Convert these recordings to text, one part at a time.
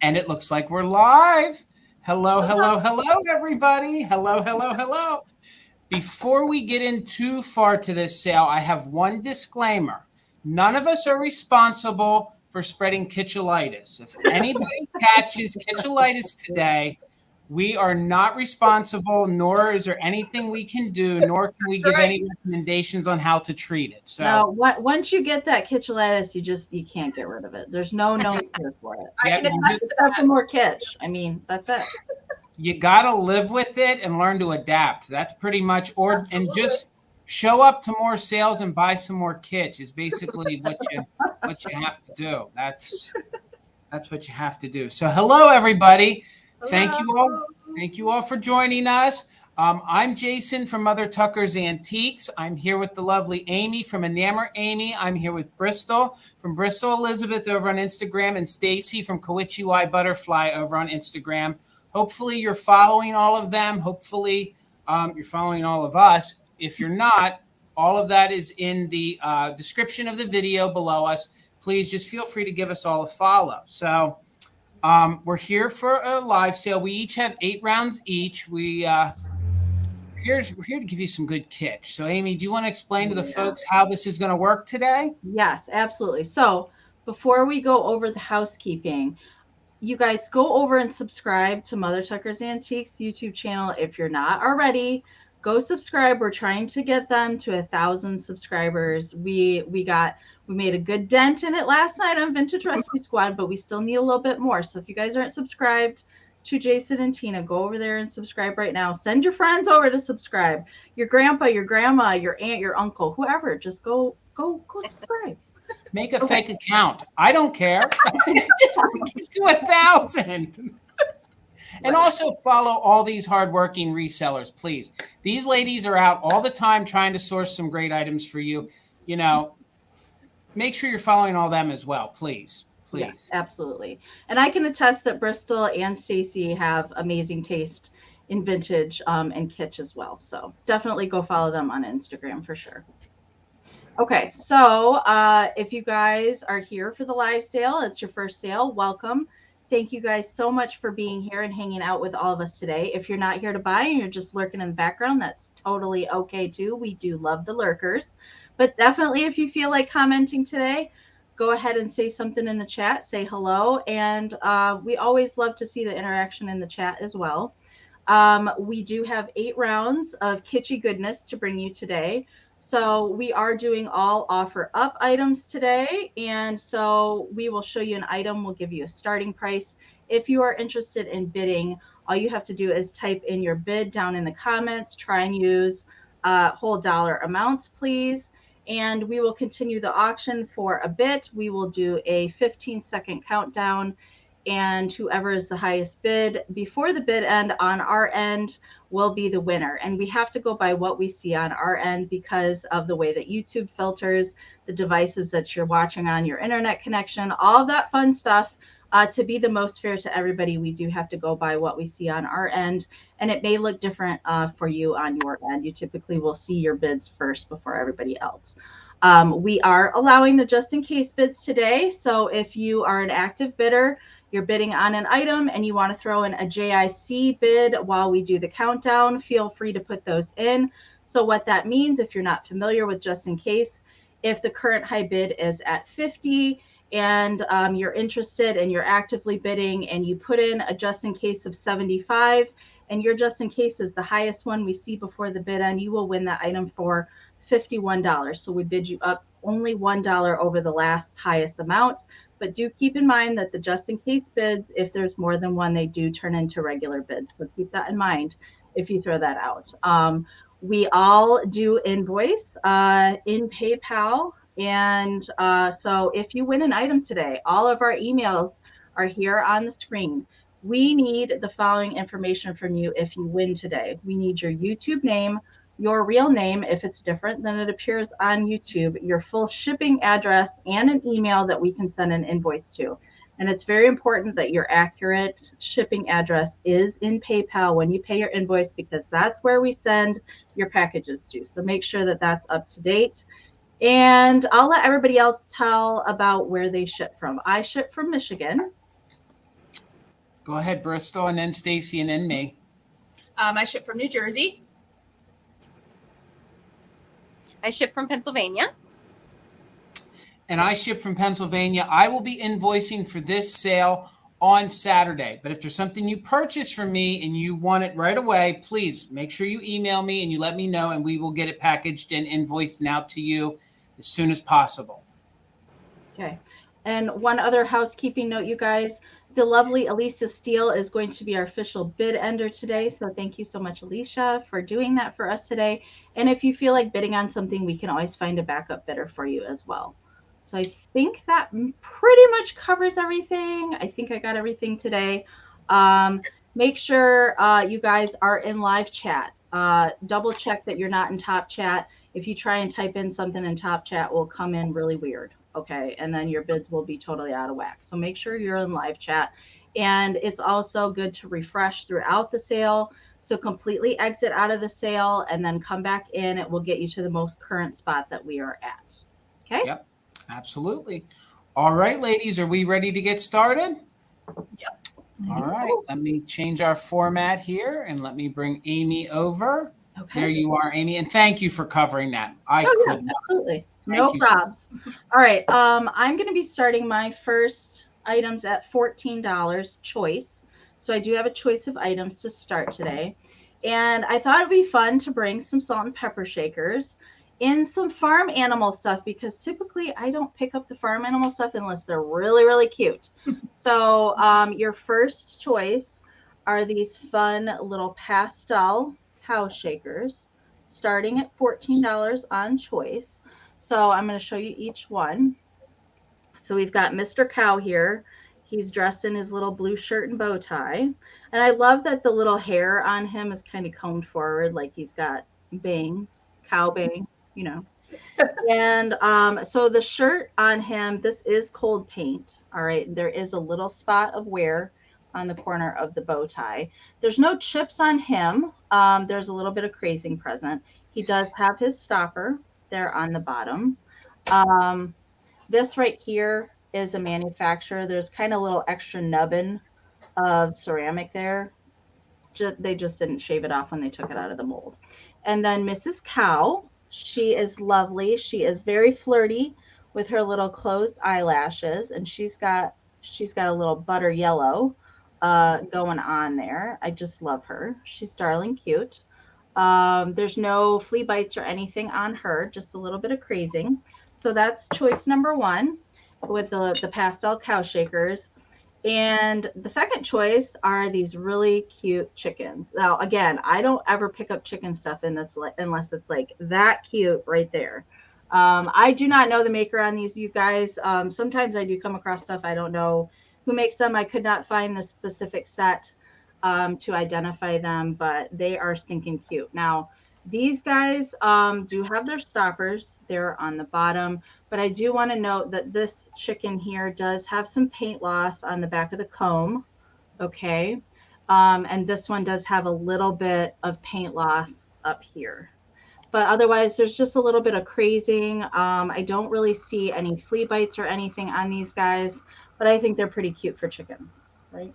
And it looks like we're live. Hello, hello, hello, everybody. Hello, hello, hello. Before we get in too far to this sale, I have one disclaimer. None of us are responsible for spreading kitschalitis. If anybody catches kitschalitis today, we are not responsible, nor is there anything we can do, nor can we give any recommendations on how to treat it. So no, once you get that kitschalitis, you can't get rid of it. There's no cure for it. I can attest to that. For more kitsch. I mean, that's it. You got to live with it and learn to adapt. That's pretty much, and just show up to more sales and buy some more kitsch is basically what you have to do. That's what you have to do. So hello, everybody. Hello. Thank you all for joining us. I'm Jason from Mother Tucker's Antiques. I'm here with the lovely Amy from Enamor Amie. I'm here with Bristol from Bristol Elisabeth over on Instagram, and Stacy from KAWAII Butterfly over on Instagram. Hopefully you're following all of them. Hopefully you're following all of us. If you're not, all of that is in the description of the video below us. Please just feel free to give us all a follow. So we're here for a live sale. We each have 8 rounds each. We're here to give you some good kitsch. So Amy, do you want to explain to the folks how this is going to work today? Yes, absolutely. So before we go over the housekeeping, you guys go over and subscribe to Mother Tucker's Antiques YouTube channel. If you're not already, go subscribe. We're trying to get them to 1,000 subscribers. We made a good dent in it last night on Vintage Rescue Squad, but we still need a little bit more. So if you guys aren't subscribed to Jason and Tina, go over there and subscribe right now. Send your friends over to subscribe. Your grandpa, your grandma, your aunt, your uncle, whoever. Just go subscribe. Make a fake account. I don't care. Just get to 1,000. And also follow all these hardworking resellers, please. These ladies are out all the time trying to source some great items for you. You know, make sure you're following all them as well, please. Yes, absolutely. And I can attest that Bristol and Stacy have amazing taste in vintage and kitsch as well. So definitely go follow them on Instagram for sure. Okay, so if you guys are here for the live sale, it's your first sale, welcome. Thank you guys so much for being here and hanging out with all of us today. If you're not here to buy and you're just lurking in the background, that's totally okay too. We do love the lurkers. But definitely if you feel like commenting today, go ahead and say something in the chat, say hello. And we always love to see the interaction in the chat as well. We do have 8 rounds of kitschy goodness to bring you today. So we are doing all offer up items today. And so we will show you an item. We'll give you a starting price. If you are interested in bidding, all you have to do is type in your bid down in the comments. Try and use whole dollar amounts, please. And we will continue the auction for a bit. We will do a 15-second countdown. And whoever is the highest bid before the bid end on our end will be the winner. And we have to go by what we see on our end because of the way that YouTube filters the devices that you're watching on, your internet connection, all of that fun stuff. To be the most fair to everybody, we do have to go by what we see on our end. And it may look different for you on your end. You typically will see your bids first before everybody else. We are allowing the just in case bids today. So if you are an active bidder, you're bidding on an item and you want to throw in a JIC bid while we do the countdown, feel free to put those in. So what that means, if you're not familiar with just in case, if the current high bid is at 50 and you're interested and you're actively bidding and you put in a just in case of 75 and your just in case is the highest one we see before the bid end, you will win that item for $51. So we bid you up only $1 over the last highest amount. But do keep in mind that the just in case bids, if there's more than one, they do turn into regular bids. So keep that in mind if you throw that out. We all do invoice in PayPal. And so if you win an item today, all of our emails are here on the screen. We need the following information from you if you win today. We need your YouTube name, your real name, if it's different than it appears on YouTube, your full shipping address, and an email that we can send an invoice to. And it's very important that your accurate shipping address is in PayPal when you pay your invoice, because that's where we send your packages to. So make sure that that's up to date. And I'll let everybody else tell about where they ship from. I ship from Michigan. Go ahead, Bristol, and then Stacy, and then me. I ship from New Jersey. I ship from Pennsylvania. And I ship from Pennsylvania. I will be invoicing for this sale on Saturday. But if there's something you purchase from me and you want it right away, please make sure you email me and you let me know, and we will get it packaged and invoiced and out to you as soon as possible. Okay. And one other housekeeping note, you guys, the lovely Alicia Steele is going to be our official bid ender today. So thank you so much, Alicia, for doing that for us today. And if you feel like bidding on something, we can always find a backup bidder for you as well. So I think that pretty much covers everything. I think I got everything today. Make sure you guys are in live chat. Double check that you're not in top chat. If you try and type in something in top chat, it will come in really weird. Okay. And then your bids will be totally out of whack. So make sure you're in live chat. And it's also good to refresh throughout the sale. So completely exit out of the sale and then come back in. It will get you to the most current spot that we are at. Okay. Yep. Absolutely. All right, ladies, are we ready to get started? Yep. All right, let me change our format here and let me bring Amy over. Okay. There you are, Amy, and thank you for covering that. I could not. Absolutely. Thank No you problems. All right. I'm going to be starting my first items at $14 choice. So I do have a choice of items to start today. And I thought it'd be fun to bring some salt and pepper shakers in some farm animal stuff, because typically I don't pick up the farm animal stuff unless they're really, really cute. So your first choice are these fun little pastel cow shakers, starting at $14 on choice. So I'm going to show you each one. So we've got Mr. Cow here. He's dressed in his little blue shirt and bow tie. And I love that the little hair on him is kind of combed forward, like he's got bangs. Cow bangs, you know. And so the shirt on him, this is cold paint. All right. There is a little spot of wear on the corner of the bow tie. There's no chips on him. There's a little bit of crazing present. He does have his stopper there on the bottom. This right here is a manufacturer. There's kind of a little extra nubbin of ceramic there. They just didn't shave it off when they took it out of the mold. And then Mrs. Cow, she is lovely. She is very flirty with her little closed eyelashes, and she's got a little butter yellow going on there. I just love her. She's darling cute. There's no flea bites or anything on her, just a little bit of crazing. So that's choice number one with the pastel cow shakers. And the second choice are these really cute chickens. Now, again, I don't ever pick up chicken stuff unless it's like that cute right there. I do not know the maker on these, you guys. Sometimes I do come across stuff. I don't know who makes them. I could not find the specific set to identify them, but they are stinking cute. Now, these guys do have their stoppers. They're on the bottom. But I do want to note that this chicken here does have some paint loss on the back of the comb. Okay. And this one does have a little bit of paint loss up here. But otherwise, there's just a little bit of crazing. I don't really see any flea bites or anything on these guys, but I think they're pretty cute for chickens, right?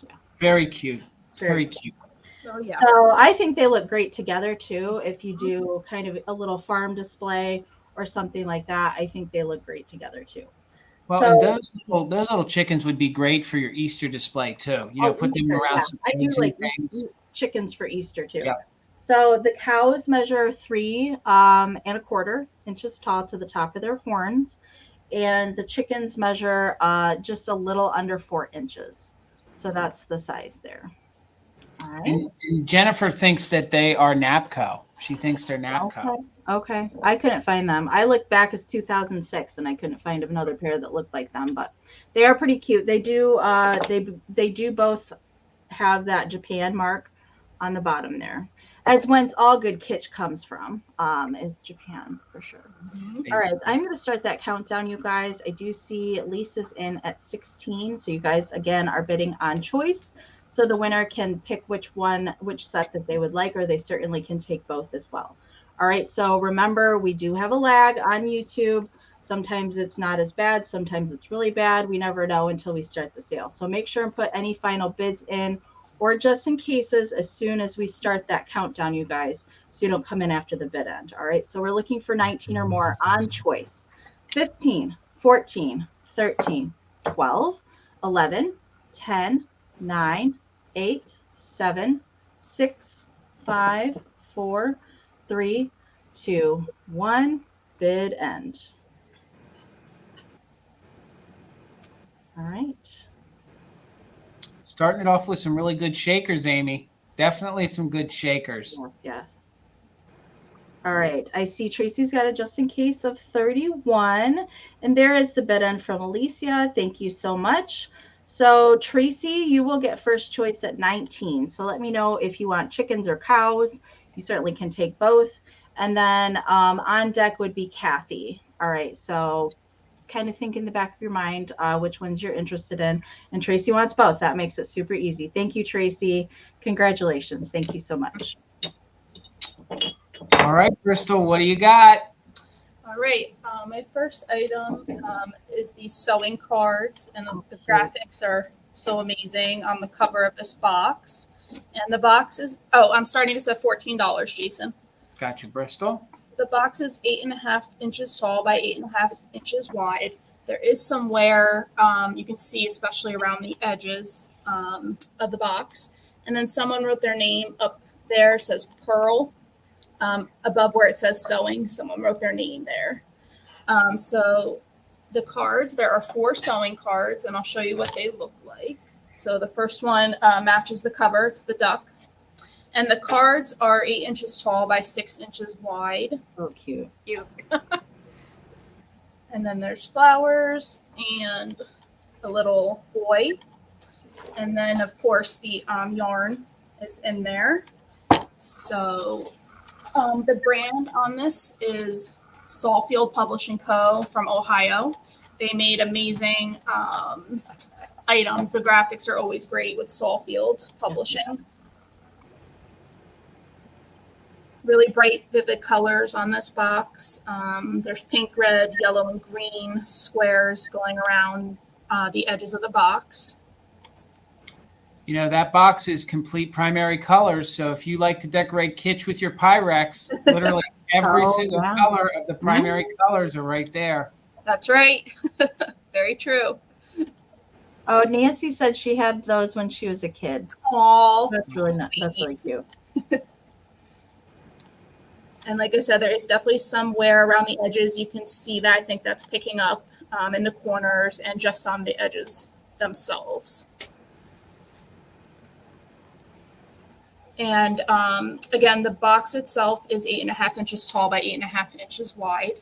Yeah. Very cute. Very cute. Oh, yeah. So I think they look great together too. If you do kind of a little farm display or something like that, I think they look great together too. Well, So, and those little chickens would be great for your Easter display too. You know, put them Easter, around some I do things and like things. chickens for Easter too. Yeah. So the cows measure 3.25 inches tall to the top of their horns, and the chickens measure just a little under 4 inches. So that's the size there. All right. And Jennifer thinks that they are Napco. She thinks they're Napco. Okay. I couldn't find them. I looked back as 2006 and I couldn't find another pair that looked like them, but they are pretty cute. They do they do both have that Japan mark on the bottom there. As whence all good kitsch comes from, is Japan for sure. Mhm. All right, I'm going to start that countdown, you guys. I do see Lisa's in at 16. So you guys, again, are bidding on choice. So the winner can pick which set that they would like, or they certainly can take both as well. All right, so remember, we do have a lag on YouTube. Sometimes it's not as bad. Sometimes it's really bad. We never know until we start the sale. So make sure and put any final bids in, or just in cases as soon as we start that countdown, you guys, so you don't come in after the bid end. All right. So we're looking for 19 or more on choice. 15, 14, 13, 12, 11, 10, 9, 8, 7, 6, 5, 4, 3, 2, 1. Bid end. All right. Starting it off with some really good shakers, Amy. Definitely some good shakers. Yes, yes. All right. I see Tracy's got a just in case of 31. And there is the bid end from Alicia. Thank you so much. So Tracy, you will get first choice at 19. So let me know if you want chickens or cows. You certainly can take both. And then on deck would be Kathy. All right. So kind of think in the back of your mind which ones you're interested in. And Tracy wants both. That makes it super easy. Thank you, Tracy. Congratulations. Thank you so much. All right, Bristol, what do you got? All right. My first item is these sewing cards, and the graphics are so amazing on the cover of this box. And the box is, I'm starting this at $14, Jason. Got you, Bristol. The box is 8.5 inches tall by 8.5 inches wide. There is some wear you can see, especially around the edges of the box. And then someone wrote their name up there, says Pearl. Above where it says sewing, someone wrote their name there. So the cards, there are 4 sewing cards, and I'll show you what they look like. So the first one matches the cover. It's the duck. And the cards are 8 inches tall by 6 inches wide. So cute. Cute. And then there's flowers and a little boy. And then, of course, the yarn is in there. So the brand on this is Sawfield Publishing Co. from Ohio. They made amazing items. The graphics are always great with Sawfield Publishing. Really bright, vivid colors on this box. There's pink, red, yellow, and green squares going around the edges of the box. You know, that box is complete primary colors. So if you like to decorate kitsch with your Pyrex, literally every single color of the primary colors are right there. That's right. Very true. Oh, Nancy said she had those when she was a kid. Aw, That's really nice. That's really cute. And like I said, there is definitely some wear around the edges. You can see that. I think that's picking up in the corners and just on the edges themselves. And again, the box itself is 8.5 inches tall by 8.5 inches wide.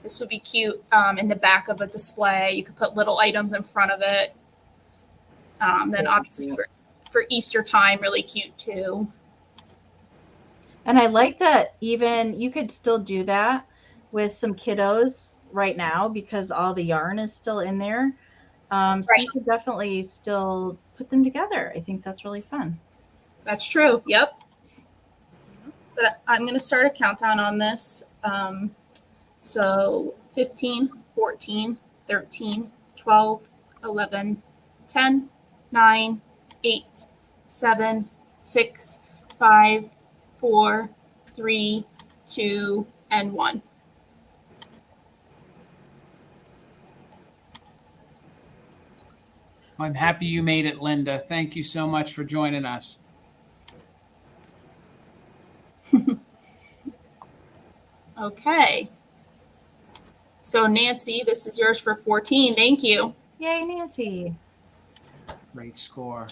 This would be cute in the back of a display. You could put little items in front of it. Then obviously for Easter time, really cute too. And I like that even you could still do that with some kiddos right now because all the yarn is still in there. So you could definitely still put them together. I think that's really fun. That's true. Yep. But I'm going to start a countdown on this. So 15, 14, 13, 12, 11, 10, 9, 8, 7, 6, 5, 4, 3, 2, and 1. I'm happy you made it, Linda. Thank you so much for joining us. Okay. So Nancy, this is yours for 14. Thank you. Yay, Nancy. Great score.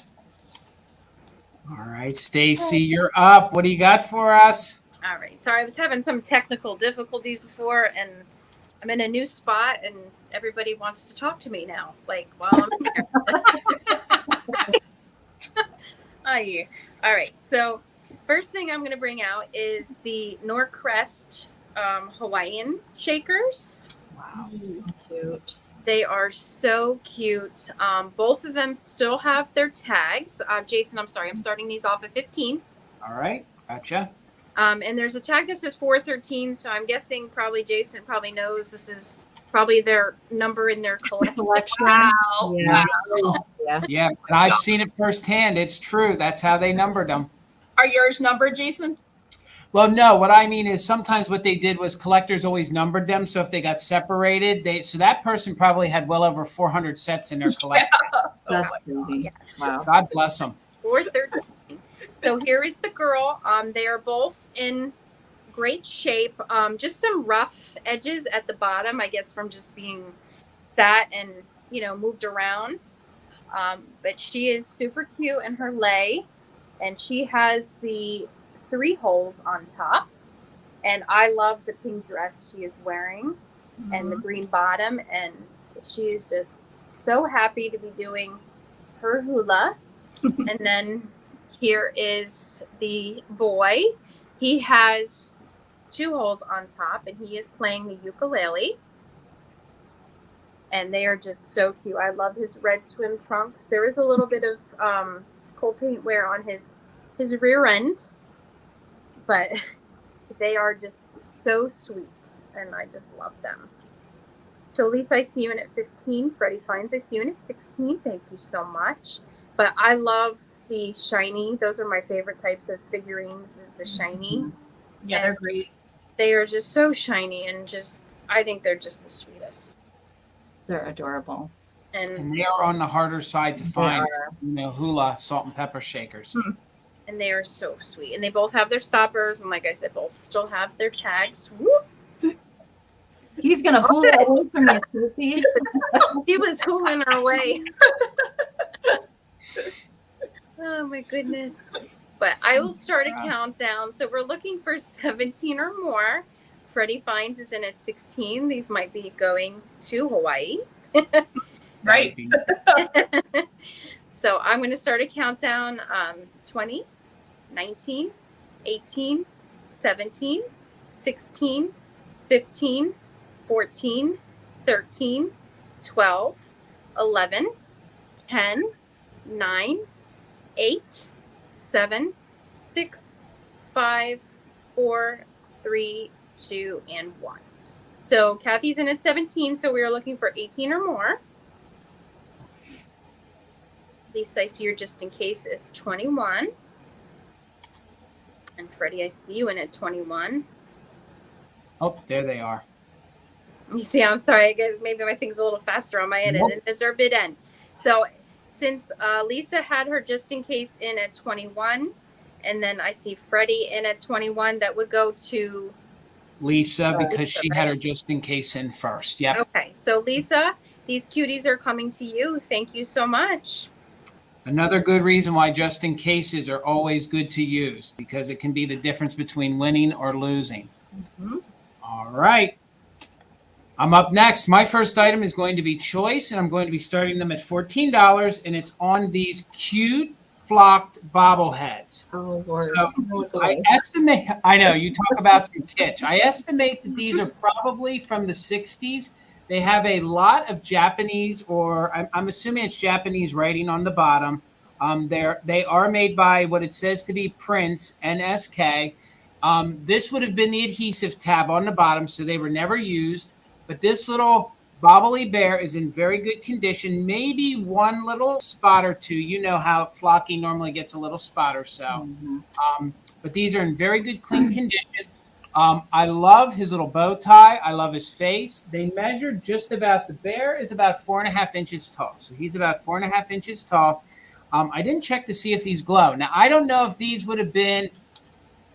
All right, Stacy, you're up. What do you got for us? All right. Sorry, I was having some technical difficulties before, and I'm in a new spot, and everybody wants to talk to me now, like while I'm here. Aye. All right. So first thing I'm going to bring out is the Norcrest Hawaiian shakers. Wow, cute. They are so cute. Both of them still have their tags. Jason, I'm sorry. I'm starting these off at 15. All right, gotcha. And there's a tag that says 413, so I'm guessing probably Jason probably knows this is probably their number in their collection. Wow. Yeah. Wow. Yeah. Yeah, and I've seen it firsthand. It's true. That's how they numbered them. Are yours numbered, Jason? Well, no, what I mean is sometimes what they did was collectors always numbered them. So if they got separated, so that person probably had well over 400 sets in their collection. That's crazy. Wow. God bless them. 413. So here is the girl. They are both in great shape. Just some rough edges at the bottom, I guess, from just being sat and, moved around. But she is super cute in her lei, and she has the 3 holes on top. And I love the pink dress she is wearing and the green bottom. And she is just so happy to be doing her hula. And then here is the boy. He has 2 holes on top, and he is playing the ukulele. And they are just so cute. I love his red swim trunks. There is a little bit of coal paint wear on his rear end, but they are just so sweet, and I just love them. So Lisa, I see you in at 15. Freddie Finds, I see you in at 16. Thank you so much. But I love the shiny. Those are my favorite types of figurines, is the shiny. Yeah, they're great. They are just so shiny, and I think they're just the sweetest. They're adorable. And they are on the harder side to find, hula, salt and pepper shakers. And they are so sweet. And they both have their stoppers. And like I said, both still have their tags. Whoop. He's going to hula away from you, Susie. He was hooling her away. Oh, my goodness. But I will start a countdown. So we're looking for 17 or more. Freddie Finds is in at 16. These might be going to Hawaii. Right. So I'm going to start a countdown. 20, 19, 18, 17, 16, 15, 14, 13, 12, 11, 10, 9, 8, 7, 6, 5, 4, 3, 2, and 1. So Kathy's in at 17, so we are looking for 18 or more. Lisa, I see you're just in case is 21. And Freddie, I see you in at 21. Oh, there they are. You see, I'm sorry, I guess maybe my thing's a little faster on my end, and it's our bid end. So since Lisa had her just in case in at 21, and then I see Freddie in at 21, that would go to Lisa, because she had her just in case in first. Yep. Okay, so Lisa, these cuties are coming to you. Thank you so much. Another good reason why just in cases are always good to use, because it can be the difference between winning or losing. All right. I'm up next. My first item is going to be choice, and I'm going to be starting them at $14, and it's on these cute flocked bobbleheads. Oh, Lord. So I estimate, I know, you talk about some kitsch. I estimate that these are probably from the 60s. They have a lot of Japanese, or I'm assuming it's Japanese writing on the bottom. They are made by what it says to be Prince, NSK. This would have been the adhesive tab on the bottom, so they were never used. But this little bobbly bear is in very good condition. Maybe one little spot or two. You know how Flocky normally gets a little spot or so. But these are in very good, clean condition. I love his little bow tie. I love his face. They measure just about, the bear is about 4.5 inches tall. So he's about 4.5 inches tall. I didn't check to see if these glow. Now, I don't know if these would have been,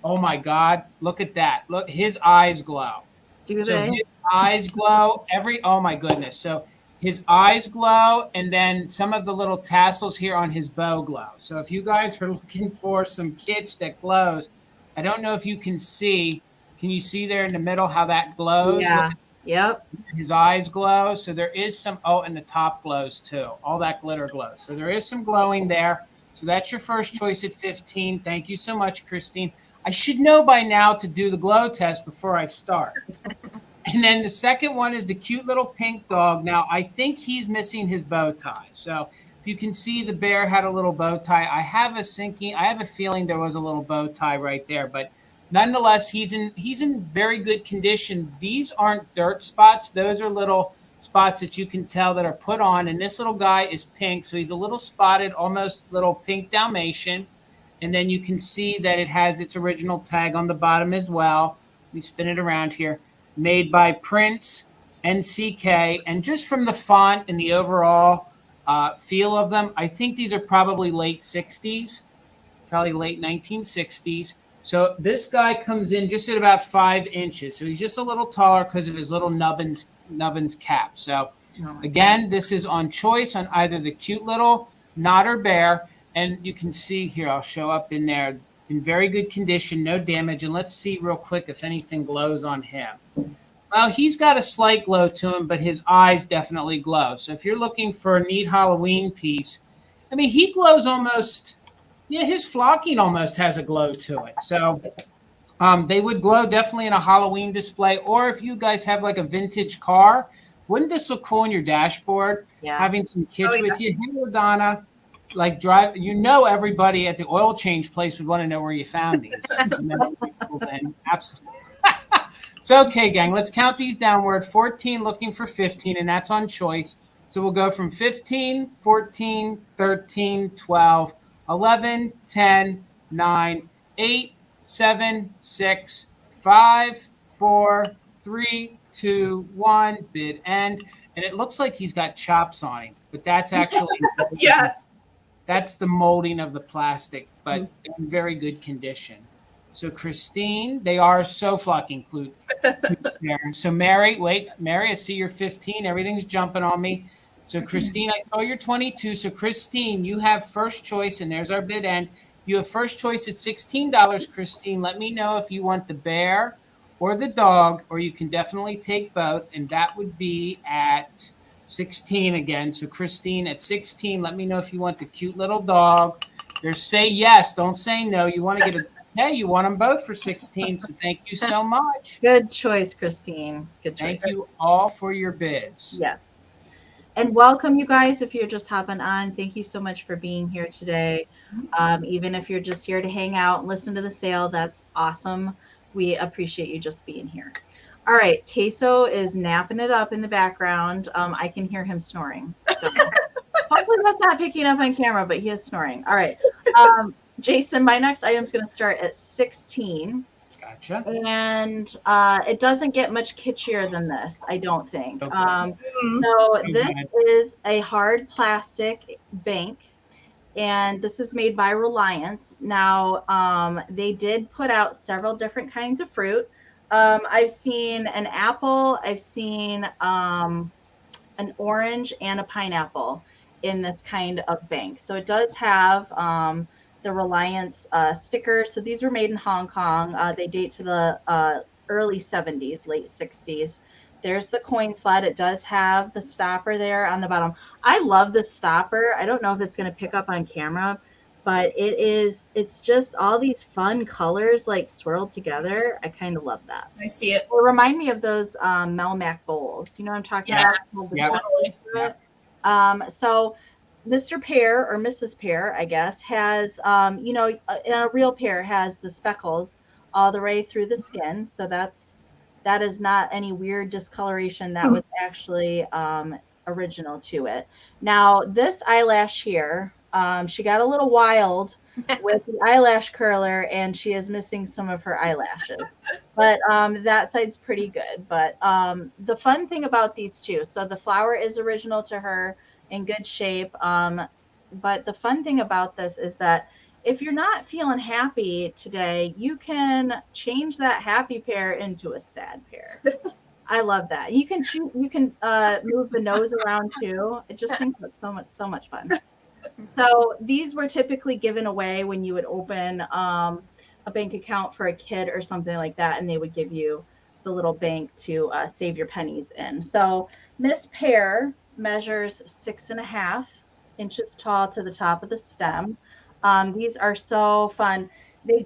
oh my God, look at that. Look, his eyes glow. Do So they? his eyes glow oh my goodness. So his eyes glow, and then some of the little tassels here on his bow glow. So if you guys are looking for some kitsch that glows, I don't know if you can see. Can you see there in the middle how that glows? Yeah. Yep. His eyes glow. So there is some, and the top glows too. All that glitter glows. So there is some glowing there. So that's your first choice at 15. Thank you so much, Christine. I should know by now to do the glow test before I start. And then the second one is the cute little pink dog. Now, I think he's missing his bow tie. So if you can see, the bear had a little bow tie. I have a feeling there was a little bow tie right there, but nonetheless, he's in very good condition. These aren't dirt spots; those are little spots that you can tell that are put on. And this little guy is pink, so he's a little spotted, almost little pink Dalmatian. And then you can see that it has its original tag on the bottom as well. Let me spin it around here. Made by Prince NCK. And just from the font and the overall feel of them, I think these are probably late 60s, probably late 1960s. So this guy comes in just at about 5 inches. So he's just a little taller because of his little nubbins cap. So again, this is on choice on either the cute little knot or bear. And you can see here, I'll show up in there in very good condition, no damage. And let's see real quick if anything glows on him. Well, he's got a slight glow to him, but his eyes definitely glow. So if you're looking for a neat Halloween piece, I mean, he glows almost, yeah, his flocking almost has a glow to it. So they would glow definitely in a Halloween display. Or if you guys have like a vintage car, wouldn't this look cool on your dashboard? Yeah. Having some kitsch with you. Hey, Donna. Like drive, everybody at the oil change place would want to know where you found these. Absolutely. So, okay, gang, let's count these downward. 14, looking for 15, and that's on choice. So we'll go from 15, 14, 13, 12, 11, 10, 9, 8, 7, 6, 5, 4, 3, 2, 1, bid end. And it looks like he's got chops on him, but that's actually Yes. That's the molding of the plastic, but in very good condition. So Christine, they are so flocking flute. So Mary, I see you're 15. Everything's jumping on me. So Christine, I saw you're 22. So Christine, you have first choice, and there's our bid end. You have first choice at $16, Christine. Let me know if you want the bear or the dog, or you can definitely take both, and that would be at 16 again. So Christine at 16, let me know if you want the cute little dog. There's say yes, don't say no. You want to get hey, you want them both for 16. So thank you so much. Good choice, Christine. Good choice. Thank you all for your bids. Yes. And welcome, you guys, if you're just hopping on. Thank you so much for being here today. Even if you're just here to hang out and listen to the sale, that's awesome. We appreciate you just being here. All right, Queso is napping it up in the background. I can hear him snoring. So hopefully that's not picking up on camera, but he is snoring. All right. Jason, my next item is going to start at 16. Gotcha. And it doesn't get much kitschier than this, I don't think. Okay. So this is a hard plastic bank, and this is made by Reliance. Now, they did put out several different kinds of fruit. I've seen an apple, I've seen an orange, and a pineapple in this kind of bank. So it does have the Reliance stickers. So these were made in Hong Kong. They date to the early 70s, late 60s. There's the coin slot. It does have the stopper there on the bottom. I love the stopper. I don't know if it's going to pick up on camera, but it's just all these fun colors like swirled together. I kind of love that. I see it. It remind me of those Melmac bowls. You know what I'm talking about? Totally. So Mr. Pear or Mrs. Pear, I guess, has, a real pear has the speckles all the way through the skin. So that is not any weird discoloration. That was actually original to it. Now, this eyelash here, she got a little wild with the eyelash curler, and she is missing some of her eyelashes. But that side's pretty good. But the fun thing about these two, so the flower is original to her, in good shape. But the fun thing about this is that if you're not feeling happy today, you can change that happy pear into a sad pear. I love that. You can move the nose around too. I just think that's so much fun. So these were typically given away when you would open a bank account for a kid or something like that, and they would give you the little bank to save your pennies in. So Miss Pear measures 6.5 inches tall to the top of the stem. These are so fun. They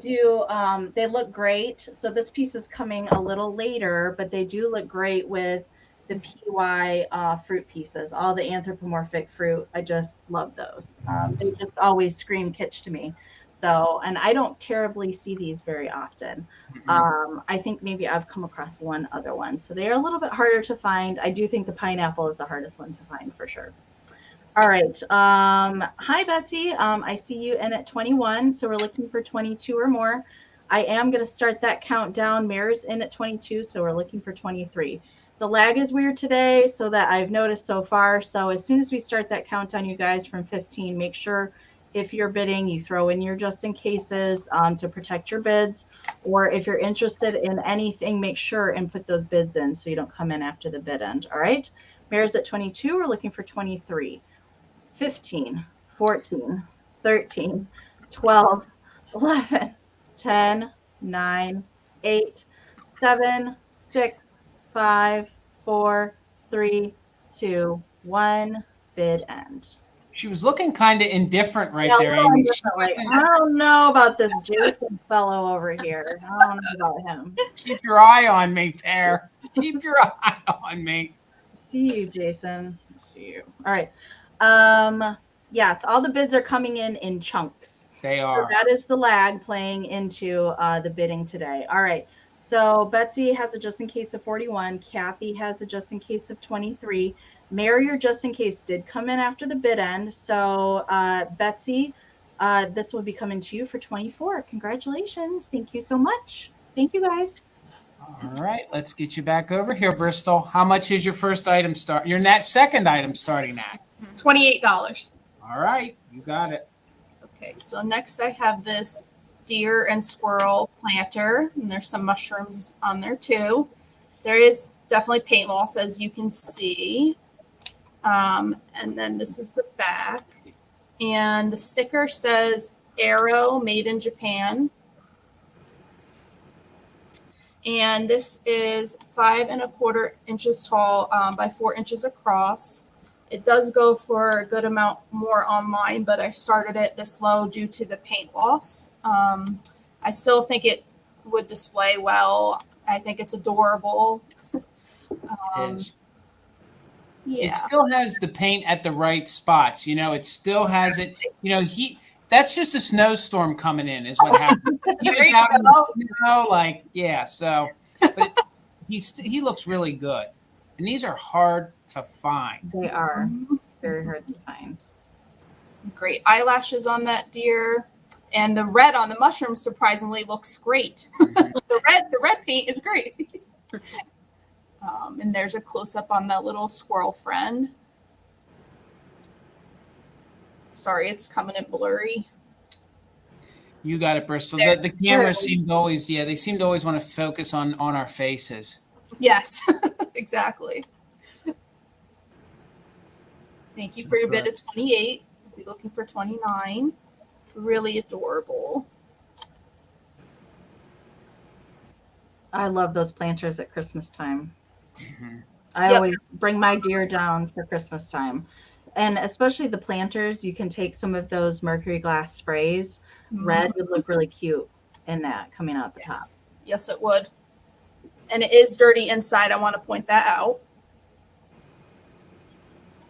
look great. So this piece is coming a little later, but they do look great with the PY fruit pieces, all the anthropomorphic fruit. I just love those. They just always scream kitsch to me. So, and I don't terribly see these very often. I think maybe I've come across one other one. So they are a little bit harder to find. I do think the pineapple is the hardest one to find for sure. All right. Hi, Betsy. I see you in at 21. So we're looking for 22 or more. I am going to start that countdown. Mare's in at 22. So we're looking for 23. The lag is weird today, so that I've noticed so far. So as soon as we start that countdown, you guys, from 15, make sure if you're bidding, you throw in your just in cases to protect your bids. Or if you're interested in anything, make sure and put those bids in so you don't come in after the bid end. All right. Mare's at 22. We're looking for 23, 15, 14, 13, 12, 11, 10, 9, 8, 7, 6, 5, 4, 3, 2, 1. Bid end. She was looking kind of indifferent right Yeah, there, a little Amy. indifferent, like, I don't know about this Jason fellow over here. I don't know about him. Keep your eye on me, Pear. Keep your eye on me. See you, Jason. See you. All right. Yes, all the bids are coming in chunks. They are. So that is the lag playing into the bidding today. All right. So Betsy has a just in case of 41. Kathy has a just in case of 23. Mary, your just in case did come in after the bid end. So Betsy, this will be coming to you for 24. Congratulations. Thank you so much. Thank you, guys. All right, let's get you back over here, Bristol. How much is your first item start? Your second item starting at? $28. All right, you got it. Okay, so next I have this deer and squirrel planter, and there's some mushrooms on there too. There is definitely paint loss, as you can see. And then this is the back. And the sticker says Arrow, made in Japan. And this is 5 1/4 inches tall by 4 inches across. It does go for a good amount more online, but I started it this low due to the paint loss. I still think it would display well. I think it's adorable. It is. Yeah. It still has the paint at the right spots. You know, it still has it. You know, that's just a snowstorm coming in is what happened. He was out in the snow, like, yeah, so but he looks really good. And these are hard to find. They are very hard to find. Great eyelashes on that deer. And the red on the mushroom surprisingly looks great. The red paint is great. And there's a close-up on that little squirrel friend. Sorry, it's coming in blurry. You got it, Bristol. The cameras seem to always, they seem to always want to focus on our faces. Yes, exactly. Thank you for your bid of 28. We'll be looking for 29. Really adorable. I love those planters at Christmas time. Mm-hmm. I always bring my deer down for Christmas time. And especially the planters, you can take some of those mercury glass sprays. Red would look really cute in that coming out the top. Yes, it would. And it is dirty inside. I want to point that out.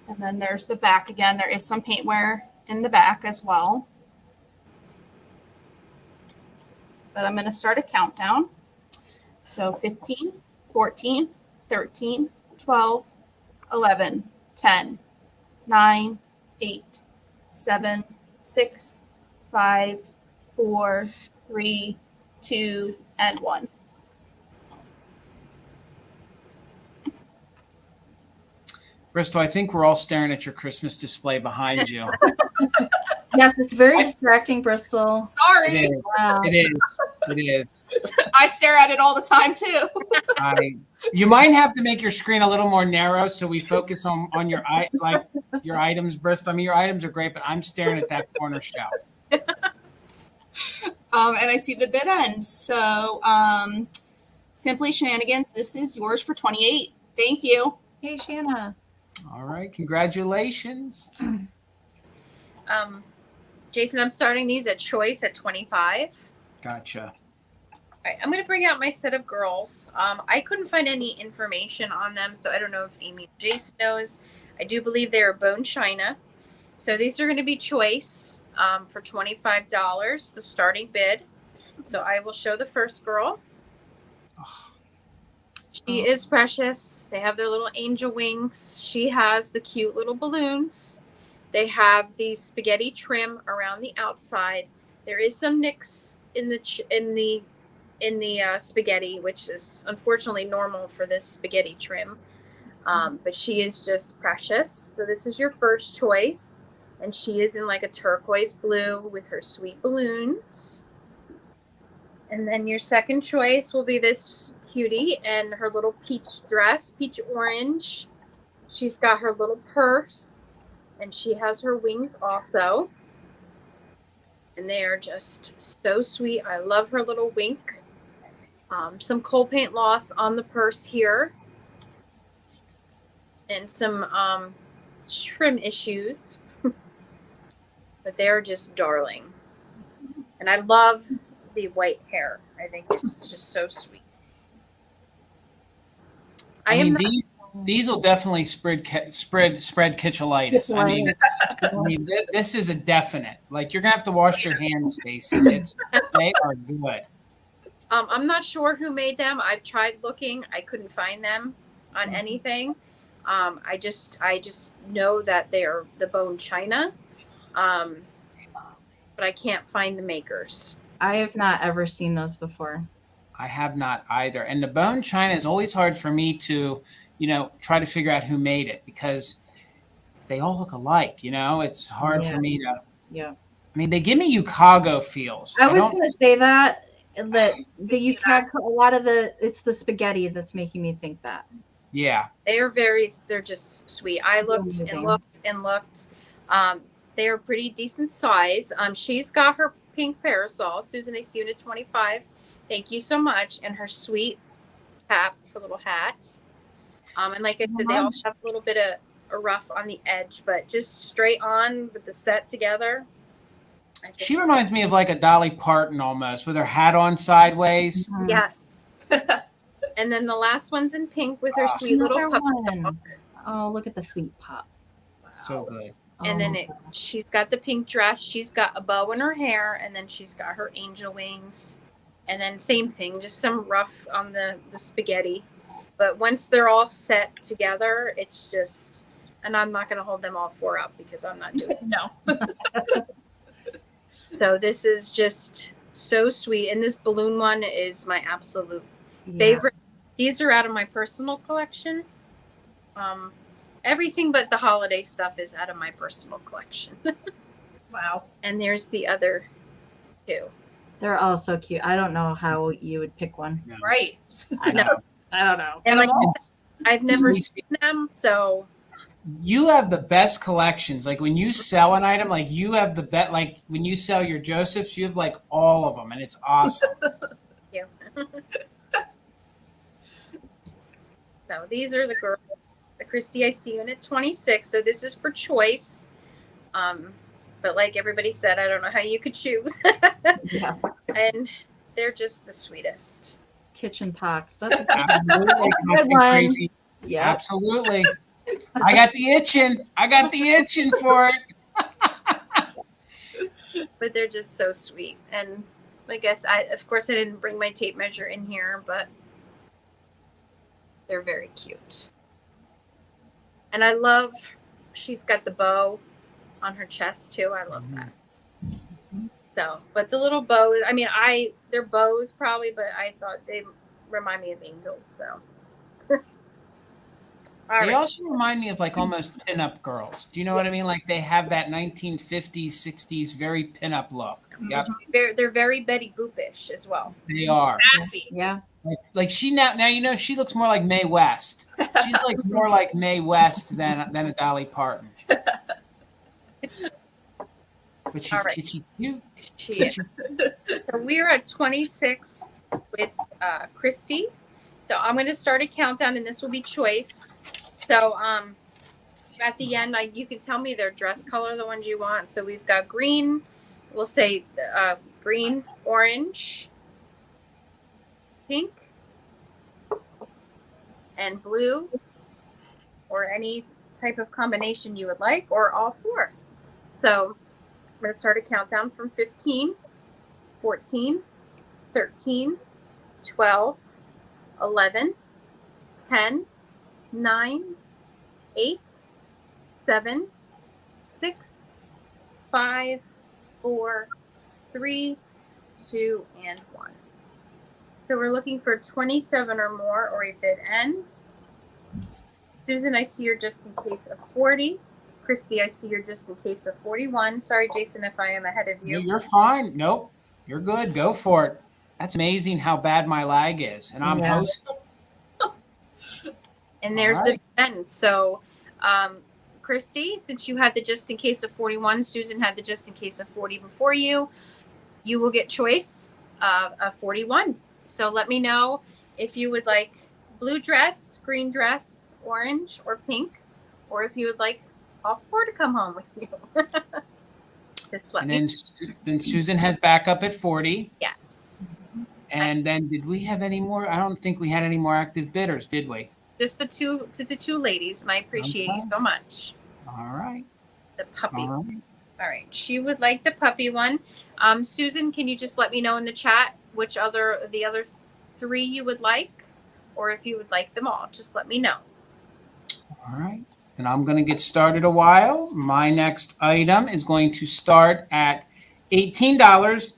And then there's the back again. There is some paint wear in the back as well. But I'm going to start a countdown. So 15, 14, 13, 12, 11, 10, 9, 8, 7, 6, 5, 4, 3, 2, and 1. Bristol, I think we're all staring at your Christmas display behind you. Yes, it's very distracting, Bristol. Sorry. It is. Wow. It is. I stare at it all the time too. You might have to make your screen a little more narrow so we focus on your items, Bristol. I mean, your items are great, but I'm staring at that corner shelf. And I see the bid end. So Simply Shenanigans, this is yours for 28. Thank you. Hey, Shanna. All right, congratulations. Jason, I'm starting these at choice at 25. Gotcha. All right, I'm going to bring out my set of girls. I couldn't find any information on them, so I don't know if Amy and Jason knows. I do believe they are bone china. So these are going to be choice. for $25, the starting bid. So I will show the first girl. She is precious. They have their little angel wings. She has the cute little balloons. They have the spaghetti trim around the outside. There is some nicks in the spaghetti, which is unfortunately normal for this spaghetti trim. But she is just precious. So this is your first choice. And she is in like a turquoise blue with her sweet balloons. And then your second choice will be this cutie and her little peach dress, peach orange. She's got her little purse and she has her wings also. And they are just so sweet. I love her little wink. Some coal paint loss on the purse here. And some trim issues. But they are just darling. And I love the white hair. I think it's just so sweet. I mean, these will definitely spread kitschapalozza. I mean, this is a definite. Like, you're gonna have to wash your hands, Stacey. They are good. I'm not sure who made them. I've tried looking. I couldn't find them on anything. I just know that they are the bone china, but I can't find the makers. I have not ever seen those before. I have not either. And the bone china is always hard for me to, try to figure out who made it because they all look alike. It's hard for me to. Yeah. I mean, they give me Yukago feels. I was going to say that the Yukago, a lot of it's the spaghetti that's making me think that. Yeah. They're just sweet. I looked and looked and looked. They are pretty decent size. She's got her pink parasol. Susan, I see you at 25. Thank you so much. And her sweet cap, her little hat. And like I said, they also have a little bit of a rough on the edge, but just straight on with the set together. She reminds me of like a Dolly Parton almost, with her hat on sideways. Mm-hmm. Yes. And then the last one's in pink with her sweet little puppy dog. Oh, look at the sweet pop. Wow. So good. And then she's got the pink dress. She's got a bow in her hair, and then she's got her angel wings. And then same thing, just some rough on the spaghetti. But once they're all set together, it's just, and I'm not going to hold them all four up because I'm not doing it. No. So this is just so sweet. And this balloon one is my absolute favorite. These are out of my personal collection. Everything but the holiday stuff is out of my personal collection. Wow. And there's the other two. They're all so cute. I don't know how you would pick one. No. Right. I don't know. And like I've never seen them, so you have the best collections. Like when you sell an item, like you have the best. Like when you sell your Josephs, you have like all of them, and it's awesome. Yeah. So these are the girls. The Christy, I see you in at 26. So this is for choice. But like everybody said, I don't know how you could choose. Yeah. And they're just the sweetest. Kitchen pox. That's a Absolutely. good one. Crazy. Yeah. Absolutely. I got the itching for it. But they're just so sweet. And I guess of course I didn't bring my tape measure in here, but they're very cute. And I love, she's got the bow on her chest too. I love that. So, but the little bow, I mean, they're bows probably, but I thought they remind me of angels. So, They also remind me of like almost pinup girls. Do you know what I mean? Like they have that 1950s, 60s very pinup look. Yep. They're very Betty Boop-ish as well. They are. Sassy. Yeah. Like she now she looks more like Mae West. She's like more like Mae West than a Dolly Parton. But she's kitschy cute. She is. So we're at 26 with Christy. So I'm going to start a countdown, and this will be choice. So at the end, you can tell me their dress color, the ones you want. So we've got green. We'll say green, orange, pink, and blue, or any type of combination you would like, or all four. So going to start a countdown from 15, 14, 13, 12, 11, 10, 9, 8, 7, 6, 5, 4, 3, 2, and 1. So we're looking for 27 or more or a bid end. Susan, I see you're just in case of 40. Christy, I see you're just in case of 41. Sorry, Jason, if I am ahead of you. You're fine. Nope. You're good. Go for it. That's amazing how bad my lag is. And I'm hosting. And there's the end. So, Christy, since you had the just in case of 41, Susan had the just in case of 40 before you, you will get choice of 41. So let me know if you would like blue dress, green dress, orange, or pink, or if you would like all four to come home with you. Just let me. Then Susan has backup at 40. Yes. And then did we have any more? I don't think we had any more active bidders, did we? Just the two ladies, and I appreciate you so much. All right. The puppy. All right. All right. She would like the puppy one. Susan, can you just let me know in the chat which the other three you would like, or if you would like them all? Just let me know. All right. And I'm going to get started a while. My next item is going to start at $18.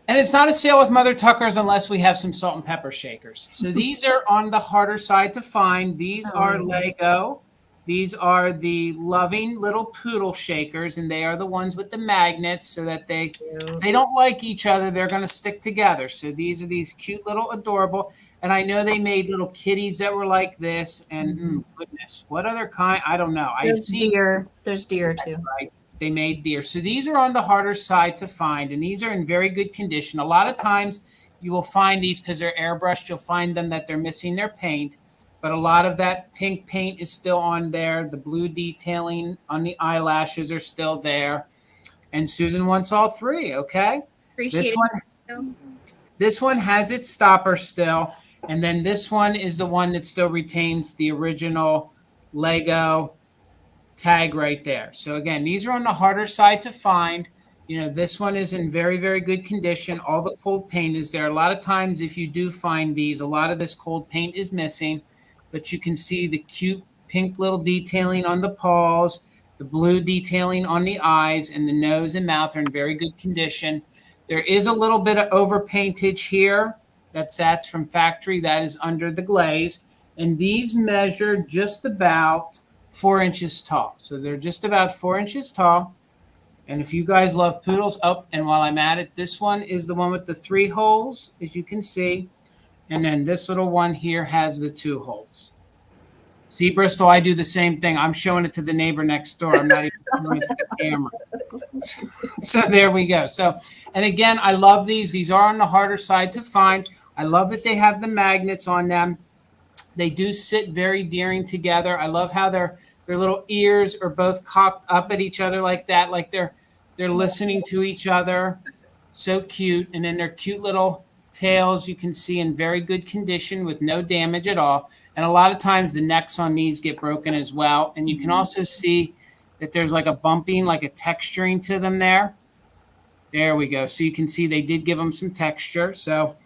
And it's not a sale with Mother Tuckers unless we have some salt and pepper shakers. So these are on the harder side to find. These are Lego. These are the loving little poodle shakers, and they are the ones with the magnets so that if they don't like each other, they're going to stick together. So these are these cute little adorable. And I know they made little kitties that were like this. And goodness, what other kind? I don't know. There's deer. There's deer too. Right. They made deer. So these are on the harder side to find, and these are in very good condition. A lot of times you will find these because they're airbrushed. You'll find them that they're missing their paint. But a lot of that pink paint is still on there. The blue detailing on the eyelashes are still there. And Susan wants all three, okay? Appreciate it. This one has its stopper still. And then this one is the one that still retains the original Lego tag right there. So again, these are on the harder side to find. You know, this one is in very, very good condition. All the cold paint is there. A lot of times if you do find these, a lot of this cold paint is missing. But you can see the cute pink little detailing on the paws, the blue detailing on the eyes, and the nose and mouth are in very good condition. There is a little bit of overpaintage here. That's from factory. That is under the glaze. And these measure just about 4 inches tall. So they're just about 4 inches tall. And if you guys love poodles, and while I'm at it, this one is the one with the 3 holes, as you can see. And then this little one here has the 2 holes. See, Bristol, I do the same thing. I'm showing it to the neighbor next door. I'm not even showing it to the camera. So there we go. So, and again, I love these. These are on the harder side to find. I love that they have the magnets on them. They do sit very dearing together. I love how their little ears are both cocked up at each other like that, like they're listening to each other. So cute. And then their cute little tails you can see in very good condition with no damage at all. And a lot of times the necks on these get broken as well. And you can also see that there's like a bumping, like a texturing to them there. There we go. So you can see they did give them some texture. So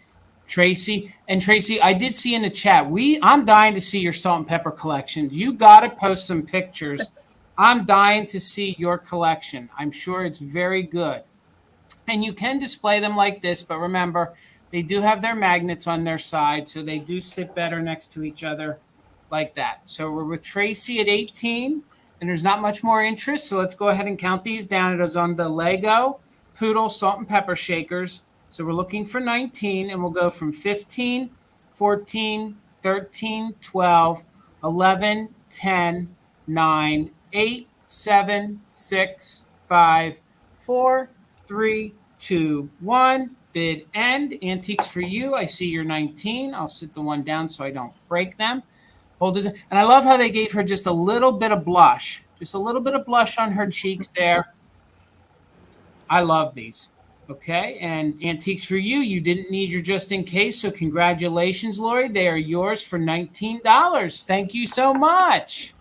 Tracy, I did see in the chat, I'm dying to see your salt and pepper collections. You got to post some pictures. I'm dying to see your collection. I'm sure it's very good. And you can display them like this, but remember, they do have their magnets on their side, so they do sit better next to each other like that. So we're with Tracy at 18, and there's not much more interest, so let's go ahead and count these down. It is on the Lego Poodle Salt and Pepper Shakers. So we're looking for 19, and we'll go from 15, 14, 13, 12, 11, 10, 9, 8, 7, 6, 5, 4, 3, 2, 1. Bid end. Antiques for you. I see you're 19. I'll sit the one down so I don't break them. Hold this. And I love how they gave her just a little bit of blush. Just a little bit of blush on her cheeks there. I love these. Okay. And antiques for you. You didn't need your just in case. So congratulations, Lori. They are yours for $19. Thank you so much.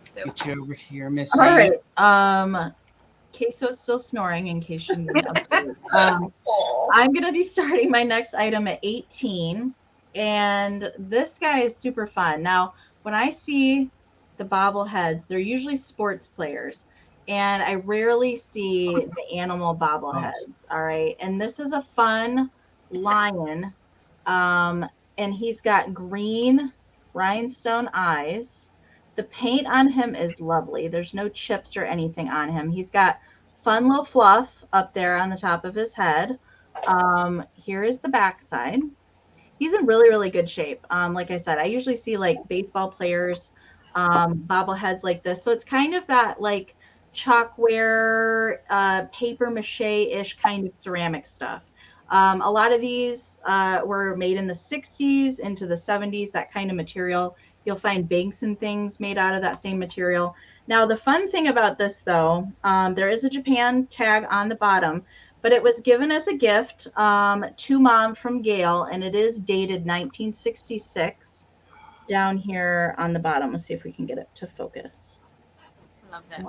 So Get you over here, Miss. All right. Queso's still snoring in case you need an update. Oh. I'm going to be starting my next item at 18. And this guy is super fun. Now, when I see the bobbleheads, they're usually sports players. And I rarely see the animal bobbleheads. All right. And this is a fun lion. And he's got green rhinestone eyes. The paint on him is lovely. There's no chips or anything on him. He's got fun little fluff up there on the top of his head. Here is the backside. He's in really, really good shape. Like I said, I usually see like baseball players, bobbleheads like this. So it's kind of that like Chalkware, paper mache-ish kind of ceramic stuff. A lot of these were made in the 60s into the 70s, that kind of material. You'll find banks and things made out of that same material. Now, the fun thing about this, though, there is a Japan tag on the bottom, but it was given as a gift to Mom from Gail, and it is dated 1966 down here on the bottom. Let's see if we can get it to focus. Love that.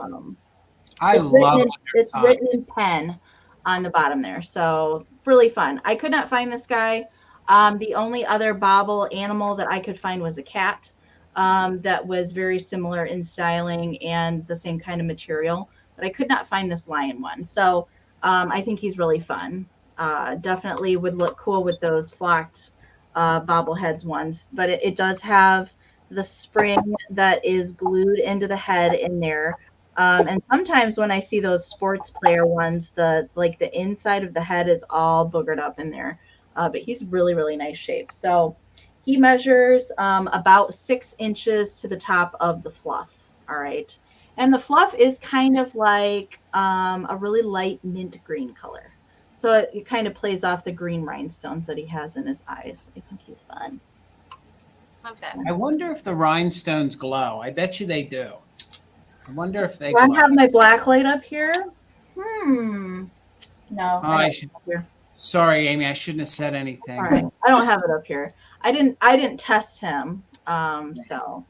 It's written in pen on the bottom there. So really fun. I could not find this guy. The only other bobble animal that I could find was a cat that was very similar in styling and the same kind of material, but I could not find this lion one. So I think he's really fun. Definitely would look cool with those flocked bobbleheads ones, but it does have the spring that is glued into the head in there. And sometimes when I see those sports player ones, the inside of the head is all boogered up in there. But he's really, really nice shape. So he measures about 6 inches to the top of the fluff. All right. And the fluff is kind of like a really light mint green color. So it kind of plays off the green rhinestones that he has in his eyes. I think he's fun. Love that. I wonder if the rhinestones glow. I bet you they do. I wonder if they Do I glow. have my black light up here? No. I should. Sorry, Amy. I shouldn't have said anything. All right. I don't have it up here. I didn't test him. So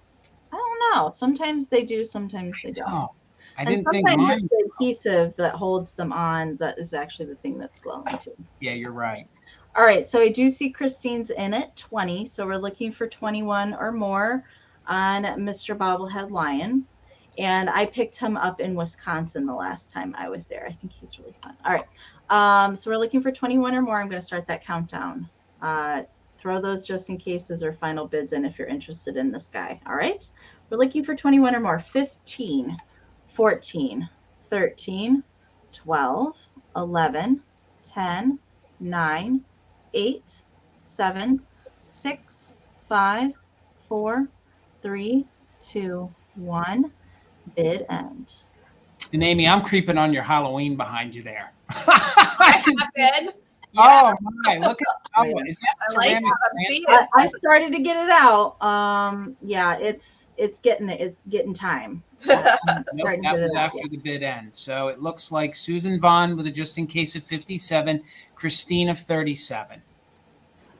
I don't know. Sometimes they do, sometimes they don't. Oh, I And didn't think sometimes mine. it's the adhesive that holds them on that is actually the thing that's glowing too. Yeah, you're right. All right, so I do see Christine's in at 20. So we're looking for 21 or more on Mr. Bobblehead Lion. And I picked him up in Wisconsin the last time I was there. I think he's really fun. All right. So we're looking for 21 or more. I'm going to start that countdown. Throw those just in cases or final bids in if you're interested in this guy. All right. We're looking for 21 or more. 15, 14, 13, 12, 11, 10, 9, 8, 7, 6, 5, 4, 3, 2, 1. Bid end. And Amy, I'm creeping on your Halloween behind you there. I have been. Oh my! Look at is that I like ceramic? it. I'm seeing it. I started to get it out. Yeah, it's getting it. It's getting time. Nope, that was after the bid end. So it looks like Susan Vaughn with a just in case of 57, Christine of 37.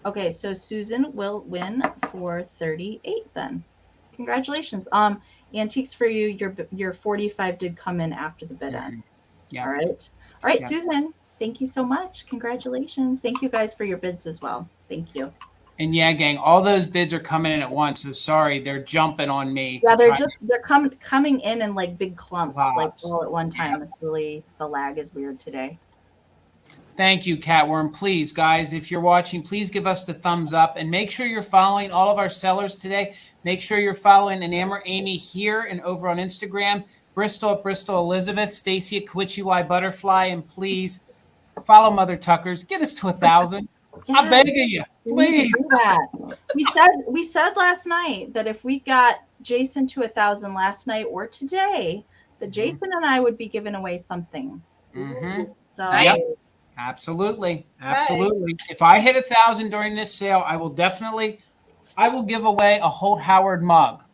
Okay, so Susan will win for 38 then. Congratulations. Antiques for you. Your 45 did come in after the bid end. Yeah. All right, Yeah. Susan. Thank you so much. Congratulations. Thank you guys for your bids as well. Thank you. And yeah, gang, all those bids are coming in at once. So sorry, they're jumping on me. Yeah, they're coming in like big clumps, like all at one time. Yeah. It's really, the lag is weird today. Thank you, Catworm. Please, guys, if you're watching, please give us the thumbs up and make sure you're following all of our sellers today. Make sure you're following Enamor Amie here and over on Instagram, Bristol at Bristol Elisabeth, Stacy at KAWAII Butterfly, and please follow Mother Tuckers. Get us to 1,000. Yes, I'm begging you, please. do that. We said last night that if we got Jason to 1,000 last night or today, that Jason and I would be giving away something. Mm-hmm. So Yep. Absolutely. If I hit 1,000 during this sale, I will give away a Holt Howard mug.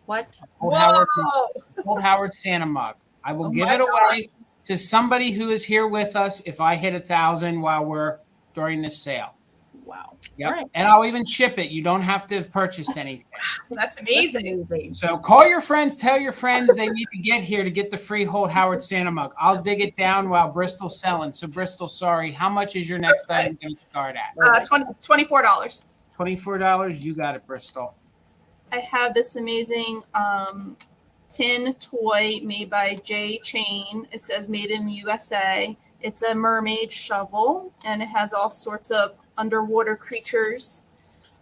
What? Holt Howard Santa mug. I will give it away to somebody who is here with us if I hit 1,000 while we're during this sale. Wow. Yep. All right. And I'll even ship it. You don't have to have purchased anything. That's That's amazing. amazing. So call your friends, tell your friends they need to get here to get the free Hold Howard Santa mug. I'll dig it down while Bristol's selling. So Bristol, sorry, how much is your next item going to start at? $24. $24. You got it, Bristol. I have this amazing tin toy made by J Chain. It says made in USA. It's a mermaid shovel, and it has all sorts of underwater creatures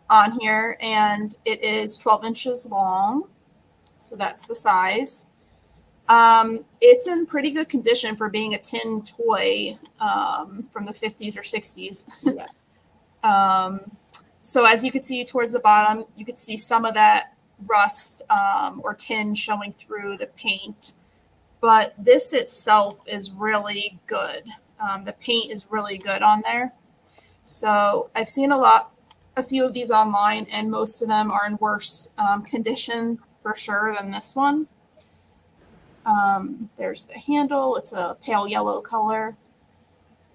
on here, and it is 12 inches long. So that's the size. It's in pretty good condition for being a tin toy from the 50s or 60s. Yeah. So as you can see towards the bottom, you can see some of that rust or tin showing through the paint. But this itself is really good. The paint is really good on there. So I've seen a few of these online, and most of them are in worse condition for sure than this one. There's the handle. It's a pale yellow color.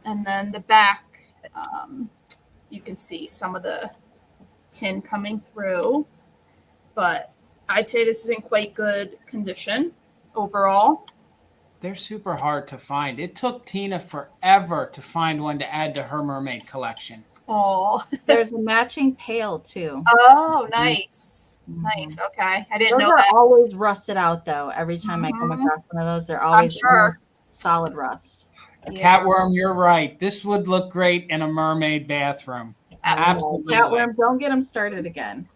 And then the back, you can see some of the tin coming through. But I'd say this is in quite good condition overall. They're super hard to find. It took Tina forever to find one to add to her mermaid collection. Oh, There's a matching pail too. oh, nice. Mhm. Nice. Okay. I didn't Those know are that. always rusted out though. Every time I come Mhm. across one of those, they're always sure. solid rust. Yeah. Catworm, you're right. This would look great in a mermaid bathroom. Absolutely. Catworm, don't get them started again.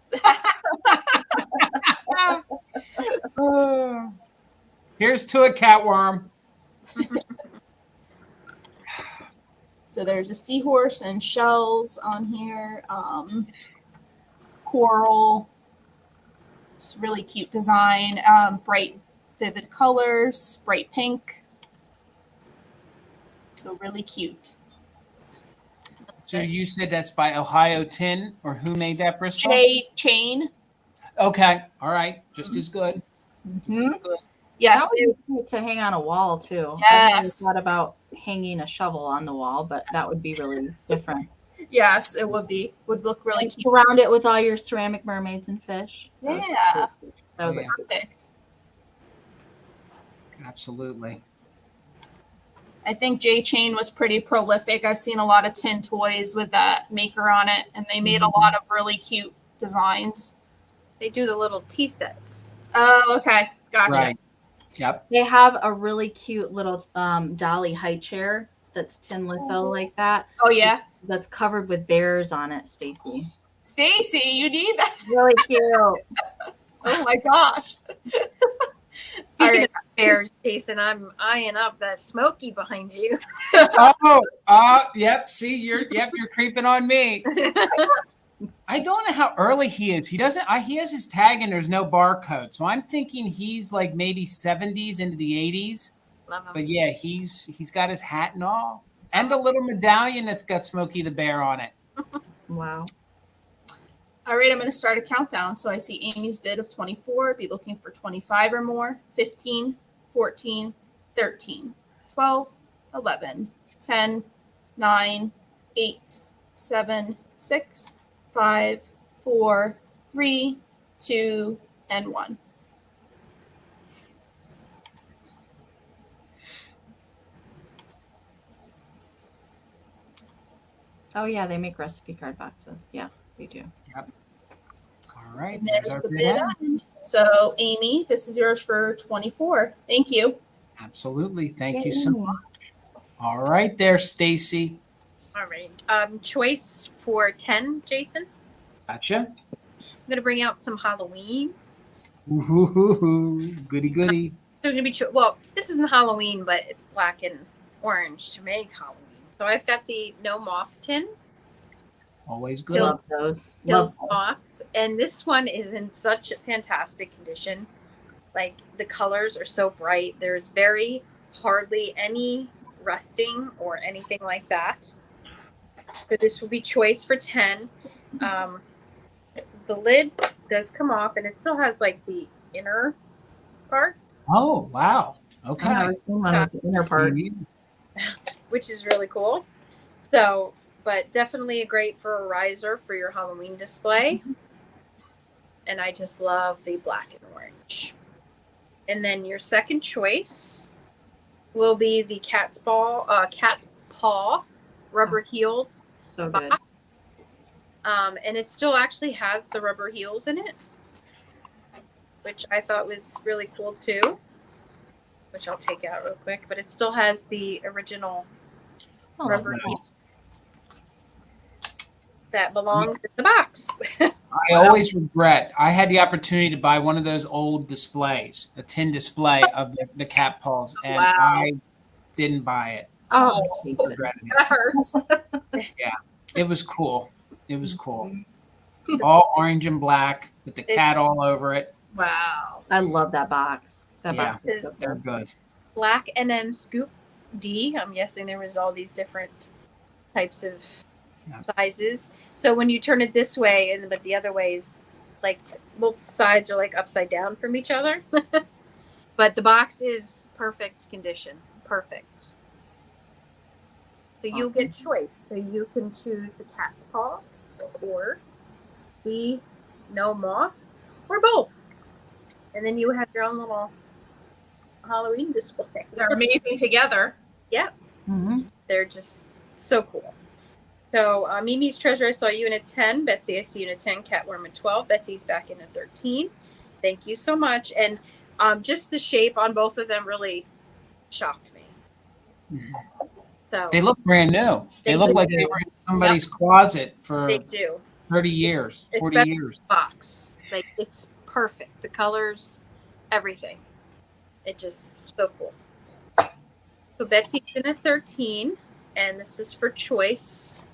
Here's to a catworm. So there's a seahorse and shells on here. Coral. It's really cute design. Bright, vivid colors. Bright pink. So really cute. So you said that's by Ohio Tin, or who made that, Bristol? J Chain. Okay. All right. Just as good. Mhm. Good. Yes. That would be cute to hang on a wall too. I never Yes. thought about hanging a shovel on the wall, but that would be really different. Yes, it would be. Would look really And cute. surround it with all your ceramic mermaids and fish. That would be Yeah. cute. That would Oh, look yeah. Perfect. Absolutely. I think J Chain was pretty prolific. I've seen a lot of tin toys with that maker on it, and they made a lot of really cute designs. They do the little tea sets. Oh, okay. Gotcha. Right. Yep. They have a really cute little dolly high chair that's tin litho like that. Oh, yeah. That's covered with bears on it, Stacy. Stacy, you need that. Really cute. Oh, my gosh. All Speaking right. of bears, Jason, I'm eyeing up that Smoky behind you. Yep. See, you're creeping on me. I don't know how early he is. He doesn't. He has his tag and there's no barcode, so I'm thinking he's like maybe 70s into the 80s. Love 'em. But yeah, he's got his hat and all, and the little medallion that's got Smokey the Bear on it. Wow. All right, I'm going to start a countdown. So I see Amy's bid of 24. Be looking for 25 or more. 15, 14, 13, 12, 11, 10, 9, 8, 7, 6, 5, 4, 3, 2, and 1. Oh yeah, they make recipe card boxes. Yeah, they do. All right. And there's our the bid bid end. end. So Amy, this is yours for 24. Thank you. Absolutely. Thank you Yay. so much. All right, there, Stacy. All right. Choice for 10, Jason. Gotcha. I'm going to bring out some Halloween. Ooh, goody goody. So it's going to be, well, this isn't Halloween, but it's black and orange to make Halloween. So I've got the No Moth tin. Always good. Love those. Kills Love those. moths. And this one is in such fantastic condition. Like the colors are so bright. There's very hardly any rusting or anything like that. So this will be choice for 10. The lid does come off and it still has like the inner parts, Oh, wow. I've Okay. never seen one with the inner part. which is really cool. So but definitely a great for a riser for your Halloween display. And I just love the black and orange. And then your second choice will be the cat's paw rubber heeled So good. box. And it still actually has the rubber heels in it, which I thought was really cool too, which I'll take out real quick, but it still has the original Oh, rubber nice. heel that belongs in the box. I always regret. I had the opportunity to buy one of those old displays, a tin display of the cat paws, and Wow. I didn't buy it. Oh, I Jason. regretted it. That hurts. It was cool. It was cool. All orange and black with the cat all over it. Wow. I love that box. That Yeah. box is so They're good. good. Black NM Scoop D. I'm guessing there was all these different types of sizes. So when you turn it this way, but the other way is like both sides are like upside down from each other. But the box is perfect condition. Perfect. So you'll get choice. So you can choose the cat's paw or the no moth or both. And then you have your own little Halloween display. They're amazing together. Mhm. They're just so cool. So Mimi's Treasure, I saw you in a 10. Betsy, I see you in a 10. Catworm in 12. Betsy's back in a 13. Thank you so much. And just the shape on both of them really shocked me. So They look brand new. They look like they were in somebody's closet for they do. 30 years, It's 40 better years. Box. Like it's perfect. The colors, everything. It just so cool. So Betsy's in a 13, and this is for choice.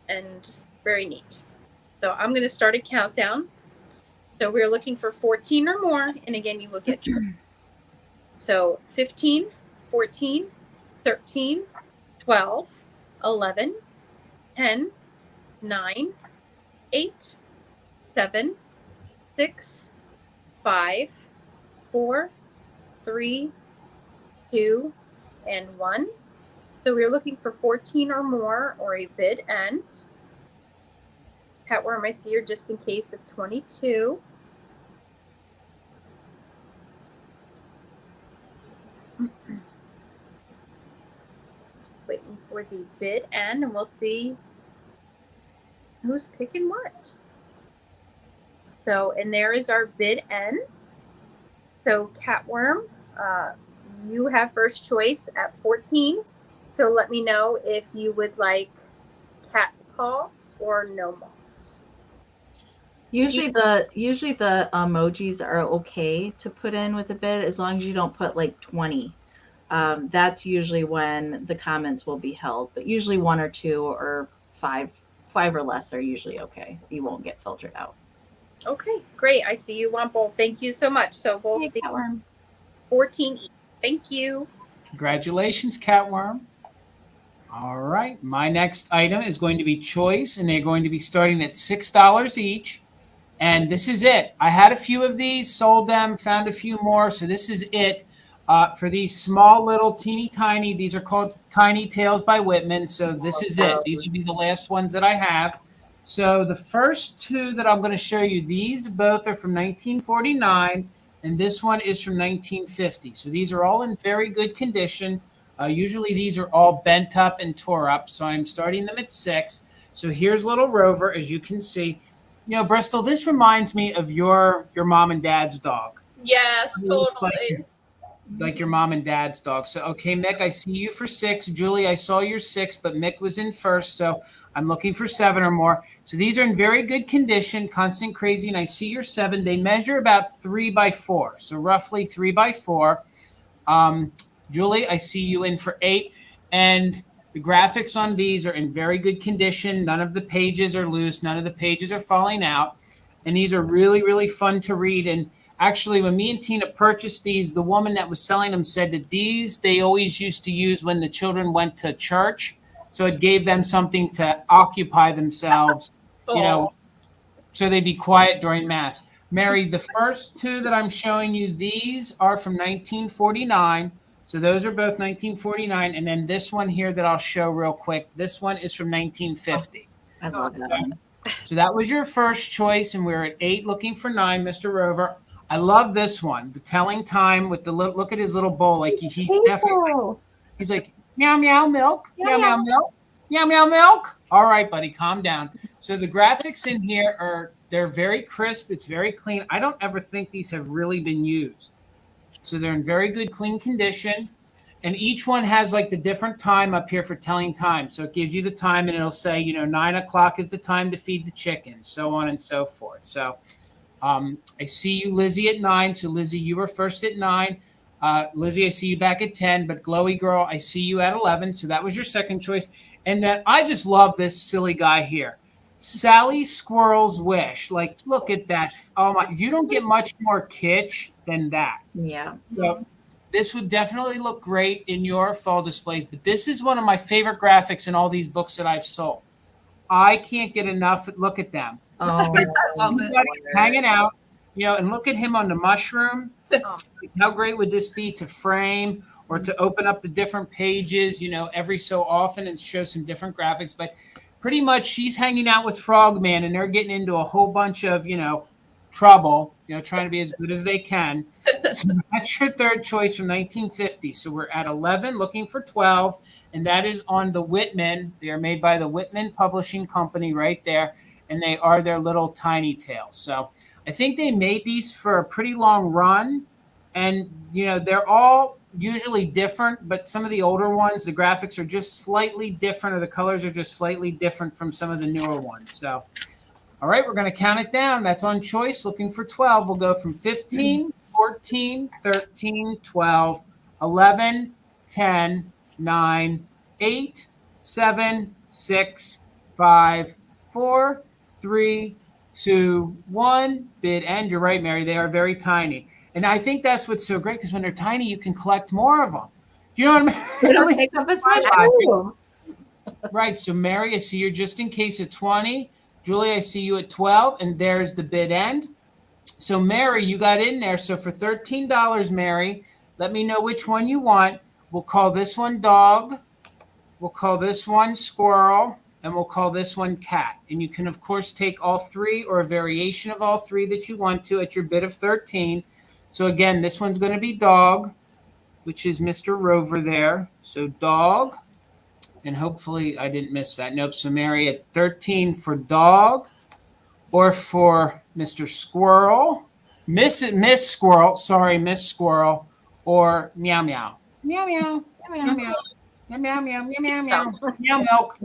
And just very neat. So I'm going to start a countdown. So we're looking for 14 or more, and again, you will get choice. So 15, 14, 13, 12, 11, 10, 9, 8, 7, 6, 5, 4, 3, 2, and 1. So we're looking for 14 or more or a bid end. Catworm, I see you're just in case of 22. Just waiting for the bid end, and we'll see who's picking what. So, and there is our bid end. So Catworm, you have first choice at 14. So let me know if you would like cat's paw or no moth. Usually the emojis are okay to put in with a bid as long as you don't put like 20. That's usually when the comments will be held, but usually 1 or 2 or 5 or less are usually okay. You won't get filtered out. Okay, great. I see you want both. Thank you so much. So both Hey, the Catworm. 14 each. Thank you. Congratulations, Catworm. All right. My next item is going to be choice, and they're going to be starting at $6 each. And this is it. I had a few of these, sold them, found a few more. So this is it for these small little teeny tiny. These are called Tiny Tales by Whitman. So this is it. These will be the last ones that I have. So the first two that I'm going to show you, these both are from 1949, and this one is from 1950. So these are all in very good condition. Usually these are all bent up and tore up. So I'm starting them at 6. So here's little Rover, as you can see. You know, Bristol, this reminds me of your mom and dad's dog. Yes, totally. Like your mom and dad's dog. So, okay, Mick, I see you for 6. Julie, I saw your 6, but Mick was in first. So I'm looking for 7 or more. So these are in very good condition, Constant Crazy, and I see your 7. They measure about 3 by 4. So roughly 3 by 4. Julie, I see you in for 8. And the graphics on these are in very good condition. None of the pages are loose. None of the pages are falling out. And these are really, really fun to read. And actually, when me and Tina purchased these, the woman that was selling them said that these they always used to use when the children went to church. So it gave them something to occupy themselves, you know, so they'd be quiet during Mass. Mary, the first two that I'm showing you, these are from 1949. So those are both 1949. And then this one here that I'll show real quick, this one is from 1950. I love that one. So that was your first choice, and we're at 8 looking for 9, Mr. Rover. I love this one, the telling time with the look at his little bowl. Like he's definitely, he's like, meow, meow, milk, meow, meow, milk, meow, meow, milk. All right, buddy, calm down. So the graphics in here they're very crisp. It's very clean. I don't ever think these have really been used. So they're in very good, clean condition. And each one has like the different time up here for telling time. So it gives you the time and it'll say, 9 o'clock is the time to feed the chickens, so on and so forth. So I see you, Lizzie, at 9. So Lizzie, you were first at 9. Lizzie, I see you back at 10. But Glowy Girl, I see you at 11. So that was your second choice. And then I just love this silly guy here. Sally Squirrel's Wish. Like, look at that. Oh my, you don't get much more kitsch than that. Yeah. So this would definitely look great in your fall displays, but this is one of my favorite graphics in all these books that I've sold. I can't get enough. Look at them. Oh, Everybody's hanging out, and look at him on the mushroom. How great would this be to frame or to open up the different pages, every so often and show some different graphics. But pretty much she's hanging out with Frogman and they're getting into a whole bunch of, trouble, trying to be as good as they can. So that's your third choice from 1950. So we're at 11, looking for 12, and that is on the Whitman. They are made by the Whitman Publishing Company right there, and they are their little tiny tales. So I think they made these for a pretty long run, and they're all usually different, but some of the older ones, the graphics are just slightly different, or the colors are just slightly different from some of the newer ones. So all right, we're going to count it down. That's on choice, looking for 12. We'll go from 15, 14, 13, 12, 11, 10, 9, 8, 7, 6, 5, 4, 3, 2, 1. Bid end. You're right, Mary. They are very tiny. And I think that's what's so great, because when they're tiny, you can collect more of them. Do you know what I mean? they don't take up as much room. Right. So, Mary, I see you're just in case at 20. Julie, I see you at 12, and there's the bid end. So, Mary, you got in there. So for $13, Mary, let me know which one you want. We'll call this one dog. We'll call this one squirrel, and we'll call this one cat. And you can, of course, take all three or a variation of all three that you want to at your bid of 13. So, again, this one's going to be dog, which is Mr. Rover there. So, dog. And hopefully I didn't miss that. Nope. So Mary at 13 for dog, or for Mr. Squirrel, Miss Squirrel. Sorry, Miss Squirrel, or meow meow, meow meow, meow meow, meow meow, meow meow, meow meow milk,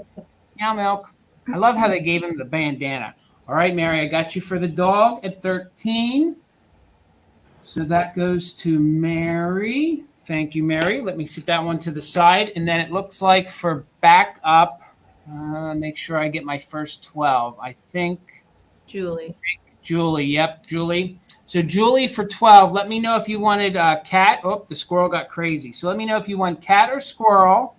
meow milk. I love how they gave him the bandana. All right, Mary, I got you for the dog at 13. So that goes to Mary. Thank you, Mary. Let me set that one to the side. And then it looks like for back up, make sure I get my first 12. I think Julie. Yep, Julie. So Julie for 12, let me know if you wanted cat. Oh, the squirrel got crazy. So let me know if you want cat or squirrel.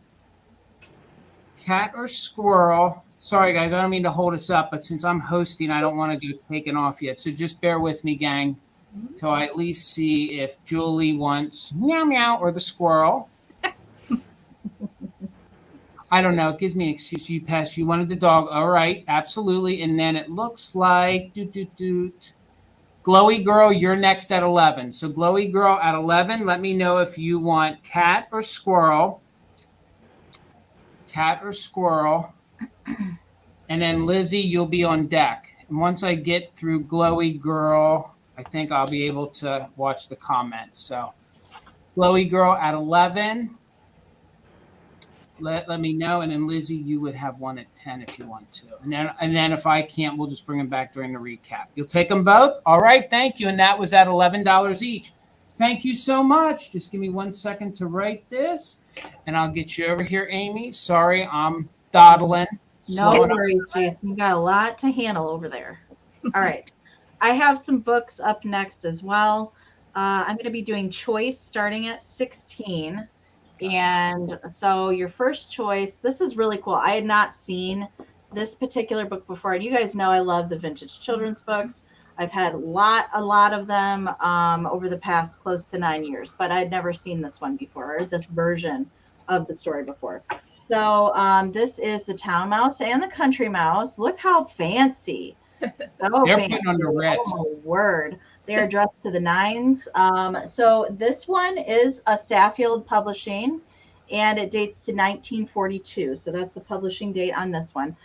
Cat or squirrel. Sorry, guys, I don't mean to hold us up, but since I'm hosting, I don't want to get taken off yet. So just bear with me, gang. So I at least see if Julie wants meow meow or the squirrel. I don't know. It gives me an excuse. You passed. You wanted the dog. All right. Absolutely. And then it looks like Glowy Girl, you're next at 11. So Glowy Girl at 11, let me know if you want cat or squirrel. Cat or squirrel. And then Lizzie, you'll be on deck. And once I get through Glowy Girl, I think I'll be able to watch the comments. So, Glowy Girl at 11. Let me know. And then, Lizzie, you would have one at 10 if you want to. And then if I can't, we'll just bring them back during the recap. You'll take them both? All right. Thank you. And that was at $11 each. Thank you so much. Just give me 1 second to write this. And I'll get you over here, Amy. Sorry, I'm dawdling. No worries, Jason. You got a lot to handle over there. All right. I have some books up next as well. I'm going to be doing choice starting at 16. And so your first choice, this is really cool. I had not seen this particular book before. And you guys know I love the vintage children's books. I've had a lot of them over the past close to 9 years, but I'd never seen this one before, or this version of the story before. So this is the town mouse and the country mouse. Look how fancy. So They're fancy. putting on the Ritz. Oh, word. They are dressed to the nines. So this one is a Saffield Publishing, and it dates to 1942. So that's the publishing date on this one.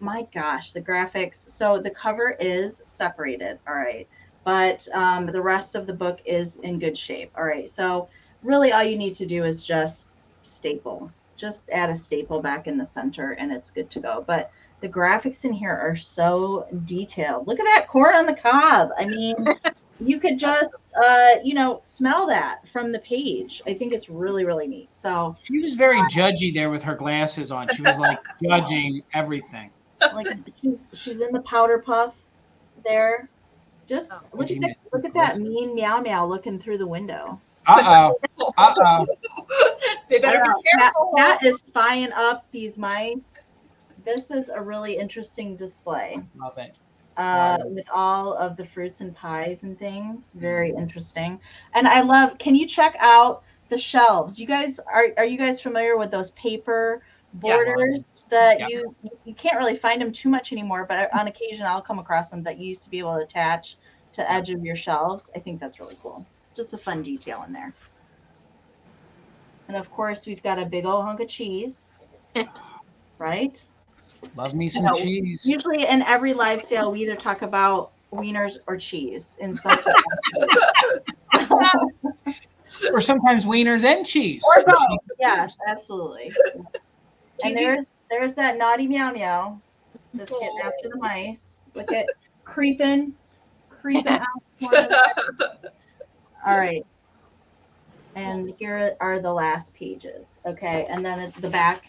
My gosh, the graphics. So the cover is separated. All right. But the rest of the book is in good shape. All right. So really all you need to do is just staple. Just add a staple back in the center and it's good to go. But the graphics in here are so detailed. Look at that corn on the cob. I mean, you could just, smell that from the page. I think it's really, really neat. So she was very judgy there with her glasses on. She was like judging everything. Like she's in the powder puff there. Just look at that mean meow meow looking through the window. Uh-oh. They better be careful. That is spying up these mice. This is a really interesting display. Love it. With all of the fruits and pies and things. Very interesting. And I love, can you check out the shelves? You guys, are you guys familiar with those paper borders that you can't really find them too much anymore, but on occasion I'll come across them that you used to be able to attach to the edge of your shelves. I think that's really cool. Just a fun detail in there. And of course we've got a big old hunk of cheese, right? Love me some cheese. Usually in every live sale, we either talk about wieners or cheese in some Or sometimes wieners and cheese. Or both. Yes, absolutely. And there's that naughty meow meow that's getting after the mice. Look at creeping out. All right. And here are the last pages. Okay. And then at the back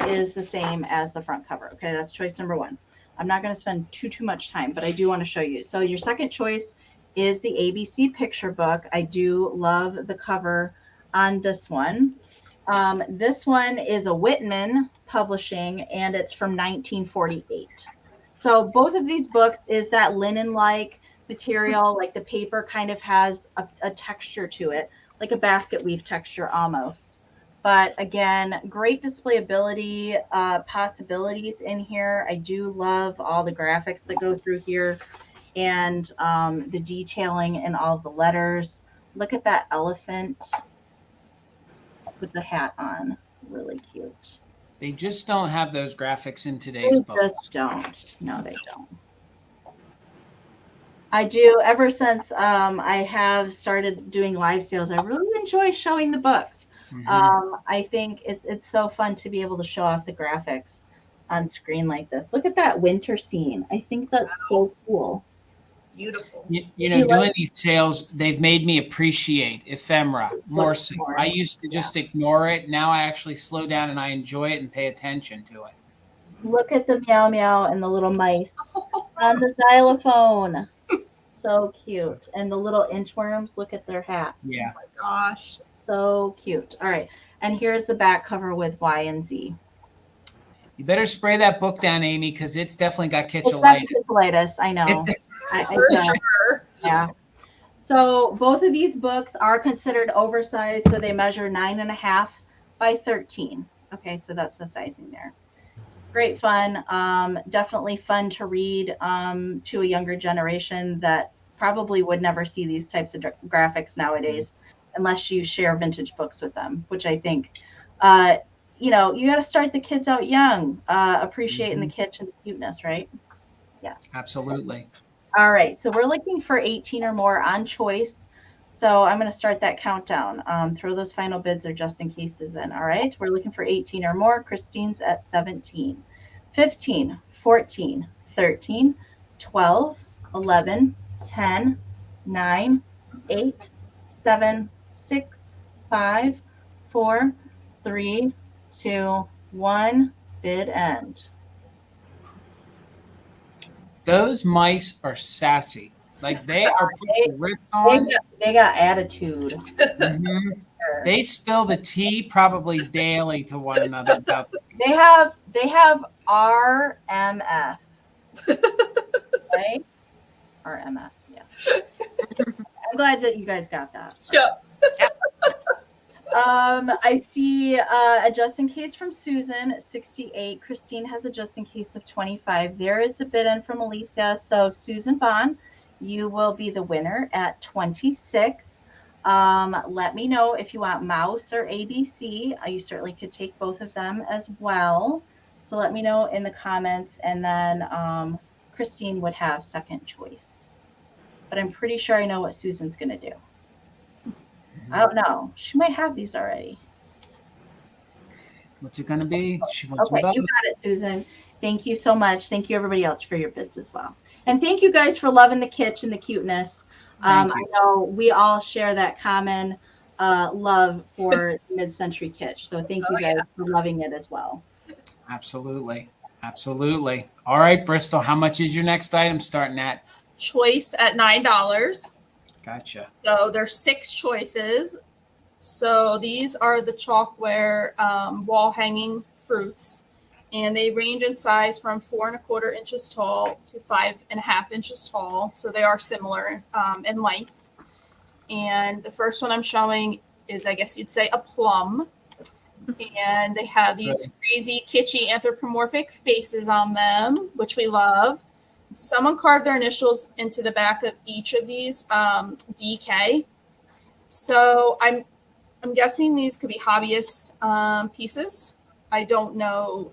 is the same as the front cover. Okay. That's choice number 1. I'm not going to spend too much time, but I do want to show you. So your second choice is the ABC picture book. I do love the cover on this one. This one is a Whitman publishing, and it's from 1948. So both of these books is that linen-like material, like the paper kind of has a texture to it, like a basket weave texture almost. But again, great displayability possibilities in here. I do love all the graphics that go through here and the detailing in all the letters. Look at that elephant with the hat on. Really cute. They just don't have those graphics in today's books. They just don't. No, they don't. I do. Ever since I have started doing live sales, I really enjoy showing the books. Mm-hmm. I think it's so fun to be able to show off the graphics on screen like this. Look at that winter scene. I think that's so cool. Beautiful. You know, doing these sales, they've made me appreciate ephemera more so. I used to just ignore it. Now I actually slow down and I enjoy it and pay attention to it. Look at the meow meow and the little mice on the xylophone. So cute. And the little inchworms, look at their hats. Yeah. Oh my gosh. So cute. All right. And here's the back cover with Y and Z. You better spray that book down, Amy, because it's definitely got kitschapalozza. I know. Sure. Yeah. So both of these books are considered oversized. So they measure 9.5 by 13. Okay. So that's the sizing there. Great fun. Definitely fun to read to a younger generation that probably would never see these types of graphics nowadays unless you share vintage books with them, which I think, you got to start the kids out young, appreciating the kitsch and the cuteness, right? Yes. Absolutely. All right. So we're looking for 18 or more on choice. So I'm going to start that countdown. Throw those final bids or just in cases in. All right. We're looking for 18 or more. Christine's at 17, 15, 14, 13, 12, 11, 10, 9, 8, 7, 6, 5, 4, 3, 2, 1. Bid end. Those mice are sassy. Like they are putting the Ritz on. They got attitude. Mm-hmm. They spill the tea probably daily to one another about something. They have RMF. right? Or MF, yeah. I'm glad that you guys got that. Yep. I see a just in case from Susan, 68. Christine has a just in case of 25. There is a bid in from Alicia. So Susan Vaughn, you will be the winner at 26. Let me know if you want mouse or ABC. You certainly could take both of them as well. So let me know in the comments, and then Christine would have second choice. But I'm pretty sure I know what Susan's going to do. I don't know. She might have these already. What's it going to be? She wants Okay, both. you got it, Susan. Thank you so much. Thank you, everybody else, for your bids as well. And thank you guys for loving the kitsch and the cuteness. I know we all share that common love for mid-century kitsch. So thank you guys for loving it as well. Absolutely. Absolutely. All right, Bristol, how much is your next item starting at? Choice at $9. Gotcha. So there's 6 choices. So these are the Chalkware wall hanging fruits, and they range in size from 4 1/4 inches tall to 5 1/2 inches tall. So they are similar in length. And the first one I'm showing is, I guess you'd say, a plum. And they have these crazy kitschy anthropomorphic faces on them, which we love. Someone carved their initials into the back of each of these, DK. So I'm guessing these could be hobbyist pieces. I don't know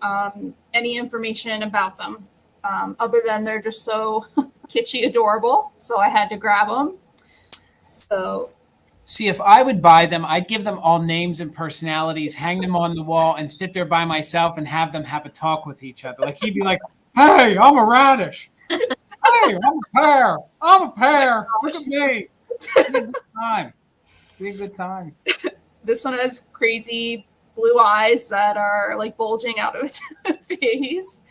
any information about them other than they're just so kitschy adorable. So I had to grab them. So see, if I would buy them, I'd give them all names and personalities, hang them on the wall, and sit there by myself and have them have a talk with each other. Like he'd be like, "Hey, I'm a radish. Hey, I'm a pear. I'm a pear. Look at me." Be a good time. Be a good time. This one has crazy blue eyes that are like bulging out of its face.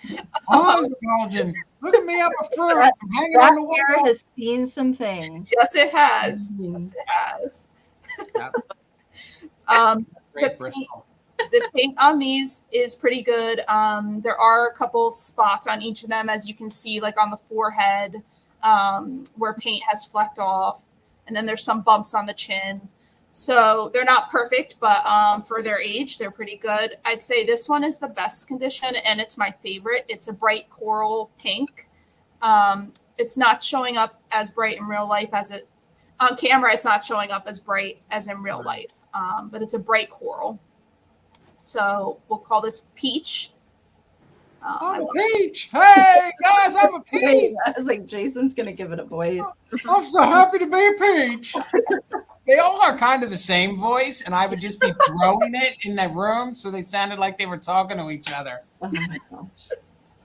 Eyes are bulging. Look at me, I'm a fruit. I'm hanging on the wall. That hair has seen some things. Yes, it has. Yes, it has. Great, Bristol. The paint on these is pretty good. There are a couple spots on each of them, as you can see, like on the forehead, where paint has flecked off. And then there's some bumps on the chin. So they're not perfect, but for their age, they're pretty good. I'd say this one is the best condition, and it's my favorite. It's a bright coral pink. It's not showing up as bright in real life as it on camera. It's not showing up as bright as in real life, but it's a bright coral. So we'll call this peach. I'm a peach. Hey, guys, I'm a peach. I was like, Jason's going to give it a voice. I'm so happy to be a peach. They all are kind of the same voice, and I would just be throwing it in the room so they sounded like they were talking to each other. Oh my gosh.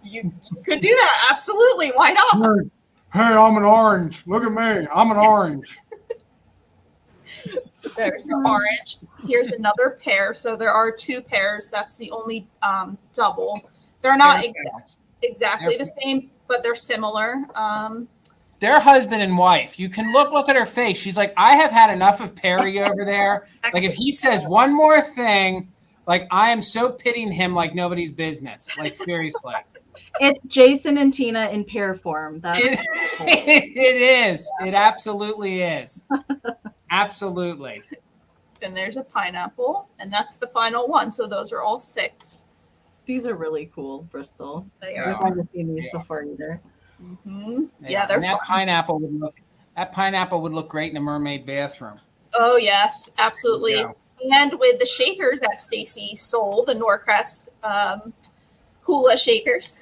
You could do that. Absolutely. Why not? Hey, I'm an orange. Look at me. I'm an orange. So there's the orange. Here's another pair. So there are 2 pairs. That's the only double. They're not exactly the same, but they're similar. They're husband and wife. You can look at her face. She's like, I have had enough of Perry over there. Like, if he says one more thing, like, I am so pitying him like nobody's business. Like, seriously. It's Jason and Tina in pair form. It is. It absolutely is. Absolutely. And there's a pineapple, and that's the final one. So those are all 6. These are really cool, Bristol. They I've are. never seen these before either. Mm-hmm. Yeah, they're and that fun. pineapple would look great in a mermaid bathroom. Oh yes, absolutely. Yeah. And with the shakers that Stacy sold, the Norcrest hula shakers.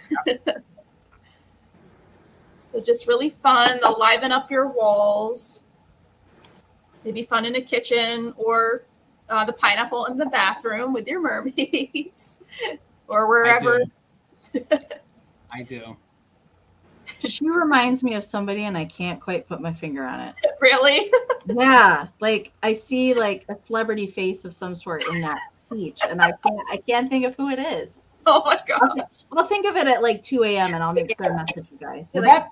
So just really fun. They'll liven up your walls. They'd be fun in the kitchen, or the pineapple in the bathroom with your mermaids, or wherever. I do. She reminds me of somebody, and I can't quite put my finger on it. Really? Yeah, like I see like a celebrity face of some sort in that peach, and I can't think of who it is. Oh my gosh. I'll think of it at like 2 a.m. and I'll make sure to message you guys. Well, that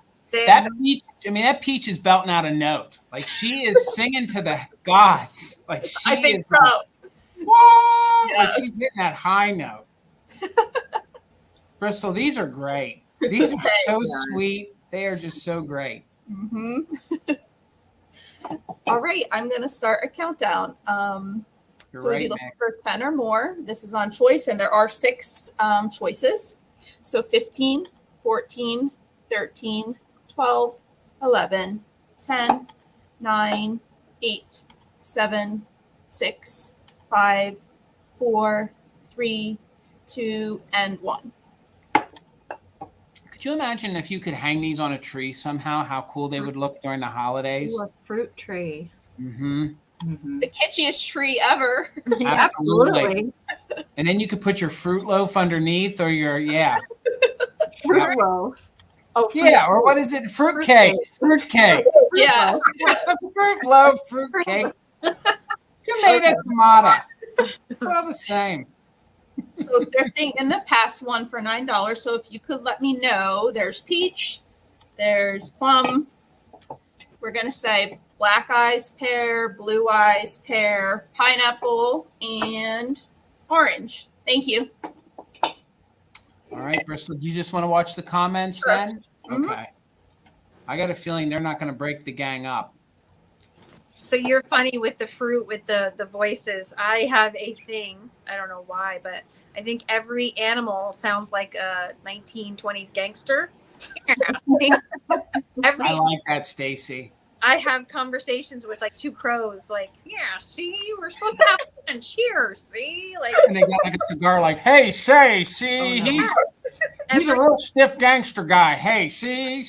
peach, I mean, that peach is belting out a note. Like, she is singing to the gods. Like, she I think is so. Whoa! Yes. Like, she's hitting that high note. Bristol, these are great. These are so sweet. They are just so great. Mm-hmm. All right, I'm going to start a countdown. You're So we'll right, be looking Nick. for 10 or more. This is on choice, and there are 6 choices. So 15, 14, 13, 12, 11, 10, 9, 8, 7, 6, 5, 4, 3, 2, and 1. Could you imagine if you could hang these on a tree somehow, how cool they would look during the holidays? Ooh, a fruit tree. Mm-hmm. Mm-hmm. The kitschiest tree ever. Absolutely. And then you could put your fruit loaf underneath or your, Fruit loaf. Oh, fruit Yeah, or loaf. what is it? Fruit cake. Fruit cake. Yes. Fruit loaf, fruit cake. Tomato, tomato. All the same. So thrifting in the past one for $9. So if you could let me know, there's peach, there's plum. We're going to say black eyes pear, blue eyes pear, pineapple, and orange. Thank you. All right, Bristol, do you just want to watch the comments Sure. then? Mhm. Okay. I got a feeling they're not going to break the gang up. So you're funny with the fruit, with the voices. I have a thing. I don't know why, but I think every animal sounds like a 1920s gangster. Every I like that, Stacy. I have conversations with like 2 crows, like, yeah, see, we're supposed to have fun. Cheers, see, like And they got like a cigar like, hey, say, see, Oh, no. he's a every, real stiff gangster guy. Hey, see.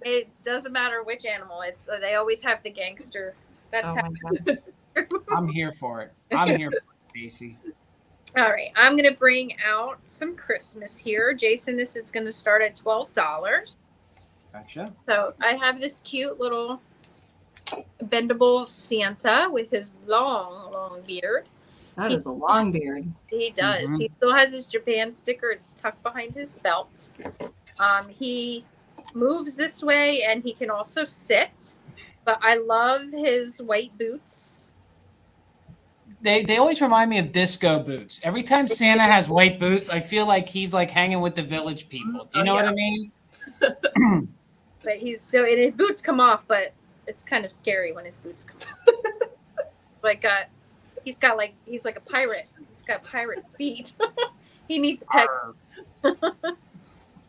it doesn't matter which animal. It's they always have the gangster. That's Oh how. my God. I'm here for it. I'm here for it, Stacy. All right, I'm gonna bring out some Christmas here, Jason. This is gonna start at $12. Gotcha. So I have this cute little bendable Santa with his long beard. That is a long beard. He does. Mhm. He still has his Japan sticker. It's tucked behind his belt. He moves this way, and he can also sit. But I love his white boots. They always remind me of disco boots. Every time Santa has white boots, I feel like he's like hanging with the village people. Do you know what I mean? But and his boots come off, but it's kind of scary when his boots come off. He's like a pirate. He's got pirate feet. He needs peg.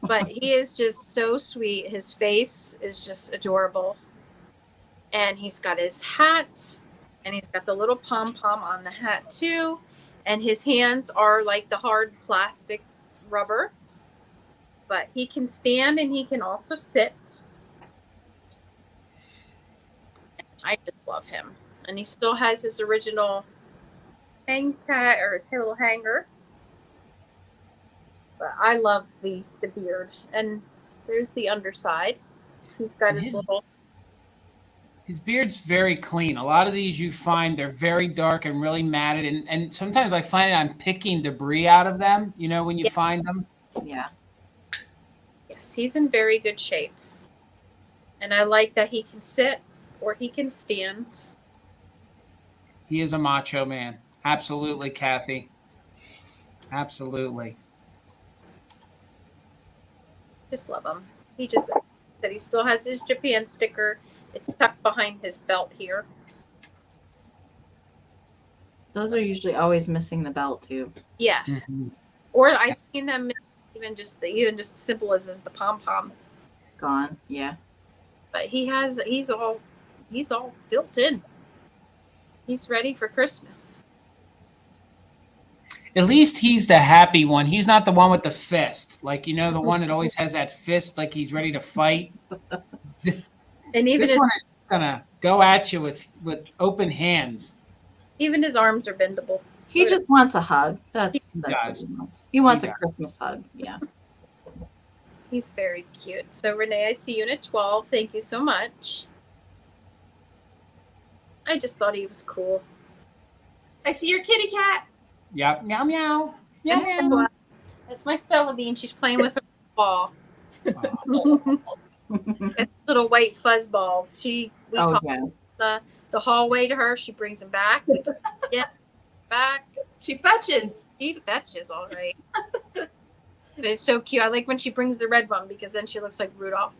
But he is just so sweet. His face is just adorable. And he's got his hat, and he's got the little pom-pom on the hat too. And his hands are like the hard plastic rubber. But he can stand and he can also sit. I just love him. And he still has his original hang tag or his little hanger. But I love the beard. And there's the underside. He's got his little. His beard's very clean. A lot of these you find they're very dark and really matted. And sometimes I find I'm picking debris out of them, you know, when you find them. Yeah. Yes, he's in very good shape. And I like that he can sit or he can stand. He is a macho man. Absolutely, Kathy. Absolutely. Just love him. He just said he still has his Japan sticker. It's tucked behind his belt here. Those are usually always missing the belt too. Yes. Mhm. Or I've seen them even just as simple as the pom pom. Gone. Yeah. But he's all built in. He's ready for Christmas. At least he's the happy one. He's not the one with the fist. Like, you know, the one that always has that fist like he's ready to fight. And even This one is gonna go at you with open hands. even his arms are bendable. He just wants a hug. That's what does. he wants. He wants He a does. Christmas hug. Yeah. He's very cute. So Renee, I see you at 12. Thank you so much. I just thought he was cool. I see your kitty cat. Yep. Meow meow. Meow That's meow. my- That's my Stella Bean. She's playing with her ball. It's little white fuzz balls. We Oh talk yeah. the hallway to her. She brings them back. We talk it back. She fetches. She fetches all right. It's so cute. I like when she brings the red one because then she looks like Rudolph.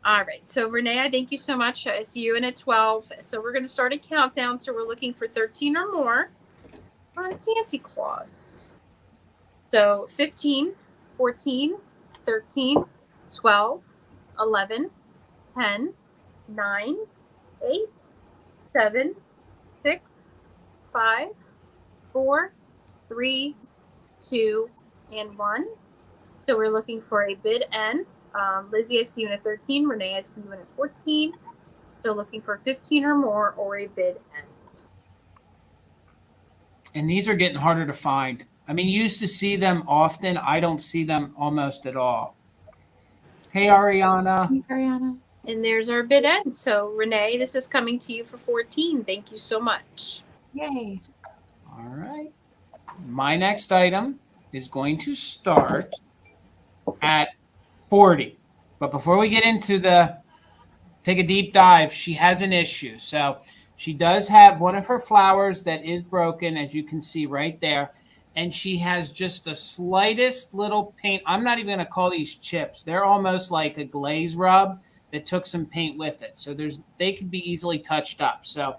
All right. So Renee, I thank you so much. I see you in at 12. So we're going to start a countdown. So we're looking for 13 or more on Santa Claus. So 15, 14, 13, 12, 11, 10, 9, 8, 7, 6, 5, 4, 3, 2, and 1. So we're looking for a bid end. Lizzie, I see you in at 13. Renee, I see you in at 14. So looking for 15 or more or a bid end. And these are getting harder to find. I mean, you used to see them often. I don't see them almost at all. Hey, Ariana. Hey, Ariana. And there's our bid end. So Renee, this is coming to you for 14. Thank you so much. Yay. All right. My next item is going to start at 40. But before we get into take a deep dive, she has an issue. So she does have one of her flowers that is broken, as you can see right there. And she has just the slightest little paint. I'm not even going to call these chips. They're almost like a glaze rub that took some paint with it. So they could be easily touched up. So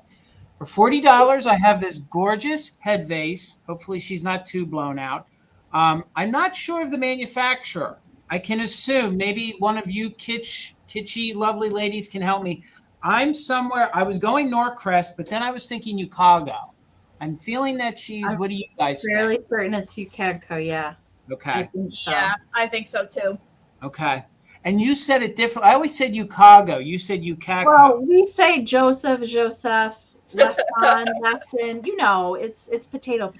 for $40, I have this gorgeous head vase. Hopefully she's not too blown out. I'm not sure of the manufacturer. I can assume maybe one of you kitschy, lovely ladies can help me. I was going Norcrest, but then I was thinking Chicago. I'm feeling that what do you guys think? Fairly certain it's UCAGCO, yeah. Okay. I think so. Yeah, I think so too. Okay. And you said it different. I always said Chicago. You said UCAGCO. Well, we say Joseph, left on, left in. You know, it's potato.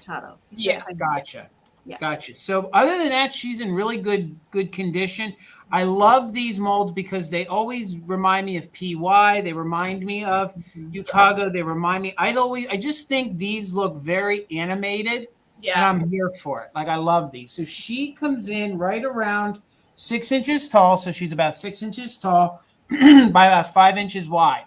Yeah. Gotcha. Yeah. Gotcha. So other than that, she's in really good condition. I love these molds because they always remind me of PY. They remind me of Chicago. They remind me. I just think these look very animated. Yeah. And I'm here for it. Like, I love these. So she comes in right around 6 inches tall. So she's about 6 inches tall by about 5 inches wide.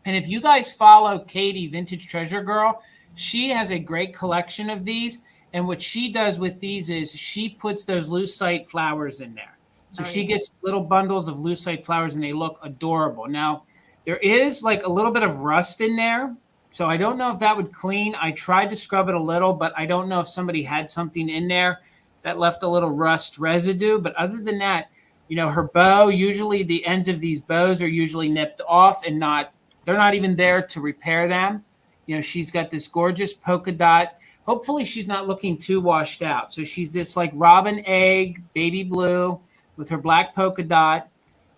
And if you guys follow Katie, Vintage Treasure Girl, she has a great collection of these. And what she does with these is she puts those lucite flowers in there. So she gets little bundles of lucite flowers and they look adorable. Now, there is like a little bit of rust in there. So I don't know if that would clean. I tried to scrub it a little, but I don't know if somebody had something in there that left a little rust residue. But other than that, her bow, usually the ends of these bows are usually nipped off and they're not even there to repair them. She's got this gorgeous polka dot. Hopefully she's not looking too washed out. So she's this like robin egg, baby blue with her black polka dot,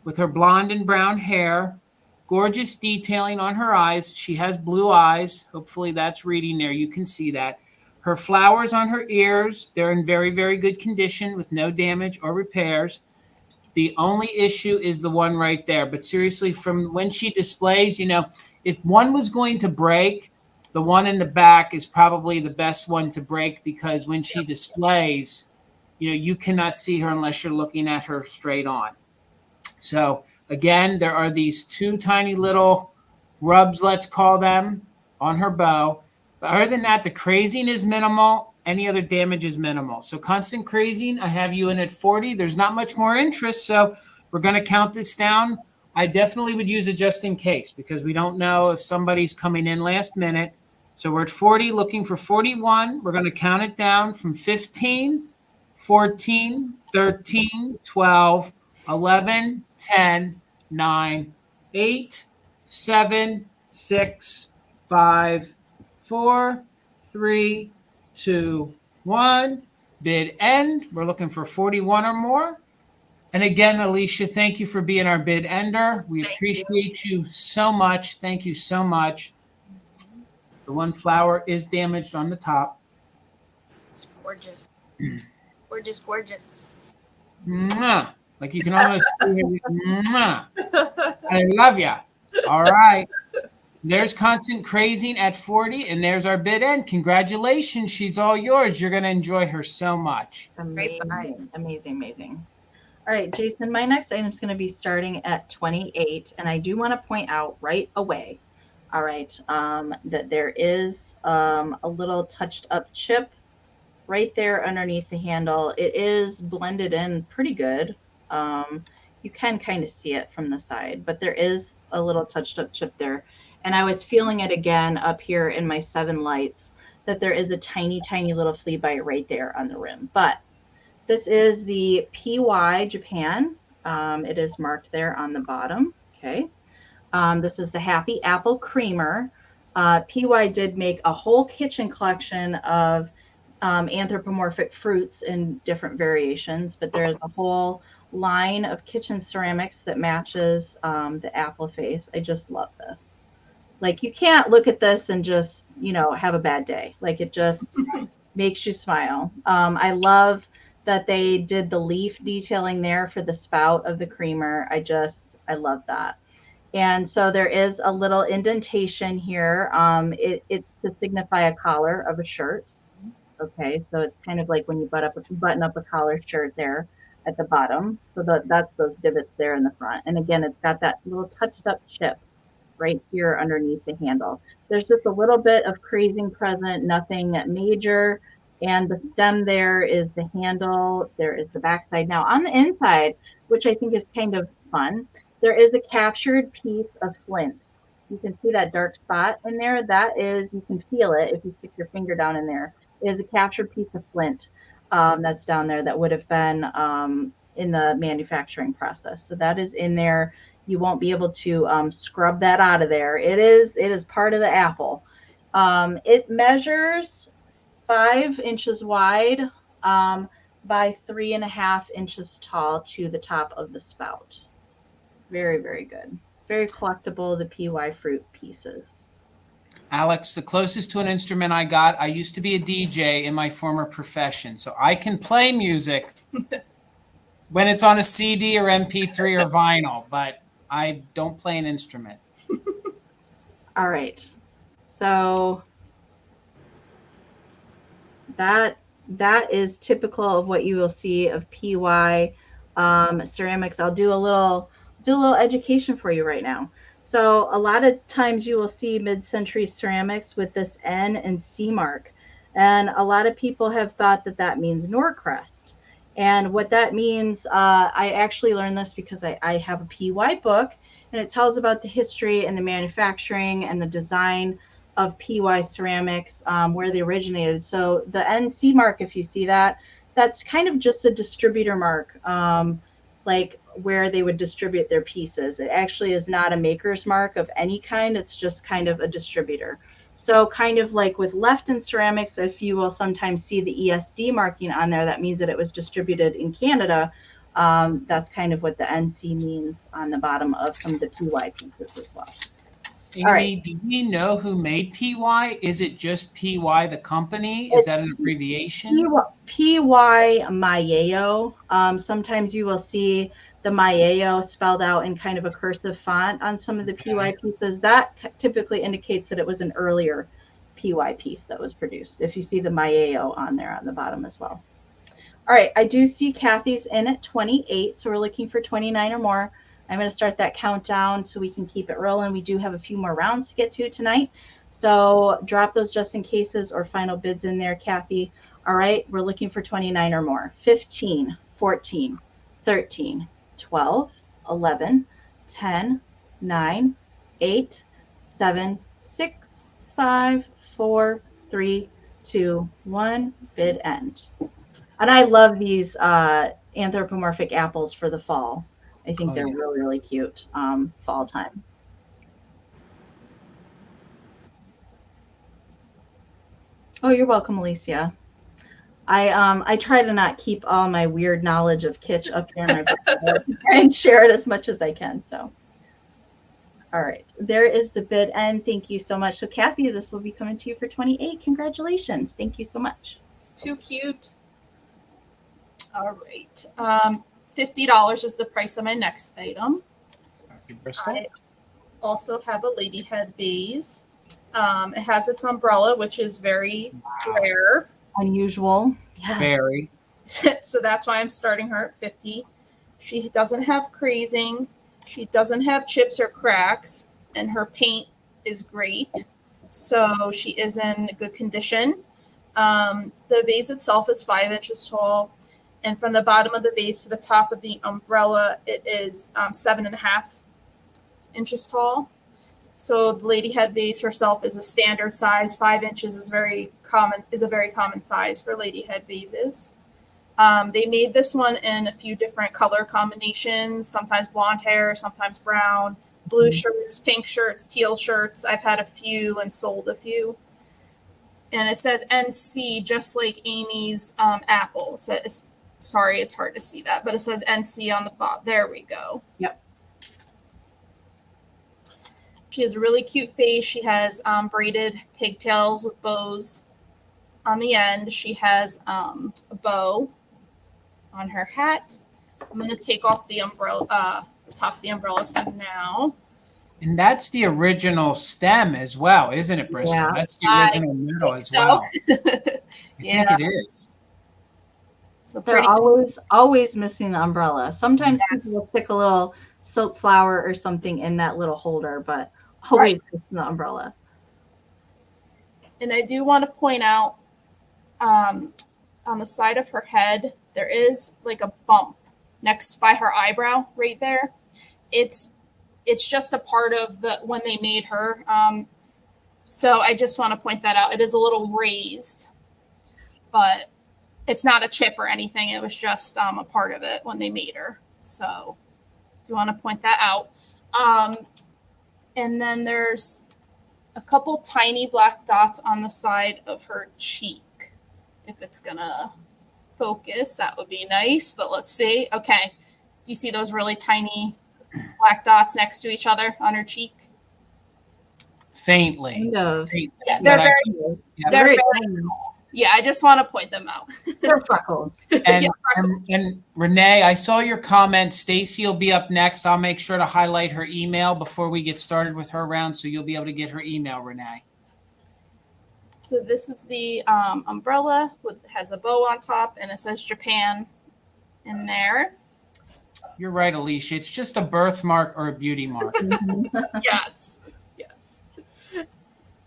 with her blonde and brown hair, gorgeous detailing on her eyes. She has blue eyes. Hopefully that's reading there. You can see that. Her flowers on her ears, they're in very, very good condition with no damage or repairs. The only issue is the one right there. But seriously, from when she displays, if one was going to break, the one in the back is probably the best one to break because when she displays, you cannot see her unless you're looking at her straight on. So again, there are these two tiny little rubs, let's call them, on her bow. But other than that, the crazing is minimal. Any other damage is minimal. So constant crazing, I have you in at 40. There's not much more interest, so we're going to count this down. I definitely would use it just in case because we don't know if somebody's coming in last minute. So we're at 40, looking for 41. We're going to count it down from 15, 14, 13, 12, 11, 10, 9, 8, 7, 6, 5, 4, 3, 2, 1. Bid end. We're looking for 41 or more. And again, Alicia, thank you for being our bid ender. We appreciate you so much. Thank you so much. The one flower is damaged on the top. Gorgeous. Gorgeous, gorgeous. Mwah. Like you can almost see it. Mwah. I love ya. All right. There's constant crazing at 40, and there's our bid end. Congratulations. She's all yours. You're going to enjoy her so much. Amazing. All right, Jason, my next item is going to be starting at 28, and I do want to point out right away, all right, that there is a little touched up chip right there underneath the handle. It is blended in pretty good. You can kind of see it from the side, but there is a little touched up chip there. And I was feeling it again up here in my 7 lights, that there is a tiny, tiny little flea bite right there on the rim. But this is the PY Japan. It is marked there on the bottom. Okay. This is the Happy Apple Creamer. PY did make a whole kitchen collection of anthropomorphic fruits in different variations, but there's a whole line of kitchen ceramics that matches the apple face. I just love this. Like, you can't look at this and just, have a bad day. Like, it just makes you smile. I love that they did the leaf detailing there for the spout of the creamer. I love that. And so there is a little indentation here. It's to signify a collar of a shirt. Okay, so it's kind of like when you button up a collar shirt there at the bottom. So that's those divots there in the front. And again, it's got that little touched up chip right here underneath the handle. There's just a little bit of crazing present, nothing major. And the stem there is the handle. There is the backside. Now on the inside, which I think is kind of fun, there is a captured piece of flint. You can see that dark spot in there. That is, you can feel it if you stick your finger down in there. It is a captured piece of flint that's down there that would have been in the manufacturing process. So that is in there. You won't be able to scrub that out of there. It is part of the apple. It measures 5 inches wide by 3.5 inches tall to the top of the spout. Very, very good. Very collectible, the PY fruit pieces. Alex, the closest to an instrument I got, I used to be a DJ in my former profession, so I can play music when it's on a CD or MP3 or vinyl, but I don't play an instrument. All right. So that is typical of what you will see of PY ceramics. I'll do a little education for you right now. So a lot of times you will see mid-century ceramics with this N and C mark. And a lot of people have thought that means Norcrest. And what that means, I actually learned this because I have a PY book, and it tells about the history and the manufacturing and the design of PY ceramics, where they originated. So the NC mark, if you see that, that's kind of just a distributor mark, like where they would distribute their pieces. It actually is not a maker's mark of any kind. It's just kind of a distributor. So kind of like with Lefton ceramics, if you will sometimes see the ESD marking on there, that means that it was distributed in Canada. That's kind of what the NC means on the bottom of some of the PY pieces as well. Amy, right. Do we know who made PY? Is it just PY, the company? Is that an abbreviation? PY Mayeo. Sometimes you will see the Mayeo spelled out in kind of a cursive font on some of the PY pieces. That typically indicates that it was an earlier PY piece that was produced, if you see the Mayeo on there on the bottom as well. All right, I do see Kathy's in at 28, so we're looking for 29 or more. I'm going to start that countdown so we can keep it rolling. We do have a few more rounds to get to tonight. So drop those just in cases or final bids in there, Kathy. All right, we're looking for 29 or more. 15, 14, 13, 12, 11, 10, 9, 8, 7, 6, 5, 4, 3, 2, 1. Bid end. And I love these anthropomorphic apples for the fall. I think they're really, really cute fall time. Oh, you're welcome, Alicia. I try to not keep all my weird knowledge of kitsch up here in my book and share it as much as I can. So, all right, there is the bid end. Thank you so much. So, Kathy, this will be coming to you for 28. Congratulations. Thank you so much. Too cute. All right. $50 is the price of my next item. I also have a lady head vase. It has its umbrella, which is very rare. Unusual. Yes. Very. So that's why I'm starting her at 50. She doesn't have crazing. She doesn't have chips or cracks. And her paint is great. So she is in good condition. The vase itself is 5 inches tall, and from the bottom of the vase to the top of the umbrella, it is 7.5 inches tall. So the lady head vase herself is a standard size. 5 inches is a very common size for lady head vases. They made this one in a few different color combinations, sometimes blonde hair, sometimes brown, blue shirts, pink shirts, teal shirts. I've had a few and sold a few. And it says NC, just like Amy's apple. It says, sorry, it's hard to see that, but it says NC on the bottom. There we go. Yep. She has a really cute face. She has braided pigtails with bows on the end. She has a bow on her hat. I'm going to take off the umbrella, the top of the umbrella for now. And that's the original stem as well, isn't it, Bristol? Yeah. That's the original metal as so. well. Yeah. I think it is. So They're pretty. always missing the umbrella. Sometimes Yes. people will stick a little soap flower or something in that little holder, but always missing the umbrella. And I do want to point out on the side of her head, there is like a bump next by her eyebrow right there. It's just a part of the when they made her. So I just want to point that out. It is a little raised, but it's not a chip or anything. It was just a part of it when they made her. So do want to point that out. And then there's a couple tiny black dots on the side of her cheek. If it's gonna focus, that would be nice, but let's see. Okay. Do you see those really tiny black dots next to each other on her cheek? Faintly. Kind of. Faintly. Yeah, they're But very, yeah. they're Very very tiny. small. Yeah, I just want to point them out. They're freckles. And, Yeah, and Renee, I saw your comment. Stacy will be up next. I'll make sure to highlight her email before we get started with her round, so you'll be able to get her email, Renee. So this is the umbrella has a bow on top, and it says Japan in there. You're right, Alicia. It's just a birthmark or a beauty mark. Yes.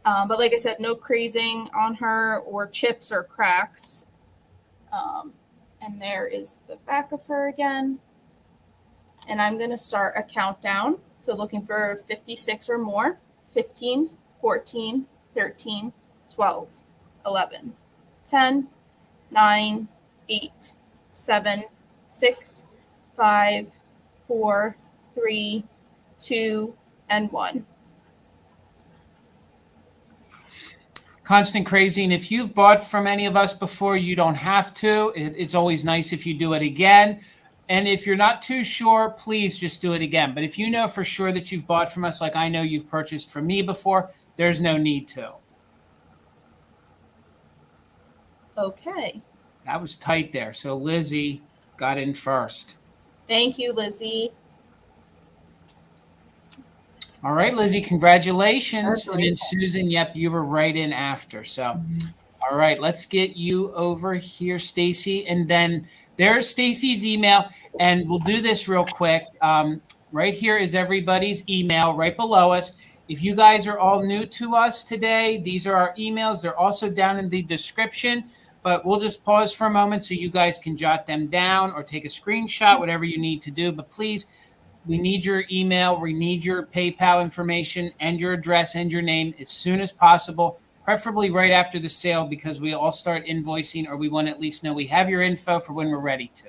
But like I said, no crazing on her or chips or cracks. And there is the back of her again. And I'm going to start a countdown. So looking for 56 or more. 15, 14, 13, 12, 11, 10, 9, 8, 7, 6, 5, 4, 3, 2, and 1. Constant crazy. And if you've bought from any of us before, you don't have to. It's always nice if you do it again. And if you're not too sure, please just do it again. But if you know for sure that you've bought from us, like I know you've purchased from me before, there's no need to. Okay. That was tight there. So Lizzie got in first. Thank you, Lizzie. All right, Lizzie, congratulations. And then Congratulations. Susan, yep, you were right in after. So, all right, let's get you over here, Stacy. And then there's Stacy's email. And we'll do this real quick. Right here is everybody's email right below us. If you guys are all new to us today, these are our emails. They're also down in the description. But we'll just pause for a moment so you guys can jot them down or take a screenshot, whatever you need to do. But please, we need your email, we need your PayPal information and your address and your name as soon as possible, preferably right after the sale because we all start invoicing or we want to at least know we have your info for when we're ready to.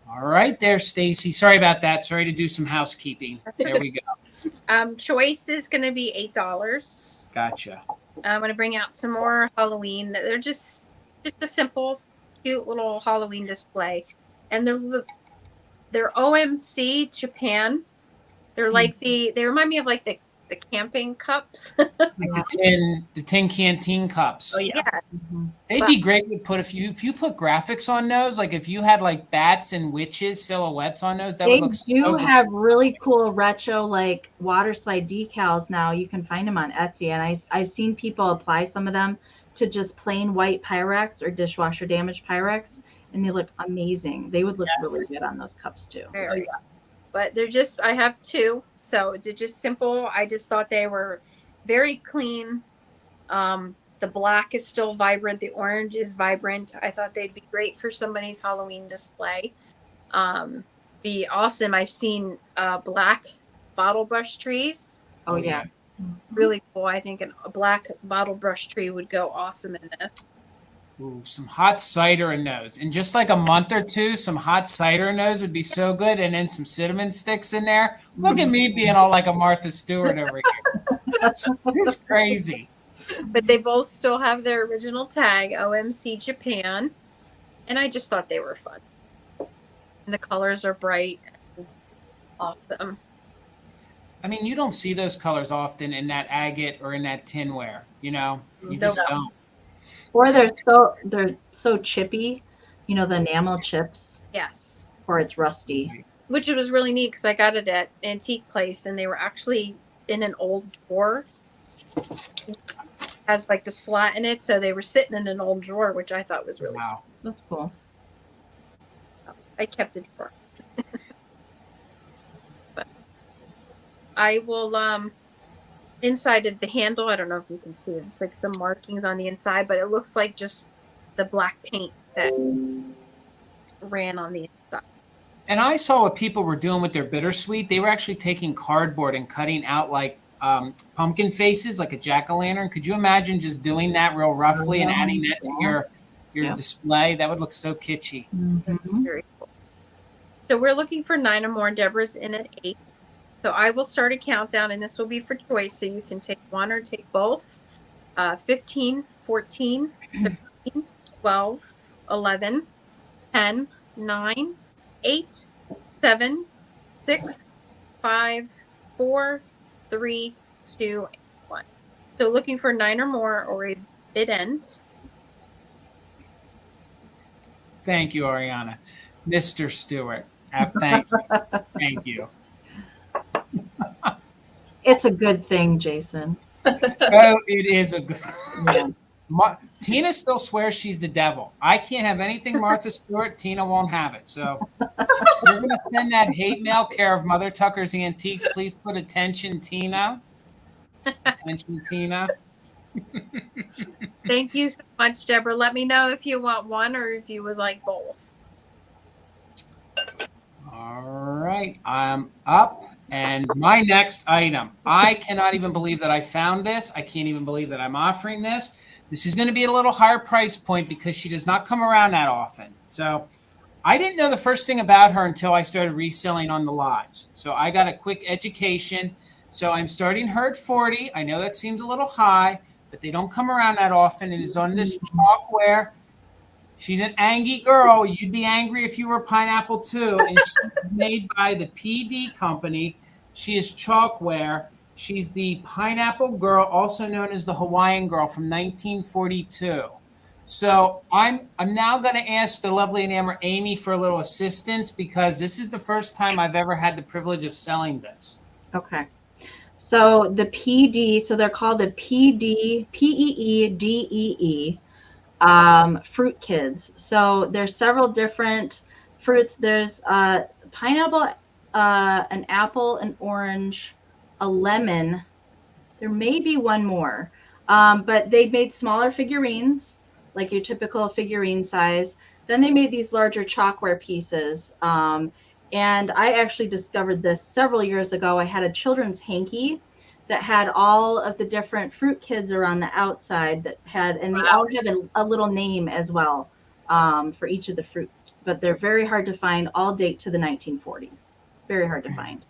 All right there, Stacy. Sorry about that. Sorry to do some housekeeping. There we go. Choice is going to be $8. Gotcha. I'm going to bring out some more Halloween. They're just a simple, cute little Halloween display. And they're OMC Japan. They're like they remind me of like the camping cups. Like the tin canteen cups. Oh, yeah. They'd be great to put if you put graphics on those, like if you had like bats and witches silhouettes on those, that They would look do so good. have really cool retro like water slide decals now. You can find them on Etsy, and I've seen people apply some of them to just plain white Pyrex or dishwasher damaged Pyrex, and they look amazing. They would look really good on those cups too. Very. But they're just, I have two, so they're just simple. I just thought they were very clean. The black is still vibrant. The orange is vibrant. I thought they'd be great for somebody's Halloween display. Be awesome. I've seen black bottle brush trees. Oh yeah. Really cool. I think a black bottle brush tree would go awesome in this. Ooh, some hot cider in those. In just like a month or two, some hot cider in those would be so good. And then some cinnamon sticks in there. Look at me being all like a Martha Stewart over here. It's crazy. But they both still have their original tag, OMC Japan. And I just thought they were fun. And the colors are bright and awesome. I mean, you don't see those colors often in that agate or in that tinware, you know? You just don't. Or they're so chippy, you know, the enamel chips. Yes. Or it's rusty. Which it was really neat because I got it at Antique Place and they were actually in an old drawer. It has like the slot in it, so they were sitting in an old drawer, which I thought was really Wow. That's cool. I kept the drawer. But I will inside of the handle, I don't know if you can see it, there's like some markings on the inside, but it looks like just the black paint that ran on the inside. And I saw what people were doing with their bittersweet. They were actually taking cardboard and cutting out like pumpkin faces, like a jack-o'-lantern. Could you imagine just doing that real roughly and adding that to your display? That would look so kitschy. That's very cool. So we're looking for 9 or more. Deborah's in at 8. So I will start a countdown, and this will be for choice. So you can take one or take both. 15, 14, 13, 12, 11, 10, 9, 8, 7, 6, 5, 4, 3, 2, 1. So looking for 9 or more or a bid end. Thank you, Ariana. Mr. Stewart. Thank you. Thank you. It's a good thing, Jason. Oh, it is a good. Yeah. Tina still swears she's the devil. I can't have anything Martha Stewart. Tina won't have it. So we're going to send that hate mail care of Mother Tucker's Antiques. Please put attention, Tina. Attention, Tina. Thank you so much, Deborah. Let me know if you want one or if you would like both. All right. I'm up. And my next item, I cannot even believe that I found this. I can't even believe that I'm offering this. This is going to be a little higher price point because she does not come around that often. So I didn't know the first thing about her until I started reselling on the lives. So I got a quick education. So I'm starting her at 40. I know that seems a little high, but they don't come around that often. It is on this Chalkware. She's an angry girl. You'd be angry if you were pineapple too. And she's made by the PD company. She is Chalkware. She's the pineapple girl, also known as the Hawaiian girl from 1942. So I'm now going to ask the lovely Enamor Amie for a little assistance because this is the first time I've ever had the privilege of selling this. Okay. So the PD, so they're called the PEEDEE. Fruit kids. So there's several different fruits. There's pineapple, an apple, an orange, a lemon. There may be one more, but they made smaller figurines, like your typical figurine size. Then they made these larger Chalkware pieces. And I actually discovered this several years ago. I had a children's hanky that had all of the different fruit kids around the outside that had, and they all have a little name as well for each of the fruit, but they're very hard to find, all date to the 1940s. Very hard to find.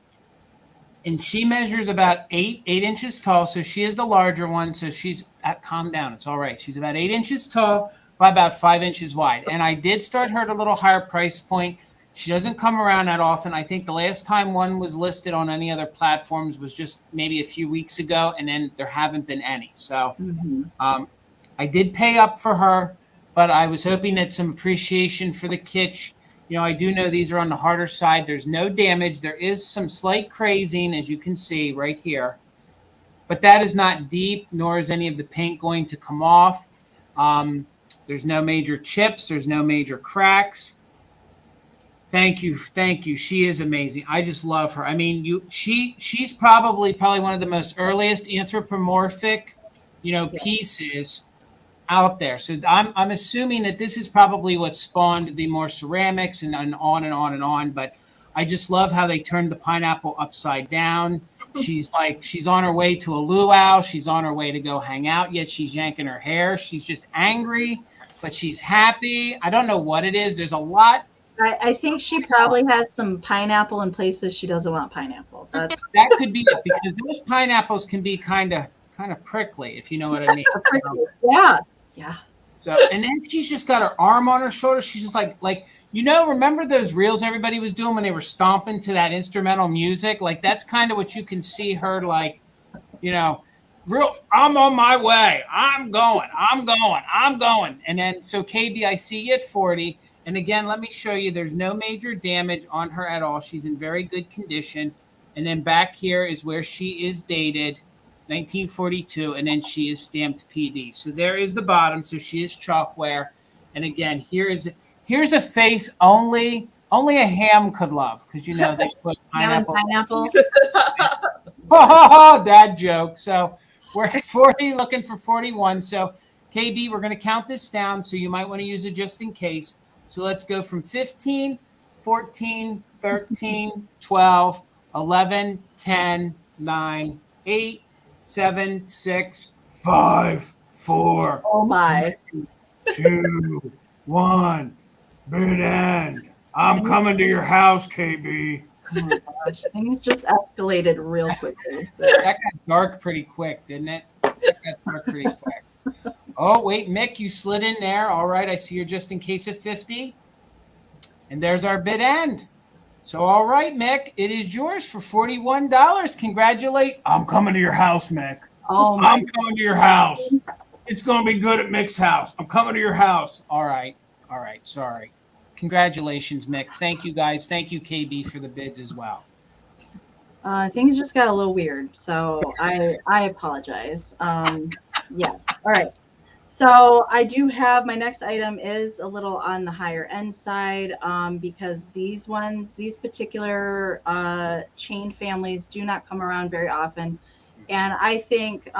And she measures about 8 inches tall. So she is the larger one. So she's calm down. It's all right. She's about 8 inches tall by about 5 inches wide. And I did start her at a little higher price point. She doesn't come around that often. I think the last time one was listed on any other platforms was just maybe a few weeks ago, and then there haven't been any. So I did pay up for her, but I was hoping that some appreciation for the kitsch. You know, I do know these are on the harder side. There's no damage. There is some slight crazing, as you can see right here. But that is not deep, nor is any of the paint going to come off. There's no major chips. There's no major cracks. Thank you. Thank you. She is amazing. I just love her. I mean, she's probably one of the most earliest anthropomorphic, pieces out there. So I'm assuming that this is probably what spawned the more ceramics and on and on and on. But I just love how they turned the pineapple upside down. She's on her way to a luau. She's on her way to go hang out, yet she's yanking her hair. She's just angry, but she's happy. I don't know what it is. There's a lot. I think she probably has some pineapple in places she doesn't want pineapple. That could be it, because those pineapples can be kind of prickly, if you know what I mean. Yeah. So, and then she's just got her arm on her shoulder. She's just like, remember those reels everybody was doing when they were stomping to that instrumental music? Like, that's kind of what you can see her like, I'm on my way. I'm going. And then, so KB, I see you at 40. And again, let me show you, there's no major damage on her at all. She's in very good condition. And then back here is where she is dated, 1942, and then she is stamped PD. So there is the bottom. So she is Chalkware. And again, here's a face only a ham could love, because they put pineapple. Dad joke. So we're at 40, looking for 41. So KB, we're going to count this down. So you might want to use it just in case. So let's go from 15, 14, 13, 12, 11, 10, 9, 8, 7, 6, 5, 4. Oh my. 2, 1. Bid end. I'm coming to your house, KB. Oh my gosh, things just escalated real quickly. That got dark pretty quick, didn't it? Oh, wait, Mick, you slid in there. All right, I see you're just in case of 50. And there's our bid end. So, all right, Mick, it is yours for $41. Congratulate. I'm coming to your house, Mick. I'm coming to your house. It's going to be good at Mick's house. I'm coming to your house. All right. Sorry. Congratulations, Mick. Thank you, guys. Thank you, KB, for the bids as well. Things just got a little weird, so I apologize. Yes. All right. So I do have, my next item is a little on the higher end side, because these particular chain families do not come around very often. And I think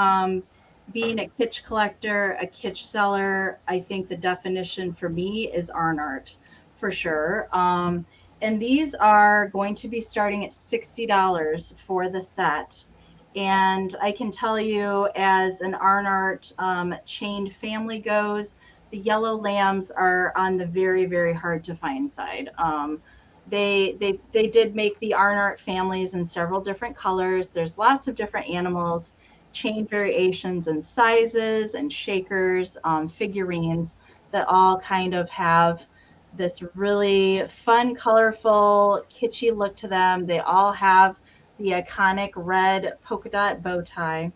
being a kitsch collector, a kitsch seller, I think the definition for me is Arnard, for sure. And these are going to be starting at $60 for the set. And I can tell you, as an Arnard chained family goes, the yellow lambs are on the very, very hard to find side. They did make the Arnard families in several different colors. There's lots of different animals, chain variations and sizes and shakers, figurines that all kind of have this really fun, colorful, kitschy look to them. They all have the iconic red polka dot bow tie.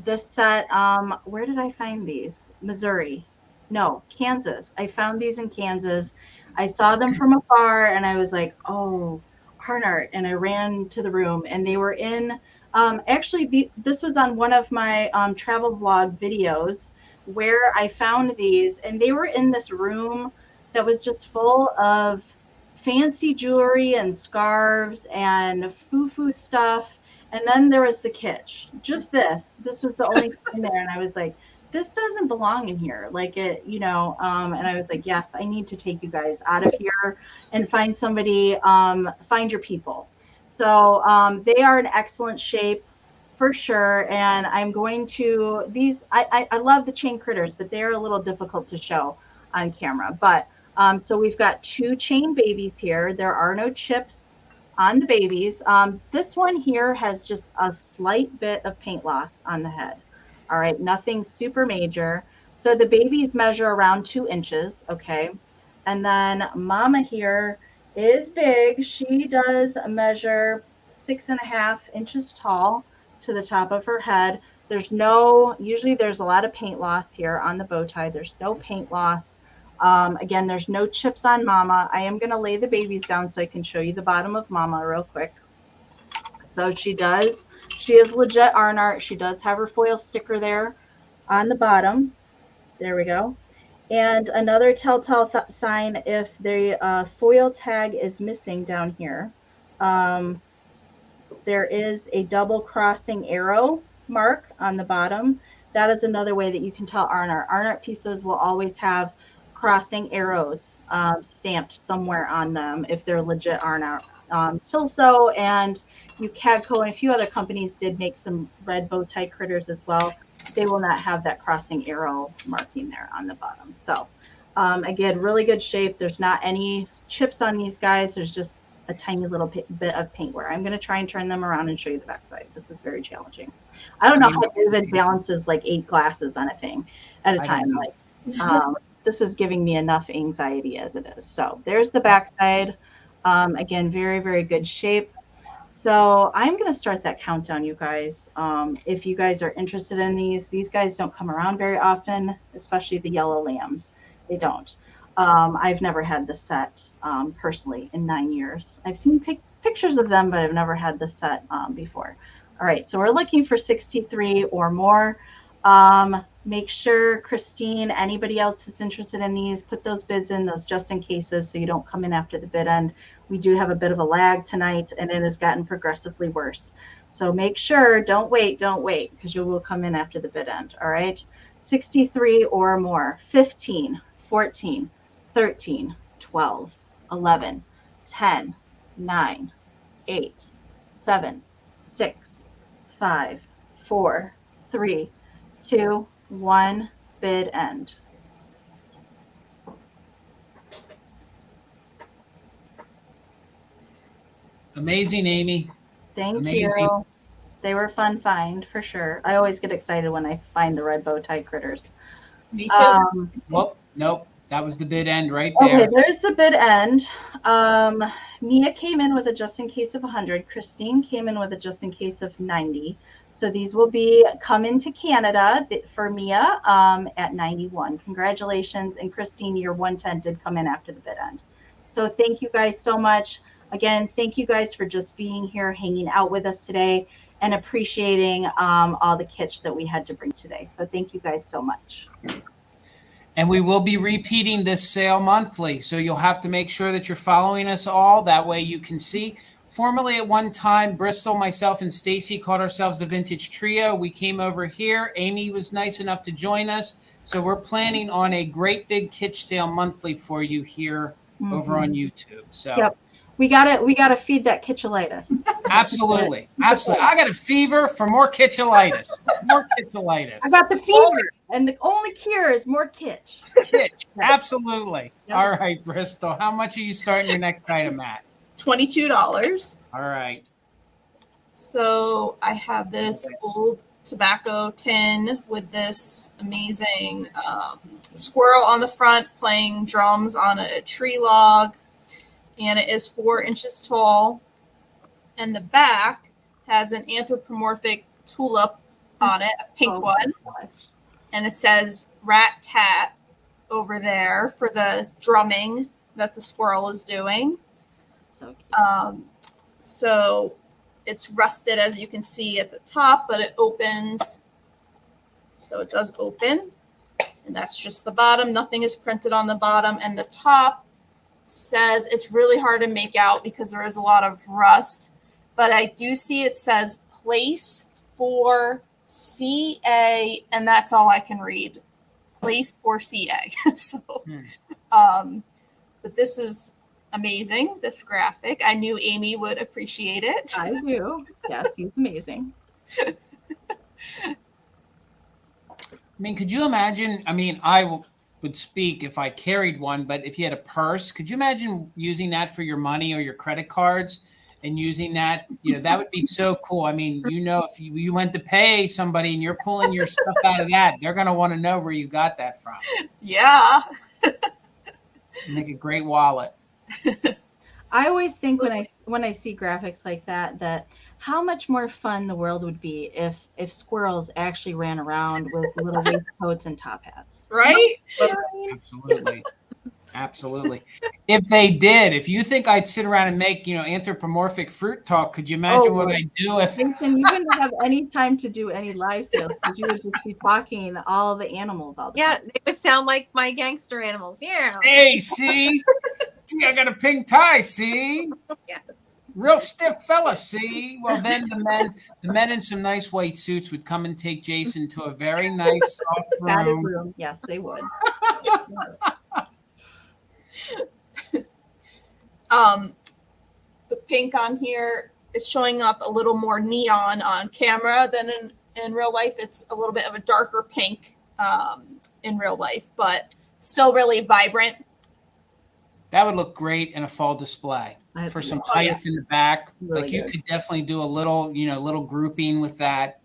This set, where did I find these? Missouri. No, Kansas. I found these in Kansas. I saw them from afar and I was like, oh, Arnard. And I ran to the room and they were in, this was on one of my travel vlog videos where I found these, and they were in this room that was just full of fancy jewelry and scarves and foo-foo stuff. And then there was the kitsch. Just this was the only thing there. And I was like, this doesn't belong in here. Like it, and I was like, yes, I need to take you guys out of here and find somebody, find your people. So they are in excellent shape for sure. And I'm going to, I love the chain critters, but they're a little difficult to show on camera. But so we've got 2 chain babies here. There are no chips on the babies. This one here has just a slight bit of paint loss on the head. All right, nothing super major. So the babies measure around 2 inches, okay? And then Mama here is big. She does measure 6.5 inches tall to the top of her head. Usually there's a lot of paint loss here on the bow tie. There's no paint loss. Again, there's no chips on Mama. I am going to lay the babies down so I can show you the bottom of Mama real quick. So she is legit Arnard. She does have her foil sticker there on the bottom. There we go. And another telltale sign if the foil tag is missing down here. There is a double crossing arrow mark on the bottom. that is another way that you can tell Arnard. Arnard pieces will always have crossing arrows stamped somewhere on them if they're legit Arnard. Tilso and Cadco and a few other companies did make some red bow tie critters as well. They will not have that crossing arrow marking there on the bottom. So again, really good shape. There's not any chips on these guys. There's just a tiny little bit of paint wear. I'm going to try and turn them around and show you the backside. This is very challenging. I don't know how David balances like 8 glasses on a thing at a time. Like this is giving me enough anxiety as it is. So there's the backside. Again, very, very good shape. So I'm going to start that countdown, you guys. If you guys are interested in these guys don't come around very often, especially the yellow lambs. They don't. I've never had the set personally in 9 years. I've seen pictures of them, but I've never had the set before. All right, so we're looking for 63 or more. Make sure, Christine, anybody else that's interested in these, put those bids in, those just in cases, so you don't come in after the bid end. We do have a bit of a lag tonight, and it has gotten progressively worse. So make sure, don't wait, because you will come in after the bid end, all right? 63 or more, 15, 14, 13, 12, 11, 10, 9, 8, 7, 6, 5, 4, 3, 2, 1, bid end. Amazing, Amy. Thank you. They were fun find for sure. I always get excited when I find the red bow tie critters. Me too. Well, nope. That was the bid end right there. Okay, there's the bid end. Mia came in with a just in case of 100. Christine came in with a just in case of 90. So these will be coming to Canada for Mia at 91. Congratulations. And Christine, your 110 did come in after the bid end. So thank you guys so much. Again, thank you guys for just being here, hanging out with us today, and appreciating all the kitsch that we had to bring today. So thank you guys so much. And we will be repeating this sale monthly. So you'll have to make sure that you're following us all. That way you can see. Formerly at one time, Bristol, myself, and Stacy called ourselves the Vintage Trio. We came over here. Amy was nice enough to join us. So we're planning on a great big kitsch sale monthly for you here over on YouTube. So yep. We gotta feed that kitschalitis. Absolutely. Absolutely. I got a fever for more kitschalitis. More kitschalitis. I got the fever, and the only cure is more kitsch. Kitsch. Absolutely. Yep. All right, Bristol. How much are you starting your next item at? $22. All right. So I have this old tobacco tin with this amazing squirrel on the front playing drums on a tree log. And it is 4 inches tall. And the back has an anthropomorphic tulip on it, a pink one. And it says rat tat over there for the drumming that the squirrel is doing. So cute. So it's rusted, as you can see at the top, but it opens. So it does open. And that's just the bottom. Nothing is printed on the bottom. And the top says, it's really hard to make out because there is a lot of rust, but I do see it says place for CA, and that's all I can read. Place for CA. So, but this is amazing, this graphic. I knew Amy would appreciate it. I do. Yes, he's amazing. I mean, could you imagine? I mean, I would speak if I carried one, but if you had a purse, could you imagine using that for your money or your credit cards and using that? You know, that would be so cool. I mean, you know, if you went to pay somebody and you're pulling your stuff out of that, they're going to want to know where you got that from. Yeah. Make a great wallet. I always think when I see graphics like that how much more fun the world would be if squirrels actually ran around with little waistcoats and top hats. Right? Absolutely. Absolutely. If they did, if you think I'd sit around and make, anthropomorphic fruit talk, could you imagine what I'd do if you wouldn't have any time to do any live sales because you would just be talking all the animals all the time. Yeah, they would sound like my gangster animals. Yeah. Hey, see, I got a pink tie, see? Yes. Real stiff fella, see? Well, then the men in some nice white suits would come and take Jason to a very nice soft Padded room. room. Yes, they would. The pink on here is showing up a little more neon on camera than in real life. It's a little bit of a darker pink in real life, but still really vibrant. That would look great in a fall display for some height in the back. Really like you good. could definitely do a little, little grouping with that.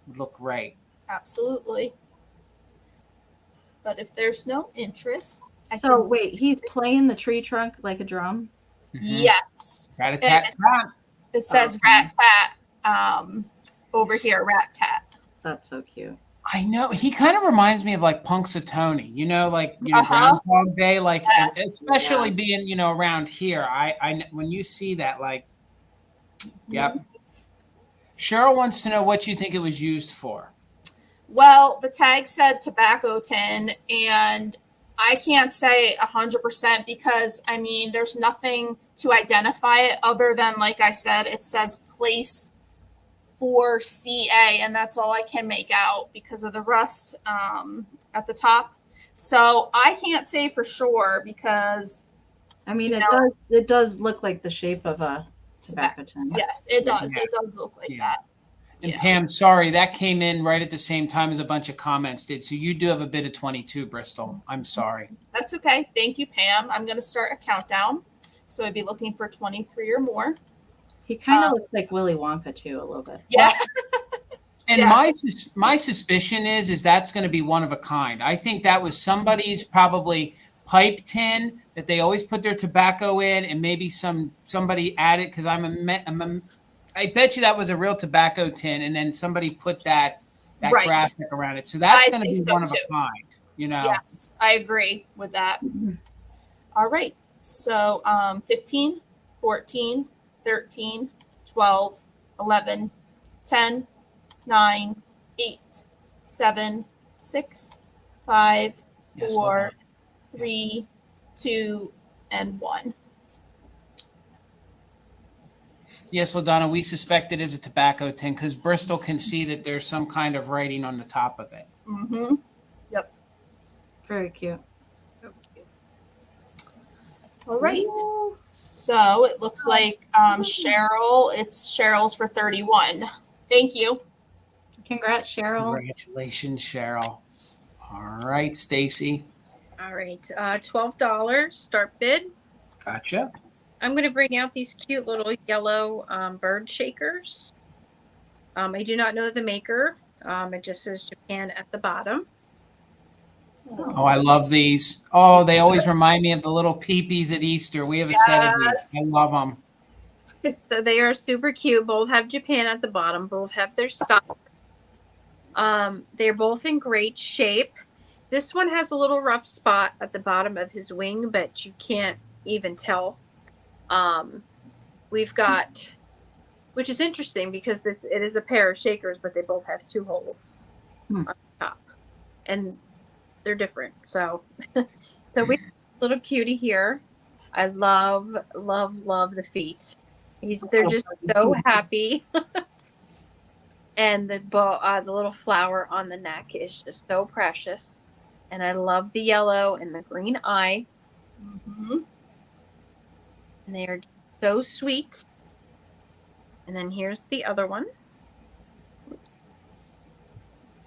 Would look great. Absolutely. But if there's no interest, So wait, he's playing the tree trunk like a drum? Mhm. Yes. Rat-a-tat-tat. It says rat tat over here, rat tat. That's so cute. I know he kind of reminds me of like Punxsutawney, Uh-huh. Groundhog Day, like Yes. especially being around here. I when you see that, like, yep. Cheryl wants to know what you think it was used for. Well, the tag said tobacco tin, and I can't say 100% because, I mean, there's nothing to identify it other than, like I said, it says place for CA, and that's all I can make out because of the rust at the top. So I can't say for sure because, I mean, You it does look like the shape of a tobacco tin. yes, it does. Yeah. It does look like Yeah. that. And Yeah. Pam, sorry, that came in right at the same time as a bunch of comments did. So you do have a bit of 22, Bristol. I'm sorry. That's okay. Thank you, Pam. I'm going to start a countdown. So I'd be looking for 23 or more. He kind of looks like Willy Wonka too, a little bit. Yeah. And Yeah. my suspicion is that's going to be one of a kind. I think that was somebody's probably pipe tin that they always put their tobacco in, and maybe somebody added because I bet you that was a real tobacco tin, and then somebody put that Right. graphic around it. So that's I going to think be so, one of too. a kind. Yes, I agree with that. All right. So 15, 14, 13, 12, 11, 10, 9, 8, 7, 6, 5, Yes, 4, 3, 2, and 1. Yes, LaDonna, we suspect it is a tobacco tin because Bristol can see that there's some kind of writing on the top of it. Mm-hmm. Yep. Very cute. So cute. All right. So it looks like it's Cheryl's for 31. Thank you. Congrats, Cheryl. Congratulations, Cheryl. All right, Stacy. All right, $12 start bid. Gotcha. I'm going to bring out these cute little yellow bird shakers. I do not know the maker. It just says Japan at the bottom. Oh, I love these. Oh, they always remind me of the little peepees at Easter. We have a set of these. I love them. So they are super cute. Both have Japan at the bottom. Both have their stop. They're both in great shape. This one has a little rough spot at the bottom of his wing, but you can't even tell. We've got, which is interesting because it is a pair of shakers, but they both have 2 holes on the top, and they're different. So, so we have a little cutie here. I love the feet. They're just so happy. And the little flower on the neck is just so precious. And I love the yellow and the green eyes. Mm-hmm. And they are so sweet. And then here's the other one.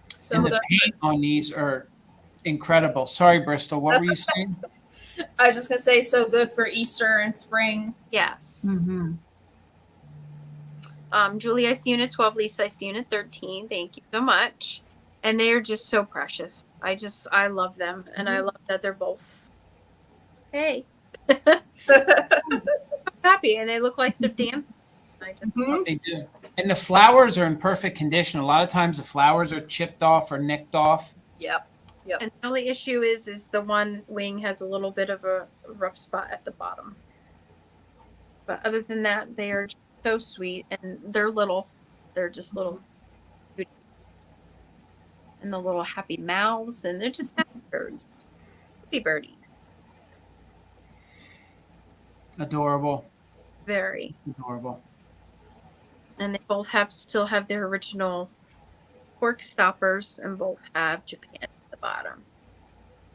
So And the paint on these are incredible. Sorry, Bristol. What were you saying? I was just going to say, so good for Easter and spring. Yes. Mm-hmm. Julie, I see you in at 12. Lisa, I see you in at 13. Thank you so much. And they are just so precious. I love them. And I love that they're both, hey, happy. And they look like they're dancing. They do. And the flowers are in perfect condition. A lot of times the flowers are chipped off or nicked off. Yep. And the only issue is the one wing has a little bit of a rough spot at the bottom. But other than that, they are so sweet, and they're little. They're just little. And the little happy mouths, and they're just happy birds. Happy birdies. Adorable. Very. Adorable. And they both still have their original cork stoppers, and both have Japan at the bottom.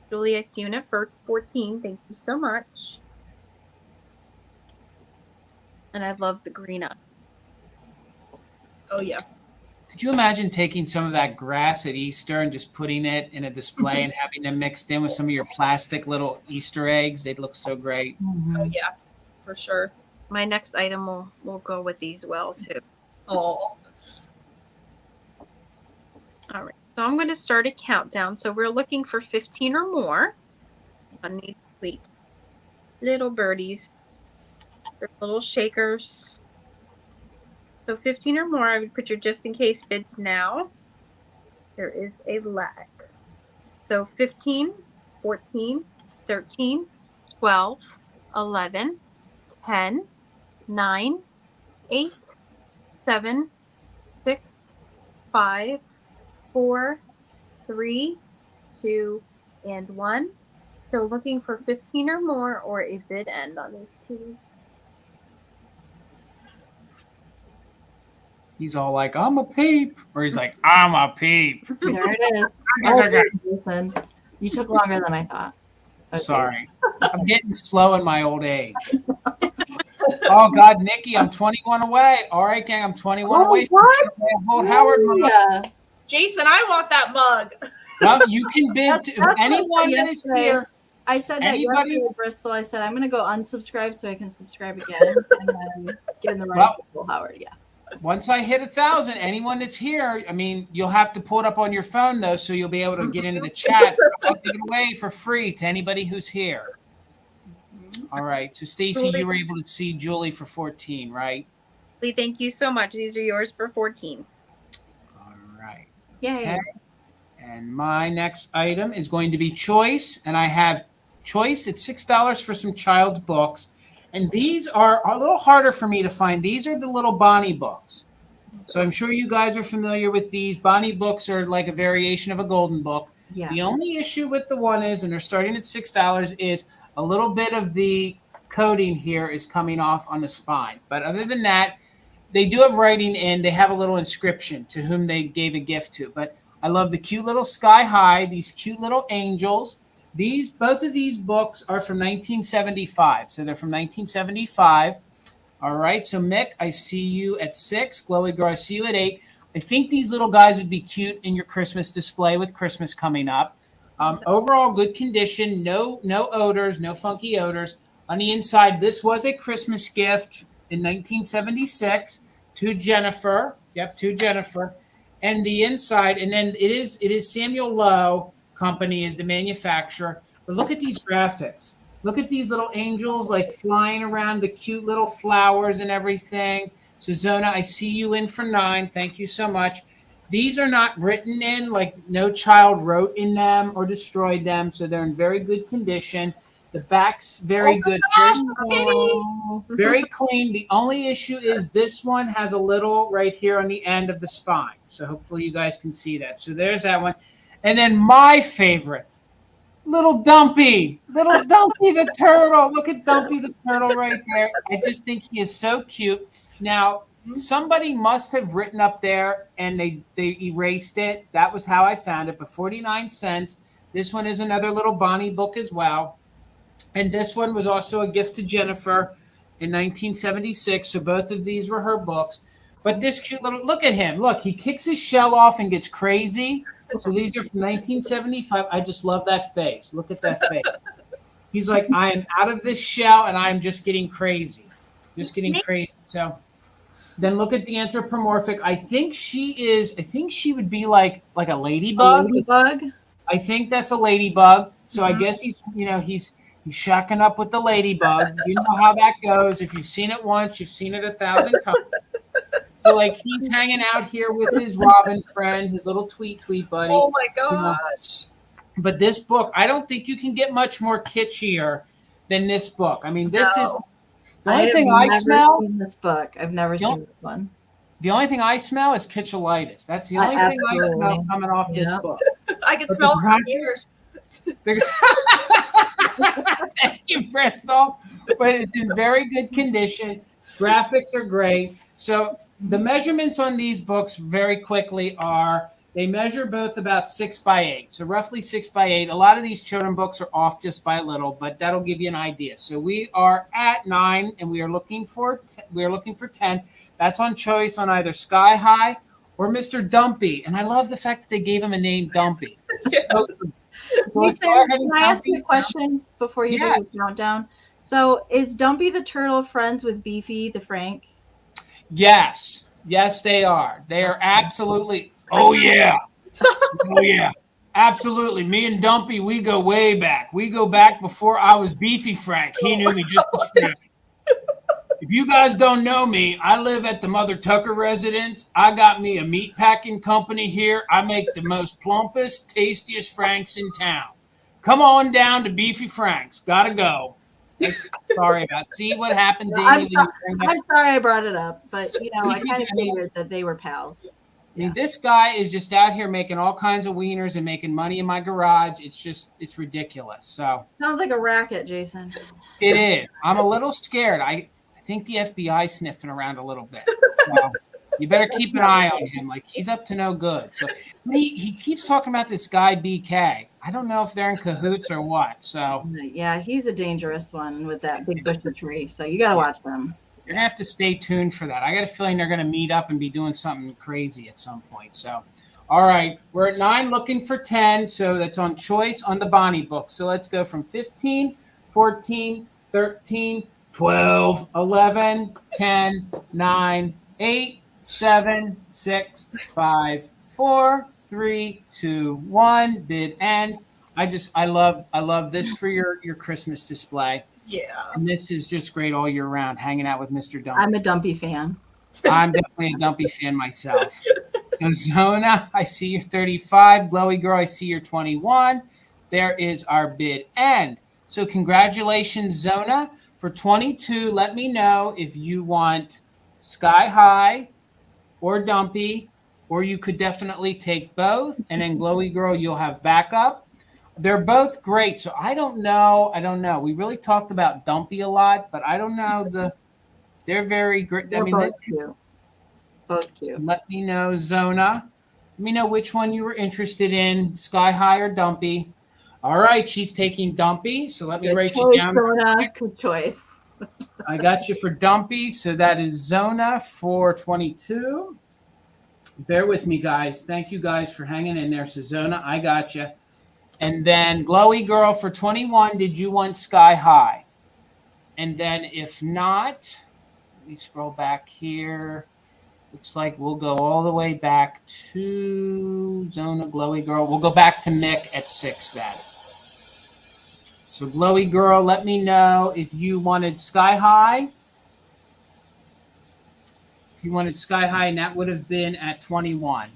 Julie, I see you at 14. Thank you so much. And I love the green eye. Oh yeah. Could you imagine taking some of that grass at Easter and just putting it in a display and having them mixed in with some of your plastic little Easter eggs? They'd look so great. Mhm. Oh yeah. For sure. My next item will go with these well too. Oh. All right. So I'm going to start a countdown. So we're looking for 15 or more on these sweet little birdies. They're little shakers. So 15 or more, I would put your just in case bids now. There is a lag. So 15, 14, 13, 12, 11, 10, 9, 8, 7, 6, 5, 4, 3, 2, and 1. So looking for 15 or more or a bid end on these keys. He's all like, I'm a peep. Or he's like, I'm a peep. There it is. Oh, Jason, you took longer than I thought. Okay. Sorry. I'm getting slow in my old age. Oh, God, Nikki, I'm 21 away. All right, gang, I'm 21 away from the whole Howard mug. Yeah. Jason, I want that mug. Well, you can bid to That's anyone what that is yesterday. here. I said that Anybody? yesterday at Bristol. I said I'm going to go unsubscribe so I can subscribe again and then get in the right Well, people, Howard. Yeah. Once I hit 1,000, anyone that's here, I mean, you'll have to pull it up on your phone, though, so you'll be able to get into the chat. I'll give it away for free to anybody who's here. All right. So, Stacy, you were able to see Julie for 14, right? Lee, thank you so much. These are yours for 14. All right. Yay. Okay. And my next item is going to be Choice, and I have Choice at $6 for some child's books. And these are a little harder for me to find. These are the little Bonnie books. So I'm sure you guys are familiar with these. Bonnie books are like a variation of a golden book. Yeah. The only issue with the one is, and they're starting at $6, is a little bit of the coating here is coming off on the spine. But other than that, they do have writing in. They have a little inscription to whom they gave a gift to. But I love the cute little Sky High, these cute little angels. Both of these books are from 1975. So they're from 1975. All right. So Mick, I see you at 6. Glowy Girl, I see you at 8. I think these little guys would be cute in your Christmas display with Christmas coming up. Overall, good condition. No odors, no funky odors. On the inside, this was a Christmas gift in 1976 to Jennifer. Yep, to Jennifer. And the inside, and then it is Samuel Lowe Company is the manufacturer. But look at these graphics. Look at these little angels like flying around, the cute little flowers and everything. So Zona, I see you in for 9. Thank you so much. These are not written in, like no child wrote in them or destroyed them. So they're in very good condition. The back's very good. Very clean. The only issue is this one has a little right here on the end of the spine. So hopefully you guys can see that. So there's that one. And then my favorite, Little Dumpy the turtle. Look at Dumpy the turtle right there. I just think he is so cute. Now, somebody must have written up there and they erased it. That was how I found it, but 49 cents. This one is another little Bonnie book as well. And this one was also a gift to Jennifer in 1976. So both of these were her books. But this cute little, look at him. Look, he kicks his shell off and gets crazy. So these are from 1975. I just love that face. Look at that face. He's like, I am out of this shell and I'm just getting crazy. Just getting crazy. So then look at the anthropomorphic. I think she would be like a ladybug. I think that's a ladybug. So I guess he's shacking up with the ladybug. You know how that goes. If you've seen it once, you've seen it 1,000 times. So like he's hanging out here with his Robin friend, his little tweet buddy. Oh my gosh. But this book, I don't think you can get much more kitschier than this book. I mean, this is the only thing I smell. Seen this book. I've never seen this one. The only thing I smell is kitschalitis. That's the only thing I smell coming off this book. I can smell it from here. Thank you, Bristol. But it's in very good condition. Graphics are great. So the measurements on these books very quickly are they measure both about 6 by 8. So roughly 6 by 8. A lot of these children books are off just by a little, but that'll give you an idea. So we are at 9 and we are looking for 10. That's on choice on either Sky High or Mr. Dumpy. And I love the fact that they gave him a name Dumpy. So, Nathan, can I ask you a question before you do your countdown? So is Dumpy the turtle friends with Beefy the Frank? Yes. Yes, they are. They are absolutely. Oh, yeah. Oh, yeah. Absolutely. Me and Dumpy, we go way back. We go back before I was Beefy Frank. He knew me just as Frank. If you guys don't know me, I live at the Mother Tucker residence. I got me a meat packing company here. I make the most plumpest, tastiest Franks in town. Come on down to Beefy Frank's. Gotta go. Sorry about. See what happens, Amy? I'm sorry I brought it up, but I kind of figured that they were pals. I mean, this guy is just out here making all kinds of wieners and making money in my garage. It's ridiculous. So sounds like a racket, Jason. It is. I'm a little scared. I think the FBI sniffing around a little bit. So you better keep an eye on him. Like he's up to no good. So he keeps talking about this guy BK. I don't know if they're in cahoots or what. So yeah, he's a dangerous one with that big bushy tree. So you got to watch them. You're gonna have to stay tuned for that. I got a feeling they're gonna meet up and be doing something crazy at some point. So, all right, we're at 9, looking for 10. So that's on choice on the Bonnie book. So let's go from 15, 14, 13, 12, 11, 10, 9, 8, 7, 6, 5, 4, 3, 2, 1. Bid end. I love this for your Christmas display. Yeah. And this is just great all year round, hanging out with Mr. Dumpy. I'm a Dumpy fan. I'm definitely a Dumpy fan myself. So Zona, I see you're 35. Glowy Girl, I see you're 21. There is our bid end. So congratulations, Zona. For 22, let me know if you want Sky High or Dumpy, or you could definitely take both. And then Glowy Girl, you'll have backup. They're both great. So I don't know. We really talked about Dumpy a lot, but I don't know they're very great. They're both cute. Both cute. Let me know, Zona. Let me know which one you were interested in, Sky High or Dumpy. All right, she's taking Dumpy. So let me write you down. Zona, good choice. I got you for Dumpy. So that is Zona for 22. Bear with me, guys. Thank you guys for hanging in there. So Zona, I got you. And then Glowy Girl for 21, did you want Sky High? And then if not, let me scroll back here. Looks like we'll go all the way back to Zona, Glowy Girl. We'll go back to Mick at 6 then. So Glowy Girl, let me know if you wanted Sky High. If you wanted Sky High, and that would have been at 21.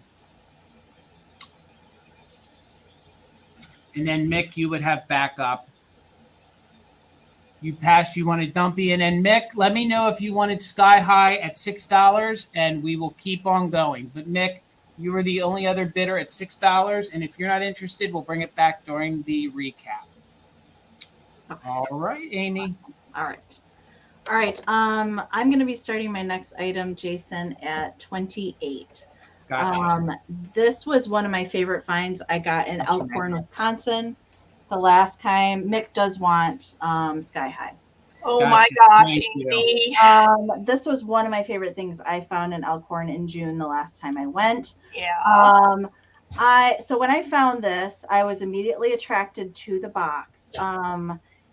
And then Mick, you would have backup. You passed, you wanted Dumpy. And then Mick, let me know if you wanted Sky High at $6, and we will keep on going. But Mick, you were the only other bidder at $6. And if you're not interested, we'll bring it back during the recap. Okay. All right, Amy. All right. I'm going to be starting my next item, Jason, at 28. Gotcha. This was one of my favorite finds I got in Elkhorn, Wisconsin. The last time. Mick does want Sky High. Oh my gosh, Amy. This was one of my favorite things I found in Elkhorn in June the last time I went. Yeah. So when I found this, I was immediately attracted to the box.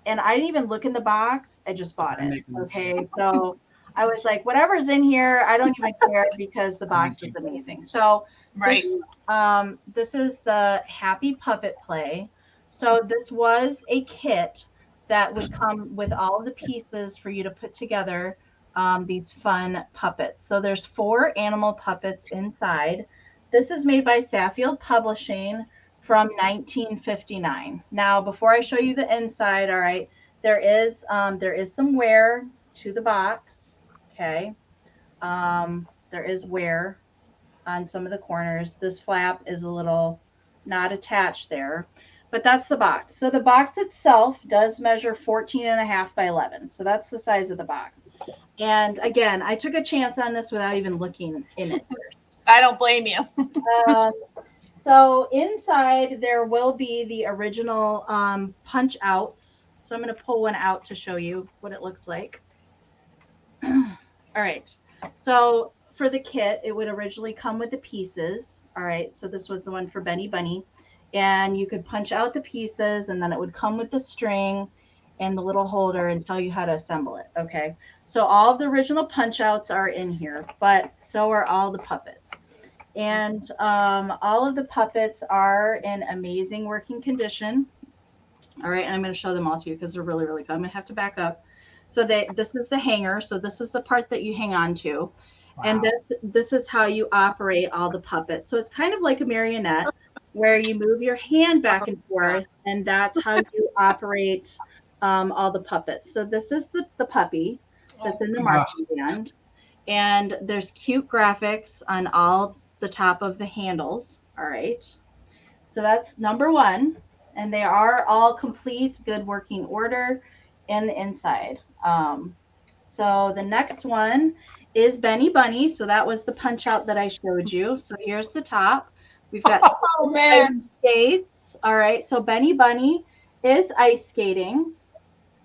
And I didn't even look in the box. I just bought it. Okay. So I was like, whatever's in here, I don't even care because the box is amazing. So right. This is the Happy Puppet Play. So this was a kit that would come with all of the pieces for you to put together these fun puppets. So there's 4 animal puppets inside. This is made by Saffield Publishing from 1959. Now, before I show you the inside, all right, there is some wear to the box. Okay. There is wear on some of the corners. This flap is a little not attached there. But that's the box. So the box itself does measure 14.5 by 11. So that's the size of the box. And again, I took a chance on this without even looking in it first. I don't blame you. So inside there will be the original punch outs. So I'm going to pull one out to show you what it looks like. All right. So for the kit, it would originally come with the pieces. All right. So this was the one for Benny Bunny. And you could punch out the pieces, and then it would come with the string and the little holder and tell you how to assemble it. Okay. So all of the original punch outs are in here, but so are all the puppets. And all of the puppets are in amazing working condition. All right. And I'm going to show them all to you because they're really, really good. I'm going to have to back up. So this is the hanger. So this is the part that you hang on to. Wow. And this is how you operate all the puppets. So it's kind of like a marionette where you move your hand back and forth, and that's how you operate all the puppets. So this is the puppy that's in the marching band. And there's cute graphics on all the top of the handles. All right. So that's number one. And they are all complete, good working order in the inside. So the next one is Benny Bunny. So that was the punch out that I showed you. So here's the top. We've got ice skates. All right. So Benny Bunny is ice skating.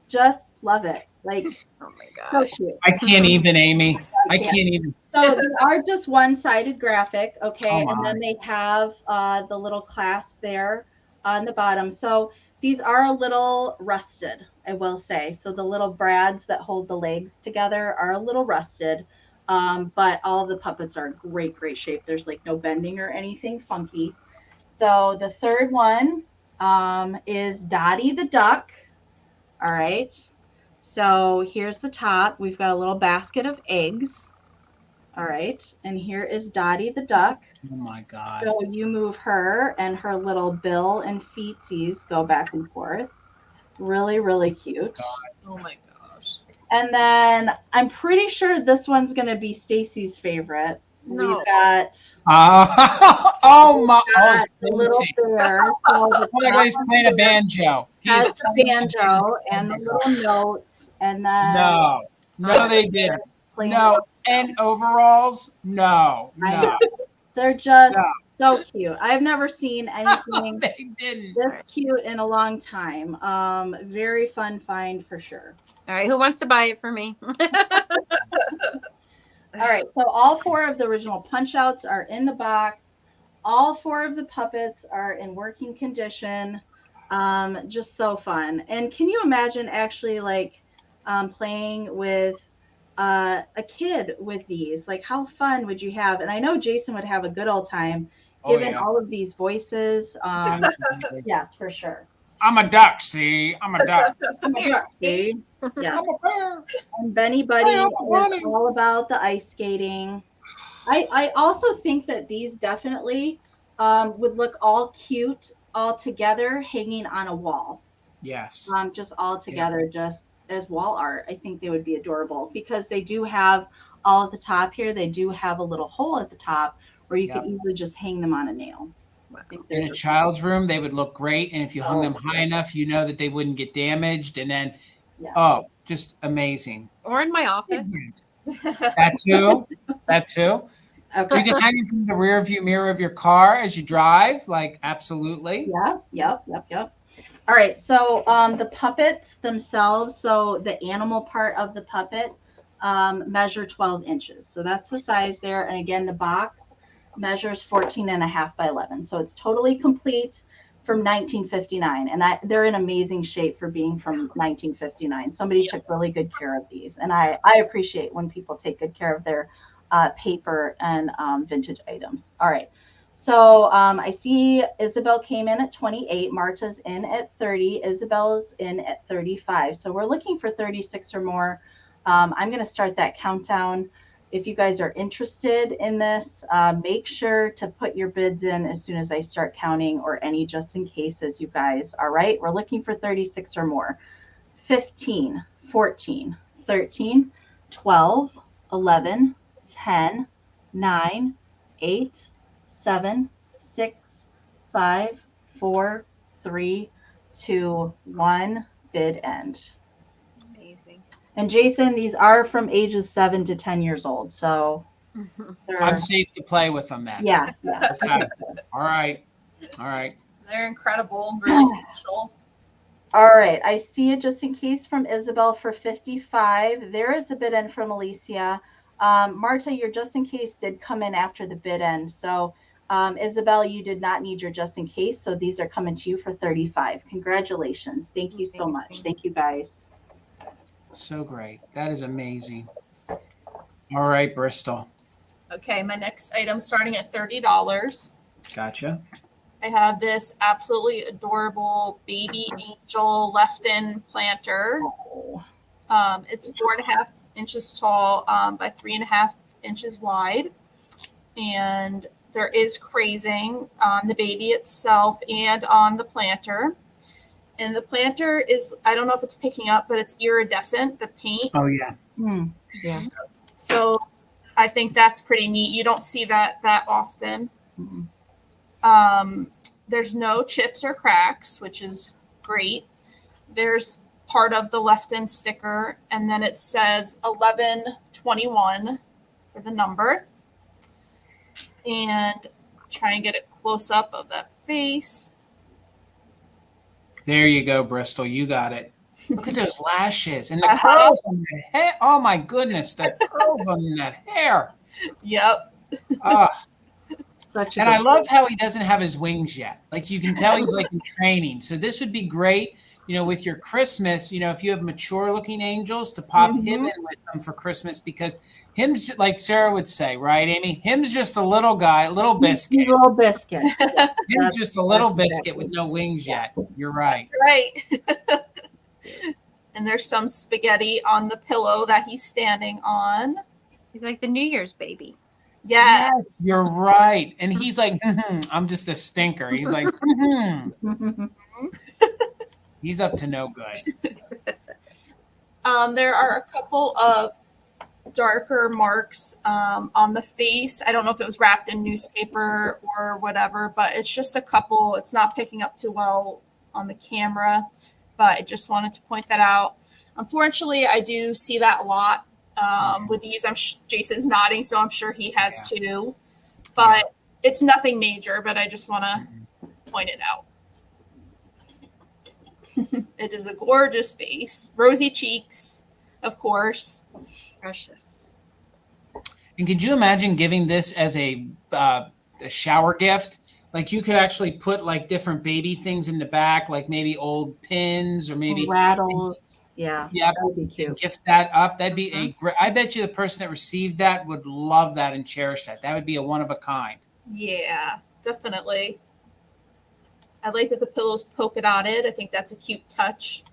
Just love it. Like, oh my gosh. So cute. I can't even, Amy. I can't even. So they are just one-sided graphic. Okay. And then they have the little clasp there on the bottom. So these are a little rusted, I will say. So the little brads that hold the legs together are a little rusted. But all of the puppets are in great shape. There's like no bending or anything funky. So the third one is Dottie the duck. All right. So here's the top. We've got a little basket of eggs. All right. And here is Dottie the duck. Oh my God. So you move her, and her little bill and feetsies go back and forth. Really, really cute. Oh my gosh. And then I'm pretty sure this one's going to be Stacy's favorite. No. We've got oh my the little bear. So everybody's playing a banjo. Has the banjo and the little notes, and then no, they didn't. No, and overalls, no. They're just so cute. I've never seen anything they didn't. this cute in a long time. Very fun find for sure. All right, who wants to buy it for me? All right, so all four of the original punch outs are in the box. All four of the puppets are in working condition. Just so fun. And can you imagine actually like playing with a kid with these? Like, how fun would you have? And I know Jason would have a good old time given all of these voices. Yes, for sure. I'm a duck, see? I'm a duck. I'm a duck, see? Yeah. I'm a bear. And Benny Buddy is all about the ice skating. I also think that these definitely would look all cute all together hanging on a wall. Yes. Just all together, just as wall art. I think they would be adorable because they do have all at the top here. They do have a little hole at the top where you could easily just hang them on a nail. In a child's room, they would look great. And if you hung them high enough, you know that they wouldn't get damaged. And then, just amazing. Or in my office. That too. Okay. You can hang it from the rear view mirror of your car as you drive. Like, absolutely. Yep. All right. So the puppets themselves, so the animal part of the puppet measure 12 inches. So that's the size there. And again, the box measures 14.5 by 11. So it's totally complete from 1959. And they're in amazing shape for being from 1959. Somebody took really good care of these. And I appreciate when people take good care of their paper and vintage items. All right. So I see Isabel came in at 28. Marta's in at 30. Isabel's in at 35. So we're looking for 36 or more. I'm going to start that countdown. If you guys are interested in this, make sure to put your bids in as soon as I start counting, or any just in cases, you guys. All right. We're looking for 36 or more. 15, 14, 13, 12, 11, 10, 9, 8, 7, 6, 5, 4, 3, 2, 1. Bid end. Amazing. And Jason, these are from ages 7 to 10 years old. So they're, I'm safe to play with them then. yeah. Okay. All right. They're incredible, really special. All right. I see it just in case from Isabel for 55. There is the bid end from Alicia. Marta, your just in case did come in after the bid end. So Isabel, you did not need your just in case. So these are coming to you for 35. Congratulations. Thank you so much. Thank you guys. So great. That is amazing. All right, Bristol. Okay, my next item starting at $30. Gotcha. I have this absolutely adorable baby angel left-in planter. It's 4.5 inches tall by 3.5 inches wide, and there is crazing on the baby itself and on the planter. And the planter is, I don't know if it's picking up, but it's iridescent, the paint. Oh yeah. Yeah. So I think that's pretty neat. You don't see that often. Mm-hmm. There's no chips or cracks, which is great. There's part of the left-in sticker, and then it says 1121 for the number. And try and get a close-up of that face. There you go, Bristol. You got it. Look at those lashes and the curls on that hair. Oh my goodness, the curls on that hair. Yep. And I love how he doesn't have his wings yet. Like you can tell he's like in training. So this would be great, with your Christmas, if you have mature looking angels to pop him in with them for Christmas, because him's like Sarah would say, right, Amy? Him's just a little guy, a little biscuit. Little biscuit. Him's just a little biscuit with no wings yet. You're right. Right. And there's some spaghetti on the pillow that he's standing on. He's like the New Year's baby. Yes. You're right. And he's like, I'm just a stinker. He's like, He's up to no good. There are a couple of darker marks on the face. I don't know if it was wrapped in newspaper or whatever, but it's just a couple. It's not picking up too well on the camera, but I just wanted to point that out. Unfortunately, I do see that a lot with these. Jason's nodding, so I'm sure he has too. But it's nothing major, but I just want to point it out. It is a gorgeous face. Rosy cheeks, of course. Precious. And could you imagine giving this as a shower gift? Like you could actually put like different baby things in the back, like maybe old pins or maybe rattles. Yeah. Yeah. That would be cute. Gift that up. That'd be a great. I bet you the person that received that would love that and cherish that. That would be a one of a kind. Yeah, definitely. I like that the pillow's polka dotted. I think that's a cute touch.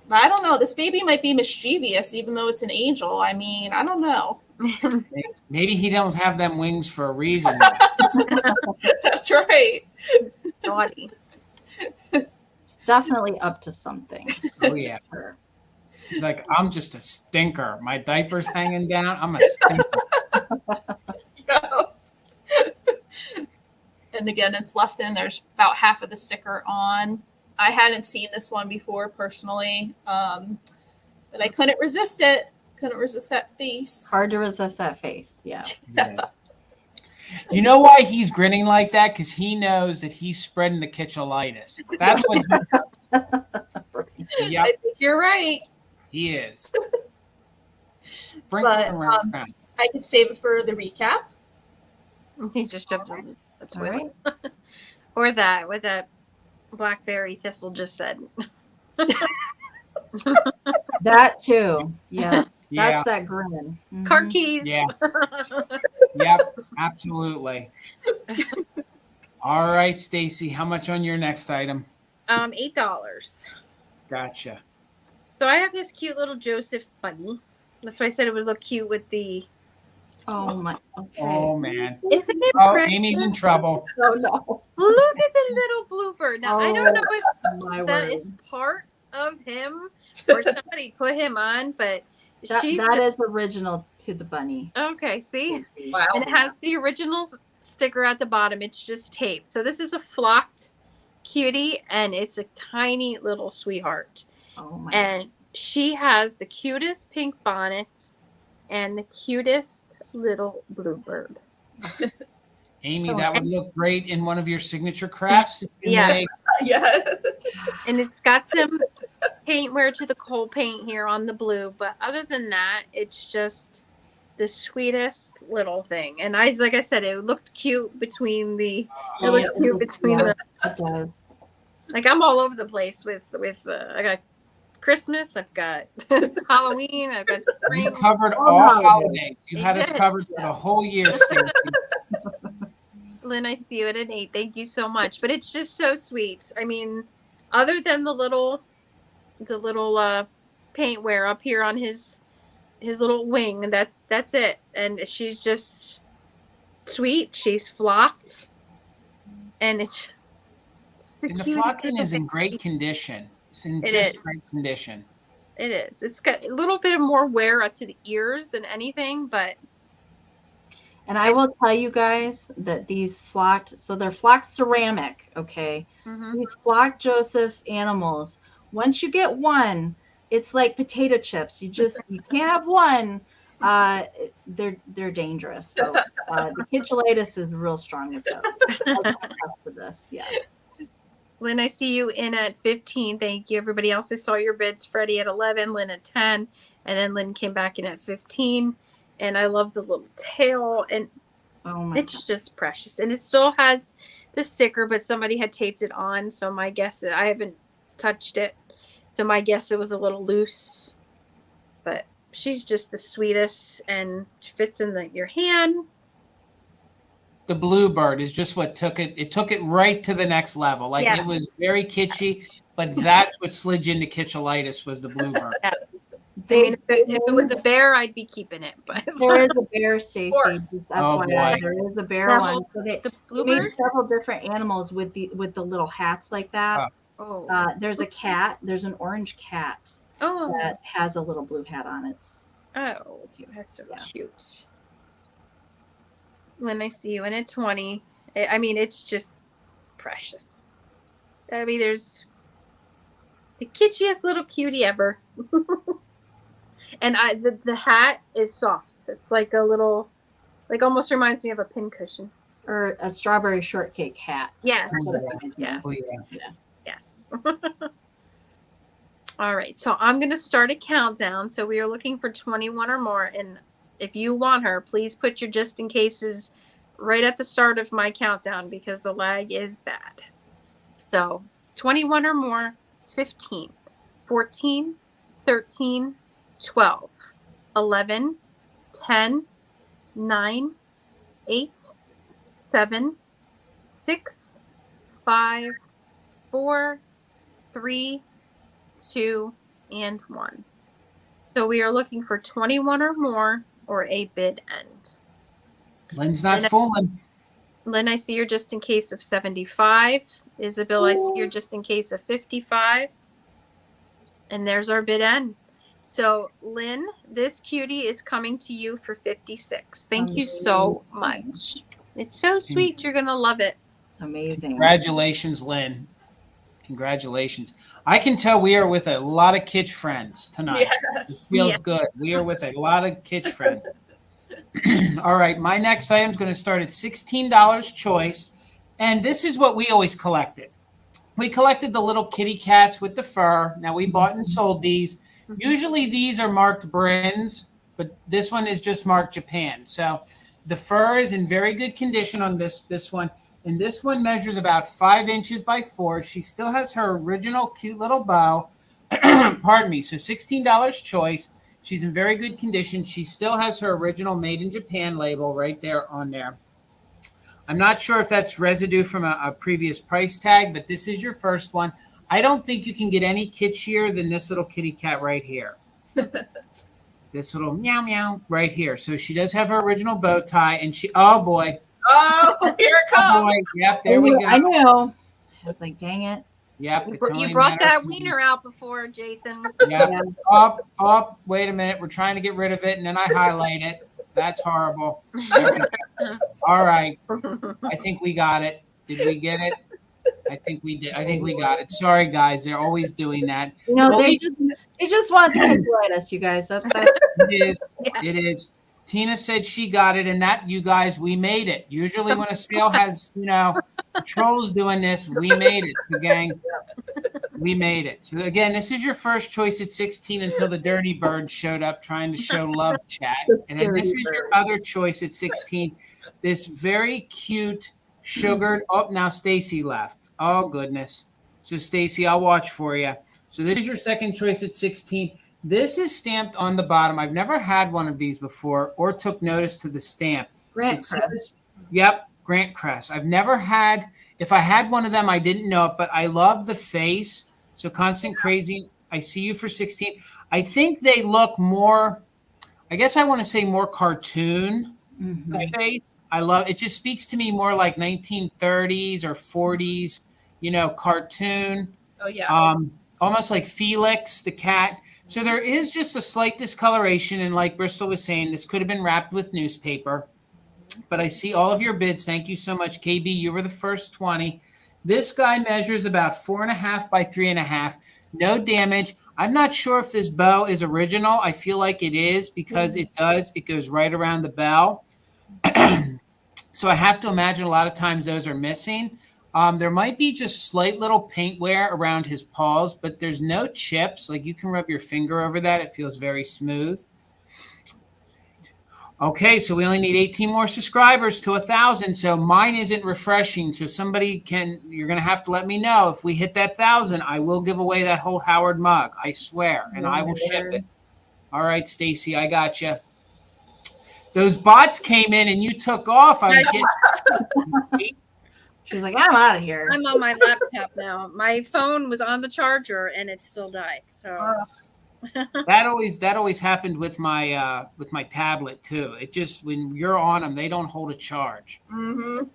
But I don't know. This baby might be mischievous, even though it's an angel. I mean, I don't know. Maybe he don't have them wings for a reason. That's right. Naughty. It's definitely up to something. Oh yeah. He's like, I'm just a stinker. My diaper's hanging down. I'm a stinker. And again, it's left in. There's about half of the sticker on. I hadn't seen this one before personally, but I couldn't resist it. Couldn't resist that face. Hard to resist that face. Yeah. Yes. You know why he's grinning like that? Because he knows that he's spreading the kitschalitis. That's what he's. Yep, I think you're right. he is. Sprinkling around. I could save it for the recap. He just shoved it in the All toilet. right. Or that, what that blackberry thistle just said. That too. Yeah. Yeah. That's that grin. Mhm. Car keys. Yeah. Yep. Absolutely. All right, Stacy. How much on your next item? $8. Gotcha. So I have this cute little Joseph bunny. That's why I said it would look cute with the. Oh my. Okay. Oh man. Isn't it Oh, precious? Amy's in trouble. Oh no. Look at the little blooper. Now I don't know if My that word. is part of him or somebody put him on, but That she's is original to the bunny. okay. See, Wow. and it has the original sticker at the bottom. It's just tape. So this is a flocked cutie, and it's a tiny little sweetheart. Oh my. And she has the cutest pink bonnet and the cutest little bluebird. Amy, that would look great in one of your signature crafts. If you Yeah. make- Yeah. And it's got some paint wear to the coal paint here on the blue. But other than that, it's just the sweetest little thing. And like I said, it looked cute between the. It looked it cute looks- between yeah, the. it does. Like I'm all over the place with. I got Christmas. I've got Halloween. I've got spring. You covered All all holidays. holidays. You had us Yes. covered for the whole year, Stacy. Lynn, I see you at an 8. Thank you so much. But it's just so sweet. I mean, other than the little paint wear up here on his little wing, that's it. And she's just sweet. She's flocked, and it's just the And the cutest flocking little is in thing. great condition. It's in It just is. great condition. It is. It's got a little bit more wear up to the ears than anything, but And I will tell you guys that these flocked, so they're flocked ceramic, okay? These flocked Joseph animals, once you get one, it's like potato chips. You can't have one. They're dangerous. So, the Kitschapalozza is real strong with those. For this, yeah. Lynn, I see you in at 15. Thank you. Everybody else, I saw your bids. Freddie at 11, Lynn at 10, and then Lynn came back in at 15. And I love the little tail, and Oh my it's just precious. And it still has the sticker, but somebody had taped it on. So my guess, I haven't touched it. So my guess it was a little loose. But she's just the sweetest, and she fits in your hand. The bluebird is just what took it. It took it right to the next level. Like Yeah. it was very kitschy, but that's what slid you into Kitschapalozza was the bluebird. I mean, if it was a bear, I'd be keeping it. But There is a bear, Stacy. course. Just Oh, FYI, boy. there is a bear That one. whole- So they the made bluebird. several different animals with the little hats like that. Oh, There's a cat. There's an orange cat oh, that has a little blue hat on it. oh, that's so Yeah. cute. Lynn, I see you in at 20. I mean, it's just precious. I mean, there's the kitschiest little cutie ever. And the hat is soft. It's like a little, like almost reminds me of a pincushion. Or a strawberry shortcake hat. Yes. That's what it reminds me Yes. of. Oh, yeah. Yes. All right. So I'm going to start a countdown. So we are looking for 21 or more. And if you want her, please put your just in cases right at the start of my countdown because the lag is bad. So 21 or more, 15, 14, 13, 12, 11, 10, 9, 8, 7, 6, 5, 4, 3, 2, and 1. So we are looking for 21 or more or a bid end. Lynn's not And I- fooling. Lynn, I see you're just in case of 75. Isabel, I see you're just in case of 55. And there's our bid end. So, Lynn, this cutie is coming to you for 56. Thank you so much. It's so sweet. You're going to love it. Amazing. Congratulations, Lynn. Congratulations. I can tell we are with a lot of kitsch friends tonight. It Yes. feels Yeah. good. We are with a lot of kitsch friends. All right, my next item is going to start at $16 choice. And this is what we always collected. We collected the little kitty cats with the fur. Now we bought and sold these. Usually these are marked Brins, but this one is just marked Japan. So the fur is in very good condition on this one. And this one measures about 5 inches by 4. She still has her original cute little bow. Pardon me. So $16 choice. She's in very good condition. She still has her original Made in Japan label right there on there. I'm not sure if that's residue from a previous price tag, but this is your first one. I don't think you can get any kitschier than this little kitty cat right here. This little meow meow right here. So she does have her original bow tie, and she, oh boy. Oh, here it Oh boy. comes. Yep, there we go. I know. I was like, dang it. Yep. it's You only a brought matter of that time. wiener out before, Jason. Yep. Up. Wait a minute. We're trying to get rid of it, and then I highlight it. That's horrible. There we go. All right. I think we got it. Did we get it? I think we did. I think we got it. Sorry, guys. They're always doing that. You know, Well, they just want to exploit us, you guys. That's it is. Yeah. It is. Tina said she got it, and that, you guys, we made it. Usually when a sale has, trolls doing this, we made it, the gang. We made it. So again, this is your first choice at 16 until the dirty bird showed up trying to show love, chat. And then this is your other choice at 16. This very cute sugared. Oh, now Stacy left. Oh goodness. So Stacy, I'll watch for you. So this is your second choice at 16. This is stamped on the bottom. I've never had one of these before or took notice to the stamp. Grant Crest. Yep, Grant Crest. I've never had. If I had one of them, I didn't know it, but I love the face. So Constant Crazy, I see you for 16. I think they look more, I guess I want to say more cartoon. Mm-hmm. The face. I love it. Just speaks to me more like 1930s or 40s, cartoon. Oh yeah. Almost like Felix the cat. So there is just a slight discoloration, and like Bristol was saying, this could have been wrapped with newspaper. But I see all of your bids. Thank you so much, KB. You were the first 20. This guy measures about 4.5 by 3.5. No damage. I'm not sure if this bow is original. I feel like it is because it does. It goes right around the bell. So I have to imagine a lot of times those are missing. There might be just slight little paint wear around his paws, but there's no chips. Like you can rub your finger over that. It feels very smooth. Okay, so we only need 18 more subscribers to 1,000. So mine isn't refreshing. So you're going to have to let me know. If we hit that 1,000, I will give away that whole Howard mug. I swear. And I will ship it. All right, Stacy, I got you. Those bots came in and you took off. I was getting... She's like, I'm out of here. I'm on my laptop now. My phone was on the charger and it still died. So that always happened with my tablet too. It just, when you're on them, they don't hold a charge. Mm-hmm.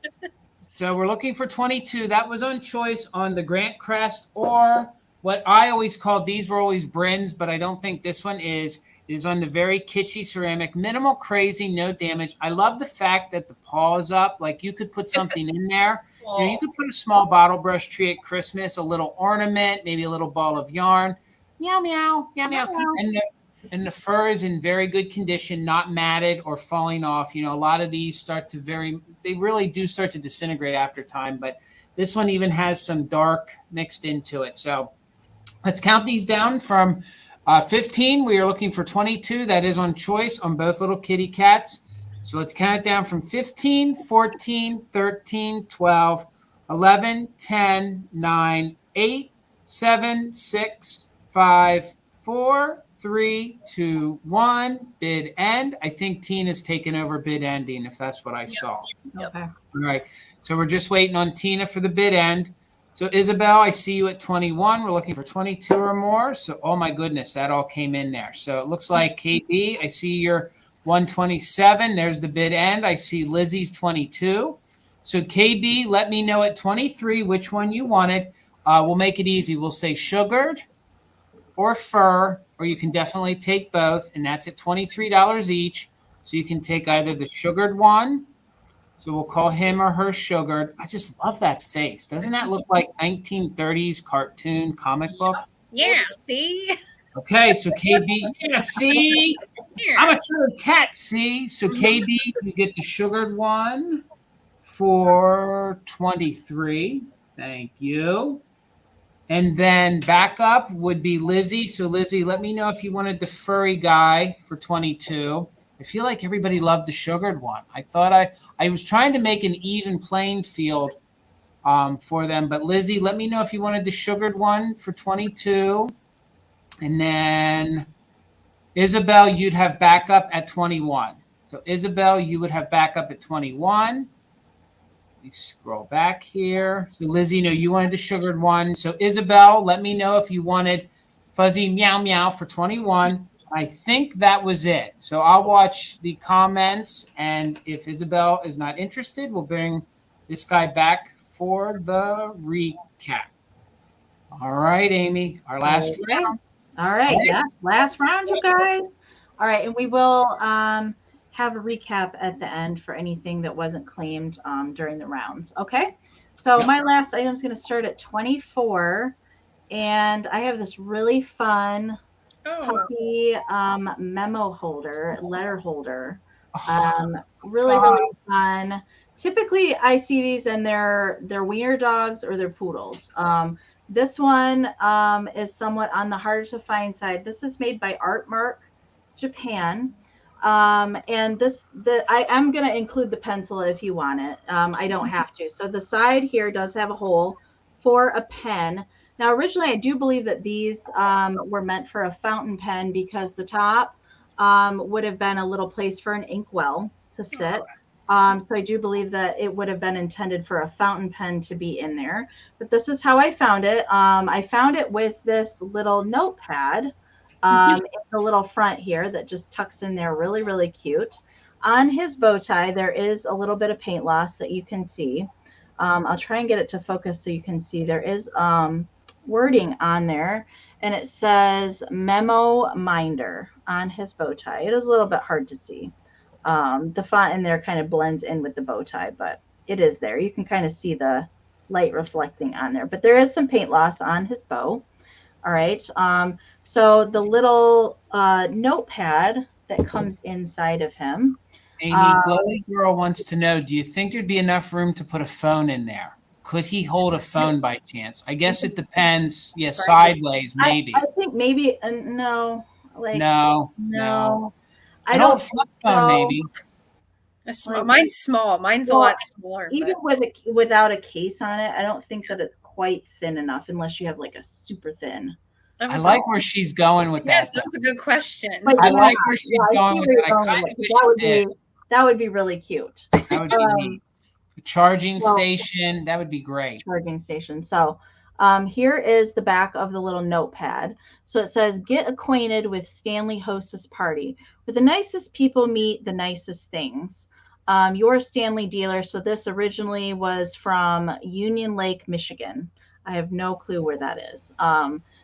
So we're looking for 22. That was on choice on the Grant Crest, or what I always called, these were always Brins, but I don't think this one is on the very kitschy ceramic, minimal crazy, no damage. I love the fact that the paw is up. Like you could put something in there. You could put a small bottle brush tree at Christmas, a little ornament, maybe a little ball of yarn. Meow, meow, meow, meow. And the fur is in very good condition, not matted or falling off. A lot of these they really do start to disintegrate after time, but this one even has some dark mixed into it. So let's count these down from 15. We are looking for 22. That is on choice on both little kitty cats. So let's count it down from 15, 14, 13, 12, 11, 10, 9, 8, 7, 6, 5, 4, 3, 2, 1. Bid end. I think Tina's taken over bid ending, if that's what I saw. Okay. All right. So we're just waiting on Tina for the bid end. So Isabel, I see you at 21. We're looking for 22 or more. So, oh my goodness, that all came in there. So it looks like KB, I see your 127. There's the bid end. I see Lizzie's 22. So KB, let me know at 23 which one you wanted. We'll make it easy. We'll say sugared or fur, or you can definitely take both, and that's at $23 each. So you can take either the sugared one. So we'll call him or her sugared. I just love that face. Doesn't that look like 1930s cartoon comic book? yeah, see? Okay, so KB, yeah, see? I'm a sugared cat, see? So KB, you get the sugared one for 23. Thank you. And then back up would be Lizzie. So Lizzie, let me know if you wanted the furry guy for 22. I feel like everybody loved the sugared one. I thought I was trying to make an even playing field for them. But Lizzie, let me know if you wanted the sugared one for 22. And then Isabel, you'd have backup at 21. So Isabel, you would have backup at 21. Let me scroll back here. So Lizzie, no, you wanted the sugared one. So Isabel, let me know if you wanted fuzzy meow meow for 21. I think that was it. So I'll watch the comments, and if Isabel is not interested, we'll bring this guy back for the recap. All right, Amy, our last round. All right, yeah, last round, you guys. All right, and we will have a recap at the end for anything that wasn't claimed during the rounds. Okay. So my last item is going to start at 24. And I have this really fun puppy memo holder, letter holder. Really fun. Typically, I see these and they're wiener dogs or they're poodles. This one is somewhat on the harder to find side. This is made by Arnard, Japan. And I am going to include the pencil if you want it. I don't have to. So the side here does have a hole for a pen. Now, originally, I do believe that these were meant for a fountain pen because the top would have been a little place for an inkwell to sit. So I do believe that it would have been intended for a fountain pen to be in there. But this is how I found it. I found it with this little notepad in the little front here that just tucks in there really, really cute. On his bow tie, there is a little bit of paint loss that you can see. I'll try and get it to focus so you can see there is wording on there, and it says Memo Minder on his bow tie. It is a little bit hard to see. The font in there kind of blends in with the bow tie, but it is there. You can kind of see the light reflecting on there, but there is some paint loss on his bow. All right. So the little notepad that comes inside of him. Amy, Glowing Girl wants to know, do you think there'd be enough room to put a phone in there? Could he hold a phone by chance? I guess it depends. Yeah, sideways, maybe. I think maybe, no. Like, no. I don't flip phone, maybe. Mine's small. Mine's a lot smaller. Even without a case on it, I don't think that it's quite thin enough unless you have like a super thin. I like where she's going with that. Yes, that's a good question. I like where she's going with that. I kind of wish she did. That would be really cute. That would be neat. Charging station, that would be great. Charging station. So here is the back of the little notepad. So it says, get acquainted with Stanley Hostess Party. Where the nicest people meet the nicest things. Your Stanley dealer. So this originally was from Union Lake, Michigan. I have no clue where that is.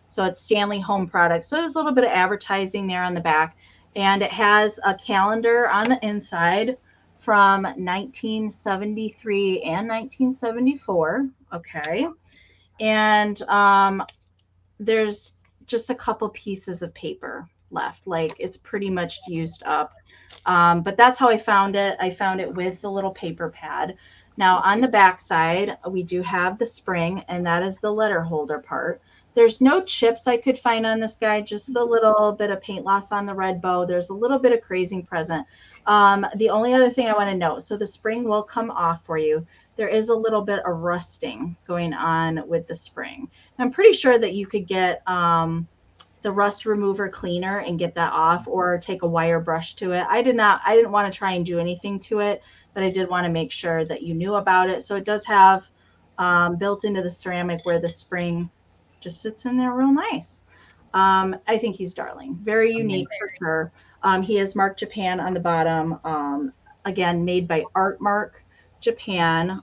So it's Stanley Home Products. So there's a little bit of advertising there on the back. And it has a calendar on the inside from 1973 and 1974. Okay. And there's just a couple pieces of paper left. Like it's pretty much used up. But that's how I found it. I found it with the little paper pad. Now on the back side, we do have the spring, and that is the letter holder part. There's no chips I could find on this guy, just a little bit of paint loss on the red bow. There's a little bit of crazing present. The only other thing I want to note, so the spring will come off for you. There is a little bit of rusting going on with the spring. I'm pretty sure that you could get the rust remover cleaner and get that off, or take a wire brush to it. I didn't want to try and do anything to it, but I did want to make sure that you knew about it. So it does have built into the ceramic where the spring just sits in there real nice. I think he's darling. Very unique for sure. He is marked Japan on the bottom. Again, made by Arnard, Japan.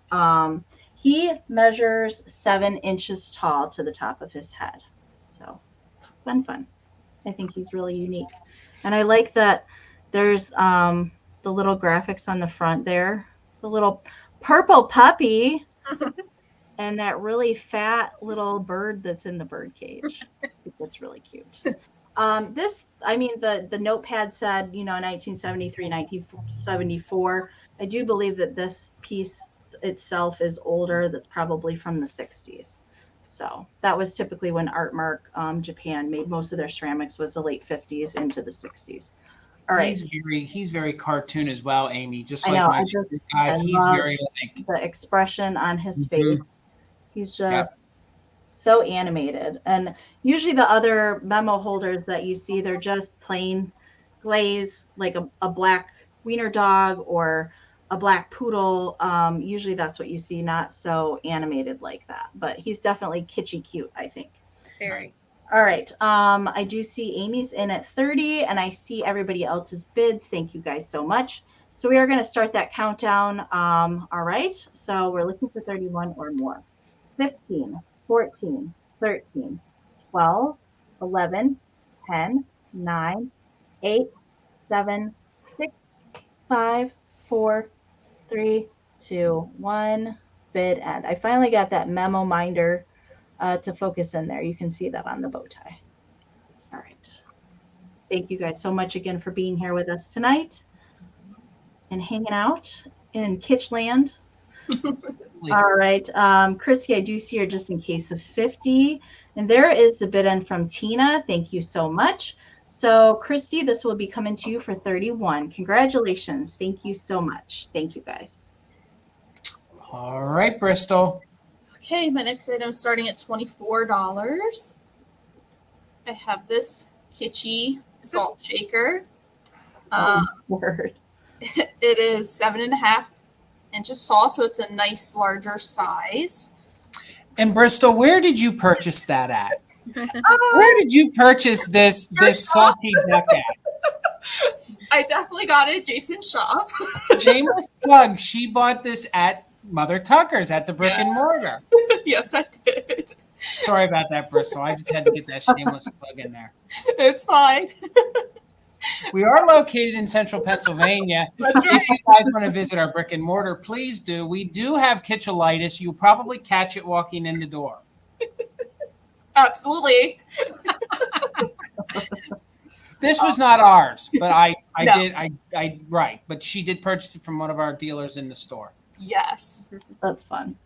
He measures 7 inches tall to the top of his head. So fun. I think he's really unique. And I like that there's the little graphics on the front there. The little purple puppy. And that really fat little bird that's in the bird cage. That's really cute. The notepad said, 1973, 1974. I do believe that this piece itself is older. That's probably from the 60s. So that was typically when Arnard, Japan made most of their ceramics, was the late 50s into the 60s. All right. He's very cartoon as well, Amy. Just like my guy, he's very like the expression on his face. He's just so animated. And usually the other memo holders that you see, they're just plain glaze, like a black wiener dog or a black poodle. Usually that's what you see, not so animated like that. But he's definitely kitschy cute, I think. Very. All right. I do see Amy's in at 30, and I see everybody else's bids. Thank you guys so much. So we are going to start that countdown. All right. So we're looking for 31 or more. 15, 14, 13, 12, 11, 10, 9, 8, 7, 6, 5, 4, 3, 2, 1. Bid end. I finally got that memo minder to focus in there. You can see that on the bow tie. All right. Thank you guys so much again for being here with us tonight and hanging out in Kitschland. All right. Chrissy, I do see her just in case of 50. And there is the bid end from Tina. Thank you so much. So, Christy, this will be coming to you for 31. Congratulations. Thank you so much. Thank you, guys. All right, Bristol. Okay, my next item is starting at $24. I have this kitschy salt shaker. Word. It is 7.5 inches tall, so it's a nice larger size. And Bristol, where did you purchase that at? Where did you purchase this salty duck at? I definitely got it at Jason's shop. Shameless plug. She bought this at Mother Tucker's at the brick and mortar. Yes, I did. Sorry about that, Bristol. I just had to get that shameless plug in there. It's fine. We are located in central Pennsylvania. That's right. If you guys want to visit our brick and mortar, please do. We do have kitschalitis. You'll probably catch it walking in the door. Absolutely. This was not ours, but No. right. But she did purchase it from one of our dealers in the store. Yes. That's fun.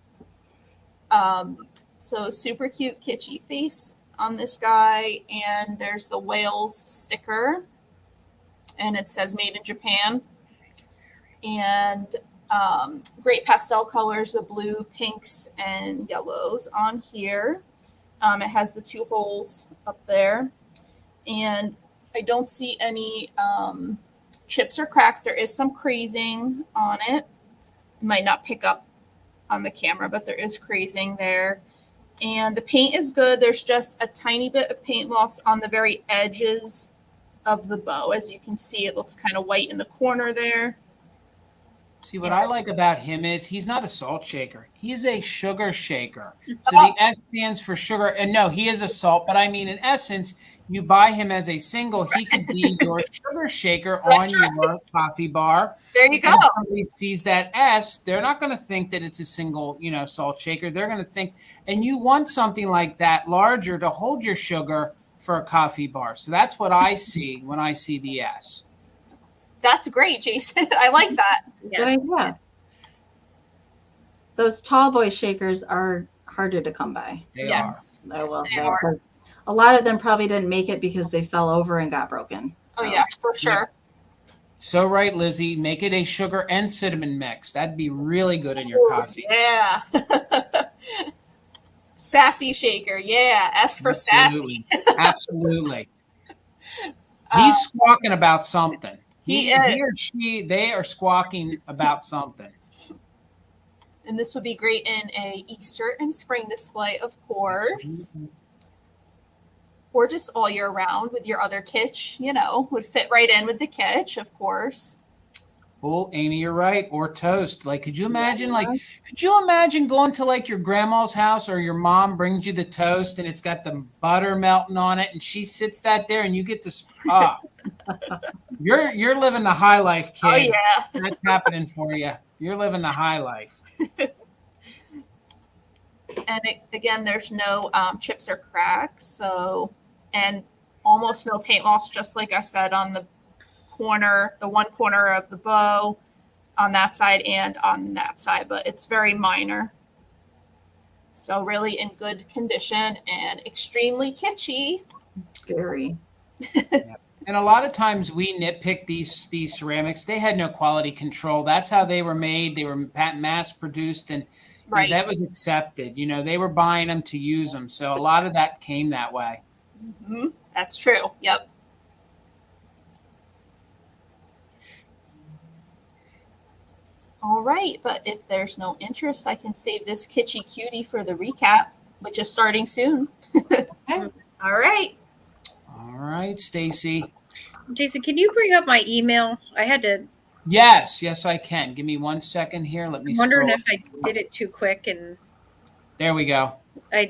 So super cute kitschy face on this guy, and there's the whales sticker, and it says made in Japan. And great pastel colors, the blue, pinks, and yellows on here. It has the 2 holes up there, and I don't see any chips or cracks. There is some crazing on it. You might not pick up on the camera, but there is crazing there. And the paint is good. There's just a tiny bit of paint loss on the very edges of the bow. As you can see, it looks kind of white in the corner there. See, what I like about him is he's not a salt shaker. He is a sugar shaker. So the S stands for sugar. And no, he is a salt. But I mean, in essence, you buy him as a single. He could be your sugar shaker on your coffee bar. There you go. If somebody sees that S, they're not going to think that it's a single, salt shaker. They're going to think, and you want something like that larger to hold your sugar for a coffee bar. So that's what I see when I see the S. That's great, Jason. I like that. Good idea. Those tall boy shakers are harder to come by. They Yes, I yes, will they say, are. 'cause a lot of them probably didn't make it because they fell over and got broken. Oh, So, yeah, for sure. are. So right, Lizzie, make it a sugar and cinnamon mix. That'd be really good in your Ooh, coffee. Yeah. Sassy shaker. Yeah. S for sassy. Absolutely. He's squawking about something. He or she, they are squawking about something. And this would be great in a Easter and spring display, of course. Or just all year round with your other kitsch, would fit right in with the kitsch, of course. Oh, Amy, you're right. Or toast. Like, could you imagine, going to like your grandma's house or your mom brings you the toast and it's got the butter melting on it and she sits that there and you get to, you're living the high life, kid. Oh, yeah. That's happening for you. You're living the high life. And again, there's no chips or cracks. And almost no paint loss, just like I said, on the one corner of the bow on that side and on that side, but it's very minor. So really in good condition and extremely kitschy. Very. And a lot of times we nitpick these ceramics. They had no quality control. That's how they were made. They were mass produced, and Right. that was accepted. They were buying them to use them. So a lot of that came that way. Mm-hmm. That's true. Yep. All right, but if there's no interest, I can save this kitschy cutie for the recap, which is starting soon. Okay. All right. All right, Stacy. Jason, can you bring up my email? I had to. Yes, I can. Give me 1 second here. Let me. I'm wondering scroll. if I did it too quick, and There we go. I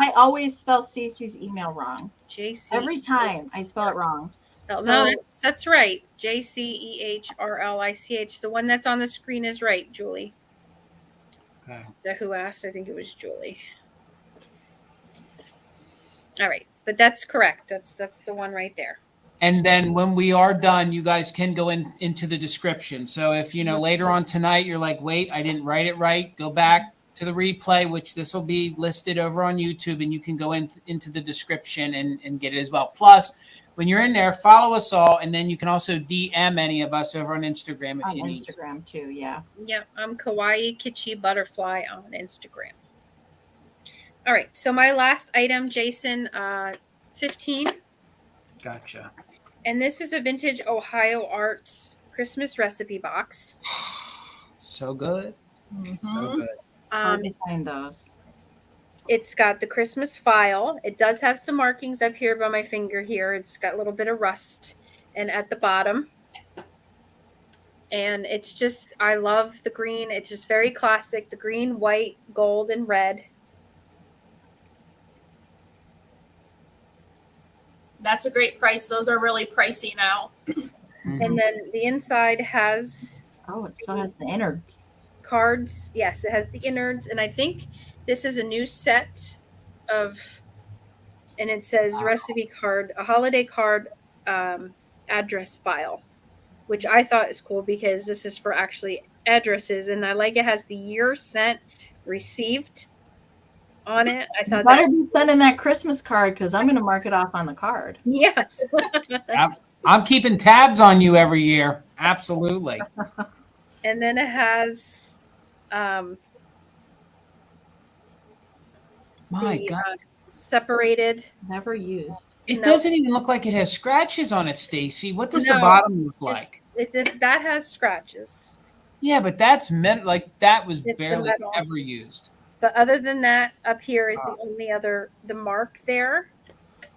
I always spell Stacy's email wrong. JC. Every time I spell it wrong. Oh, So- no, that's right. JCEHRLICH. The one that's on the screen is right, Julie. Okay. Is that who asked? I think it was Julie. All right, but that's correct. That's the one right there. And then when we are done, you guys can go into the description. So if, later on tonight, you're like, wait, I didn't write it right, go back to the replay, which this will be listed over on YouTube, and you can go into the description and get it as well. Plus, when you're in there, follow us all, and then you can also DM any of us over on Instagram if you need to. Instagram too, yeah. Yep, I'm KAWAII KITSCHY BUTTERFLY on Instagram. All right, so my last item, Jason, 15. Gotcha. And this is a vintage Ohio art Christmas recipe box. So good. So good. Hard to find those. It's got the Christmas file. It does have some markings up here by my finger here. It's got a little bit of rust and at the bottom. And it's just, I love the green. It's just very classic. The green, white, gold, and red. That's a great price. Those are really pricey now. Mhm. And then the inside has Oh, it still has the innards. cards. Yes, it has the innards. And I think this is a new set of, and it says recipe card, a holiday card address file, which I thought is cool because this is for actually addresses. And I like it has the year sent, received on it. I thought Better that, be sending that Christmas card because I'm going to mark it off on the card. yes. I'm keeping tabs on you every year. Absolutely. And then it has My the God. separated. Never used. It No. doesn't even look like it has scratches on it, Stacy. What does the No, bottom look Just, like? that has scratches. Yeah, but that's meant like that was It's the barely metal. ever used. But other than that, up here is the only other, the mark there.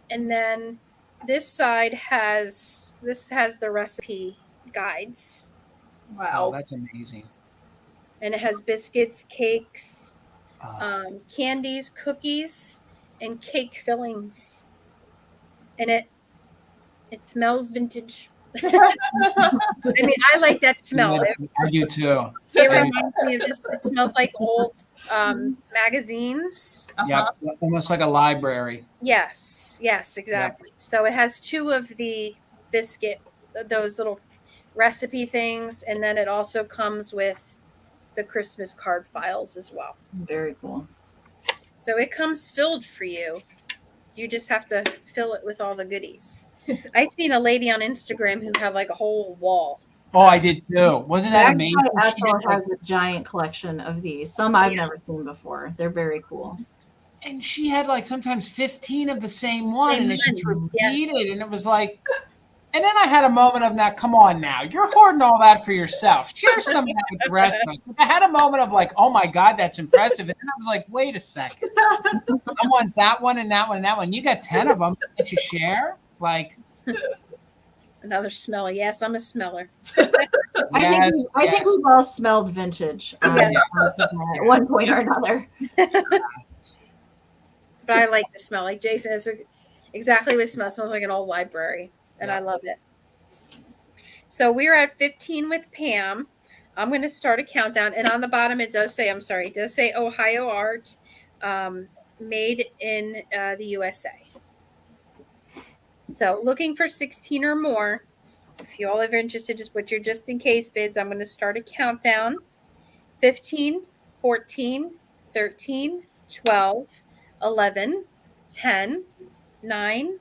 And then this side has the recipe guides. Oh, Wow. that's amazing. And it has biscuits, cakes, Uh, candies, cookies, and cake fillings. And it smells vintage. I mean, I like that smell. I do too. It reminds me of just, it smells like old magazines. Yeah, almost like a library. Yes, exactly. So it has two of the biscuit, those little recipe things, and then it also comes with the Christmas card files as well. Very cool. So it comes filled for you. You just have to fill it with all the goodies. I seen a lady on Instagram who had like a whole wall. Oh, I did too. Wasn't that amazing? She Ethel did, like, has a giant collection of these. Some I've never seen before. They're very cool. and she had like sometimes 15 of the same one, Same and it just one, yes. repeated, and it was like. And then I had a moment of, now, come on now, you're hoarding all that for yourself. Share some of that with the rest of us. I had a moment of like, oh my God, that's impressive. And then I was like, wait a second. I want that one and that one and that one. You got 10 of them. Can't you share? Like, Another smeller. Yes, I'm a smeller. I think we've all smelled vintage Yeah. at one point or another. yes. But I like the smell. Like Jason, it's exactly what it smells. It smells like an old library. And I love it. So we're at 15 with Pam. I'm going to start a countdown. And on the bottom, it does say Ohio Art, made in the USA. So looking for 16 or more. If you all are interested, just put your just in case bids. I'm going to start a countdown. 15, 14, 13, 12, 11, 10, 9,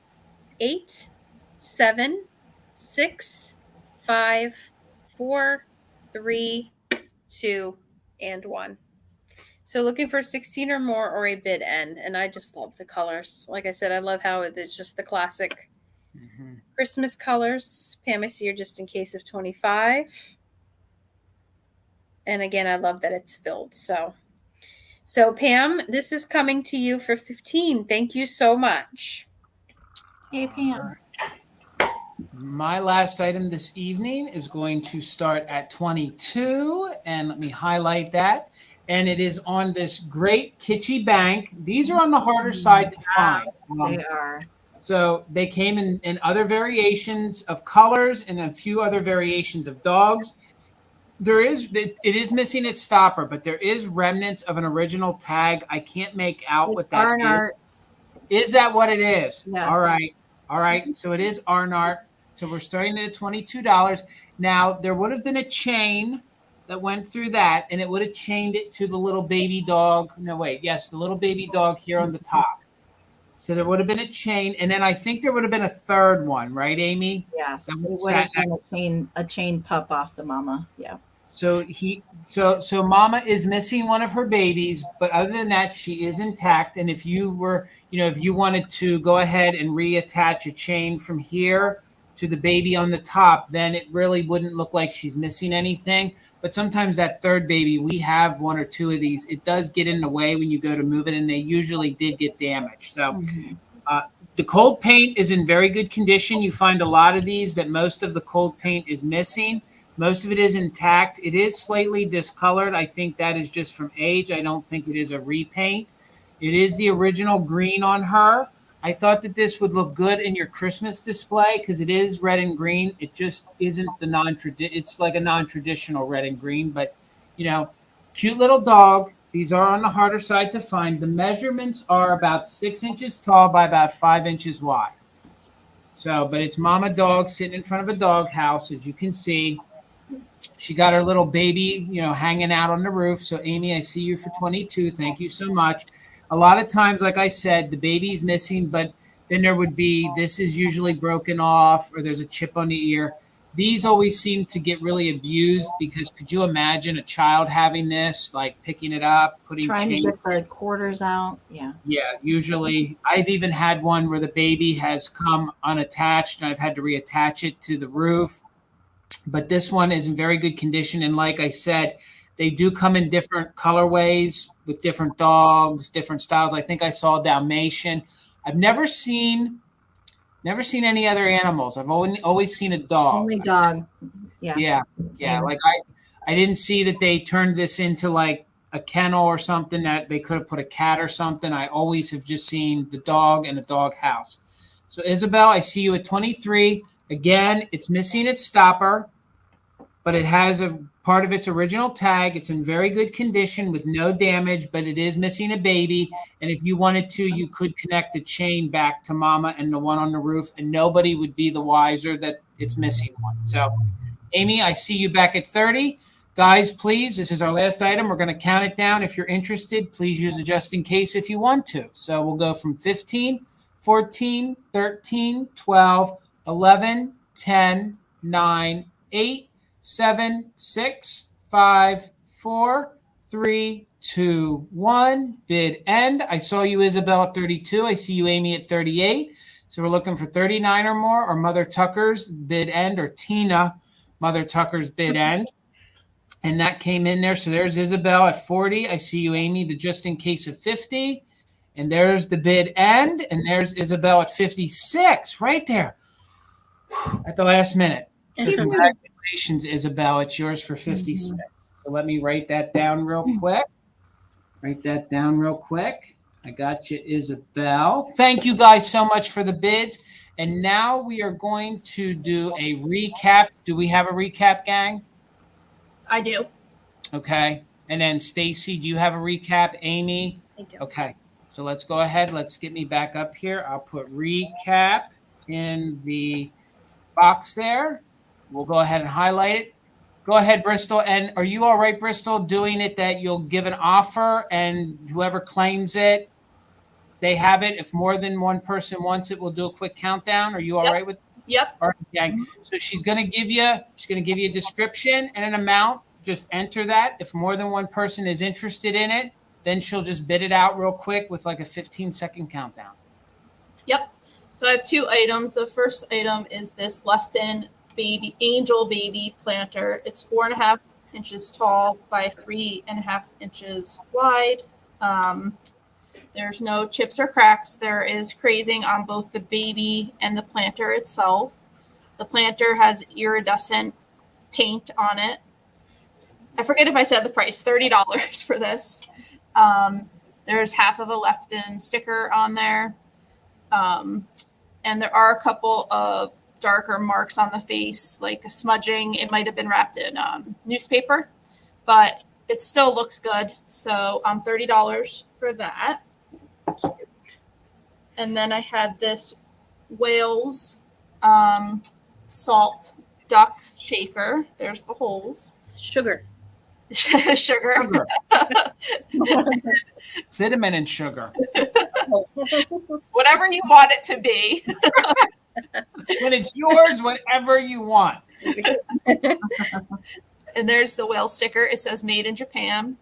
8, 7, 6, 5, 4, 3, 2, and 1. So looking for 16 or more or a bid end. And I just love the colors. Like I said, I love how it's just the classic Christmas colors. Pam, I see you're just in case of 25. And again, I love that it's filled. So Pam, this is coming to you for 15. Thank you so much. Hey, Pam. My last item this evening is going to start at 22, and let me highlight that. And it is on this great kitschy bank. These are on the harder side to find. They are. So they came in other variations of colors and a few other variations of dogs. It is missing its stopper, but there is remnants of an original tag. I can't make out what that is. Arnard. Is that what it is? Yes. All right. All right. So it is Arnard. So we're starting at $22. Now, there would have been a chain that went through that, and it would have chained it to the little baby dog. No, wait. Yes, the little baby dog here on the top. So there would have been a chain, and then I think there would have been a third one, right, Amy? Yes, That it was would have sat been a chain pup off the mama. Yeah. So so Mama is missing one of her babies, but other than that, she is intact. And if you were, if you wanted to go ahead and reattach a chain from here to the baby on the top, then it really wouldn't look like she's missing anything. But sometimes that third baby, we have one or two of these. It does get in the way when you go to move it, and they usually did get damaged. So the cold paint is in very good condition. You find a lot of these that most of the cold paint is missing. Most of it is intact. It is slightly discolored. I think that is just from age. I don't think it is a repaint. It is the original green on her. I thought that this would look good in your Christmas display because it is red and green. It just isn't it's like a non-traditional red and green, but cute little dog. These are on the harder side to find. The measurements are about 6 inches tall by about 5 inches wide. So, but it's Mama Dog sitting in front of a dog house, as you can see. She got her little baby, hanging out on the roof. So, Amy, I see you for 22. Thank you so much. A lot of times, like I said, the baby's missing, but then there would be, this is usually broken off or there's a chip on the ear. These always seem to get really abused because could you imagine a child having this, like picking it up, trying to get the quarters out? Yeah. Yeah, usually. I've even had one where the baby has come unattached and I've had to reattach it to the roof. But this one is in very good condition. And like I said, they do come in different colorways with different dogs, different styles. I think I saw Dalmatian. I've never seen any other animals. I've always seen a dog. Only dogs. Yeah. Yeah. Like I didn't see that they turned this into like a kennel or something that they could have put a cat or something. I always have just seen the dog and a dog house. So Isabel, I see you at 23. Again, it's missing its stopper, but it has a part of its original tag. It's in very good condition with no damage, but it is missing a baby. And if you wanted to, you could connect the chain back to Mama and the one on the roof, and nobody would be the wiser that it's missing one. So, Amy, I see you back at 30. Guys, please, this is our last item. We're going to count it down. If you're interested, please use it just in case if you want to. So we'll go from 15, 14, 13, 12, 11, 10, 9, 8, 7, 6, 5, 4, 3, 2, 1. Bid end. I saw you, Isabel, at 32. I see you, Amy, at 38. So we're looking for 39 or more, or Mother Tucker's bid end, or Tina, Mother Tucker's bid end. And that came in there. So there's Isabel at 40. I see you, Amy, the just in case of 50. And there's the bid end. And there's Isabel at 56, right there at the last minute. So congratulations, Isabel. It's yours for 56. So let me write that down real quick. I got you, Isabel. Thank you guys so much for the bids. And now we are going to do a recap. Do we have a recap, gang? I do. Okay. And then Stacy, do you have a recap? Amy? I do. Okay. So let's go ahead. Let's get me back up here. I'll put recap in the box there. We'll go ahead and highlight it. Go ahead, Bristol. And are you all right, Bristol, doing it that you'll give an offer and whoever claims it, they have it? If more than one person wants it, we'll do a quick countdown. Are you all right with that? Yep. All right, gang. So she's going to give you a description and an amount. Just enter that. If more than one person is interested in it, then she'll just bid it out real quick with like a 15-second countdown. Yep. So I have two items. The first item is this left-in baby angel baby planter. It's 4.5 inches tall by 3.5 inches wide. There's no chips or cracks. There is crazing on both the baby and the planter itself. The planter has iridescent paint on it. I forget if I said the price, $30 for this. There's half of a left-in sticker on there. and there are a couple of darker marks on the face, like a smudging. It might have been wrapped in newspaper, but it still looks good. So $30 for that. And then I had this Wales salt duck shaker. There's the holes. Sugar. Sugar. Cinnamon and sugar. Whatever you want it to be. When it's yours, whatever you want. And there's the whale sticker. It says made in Japan.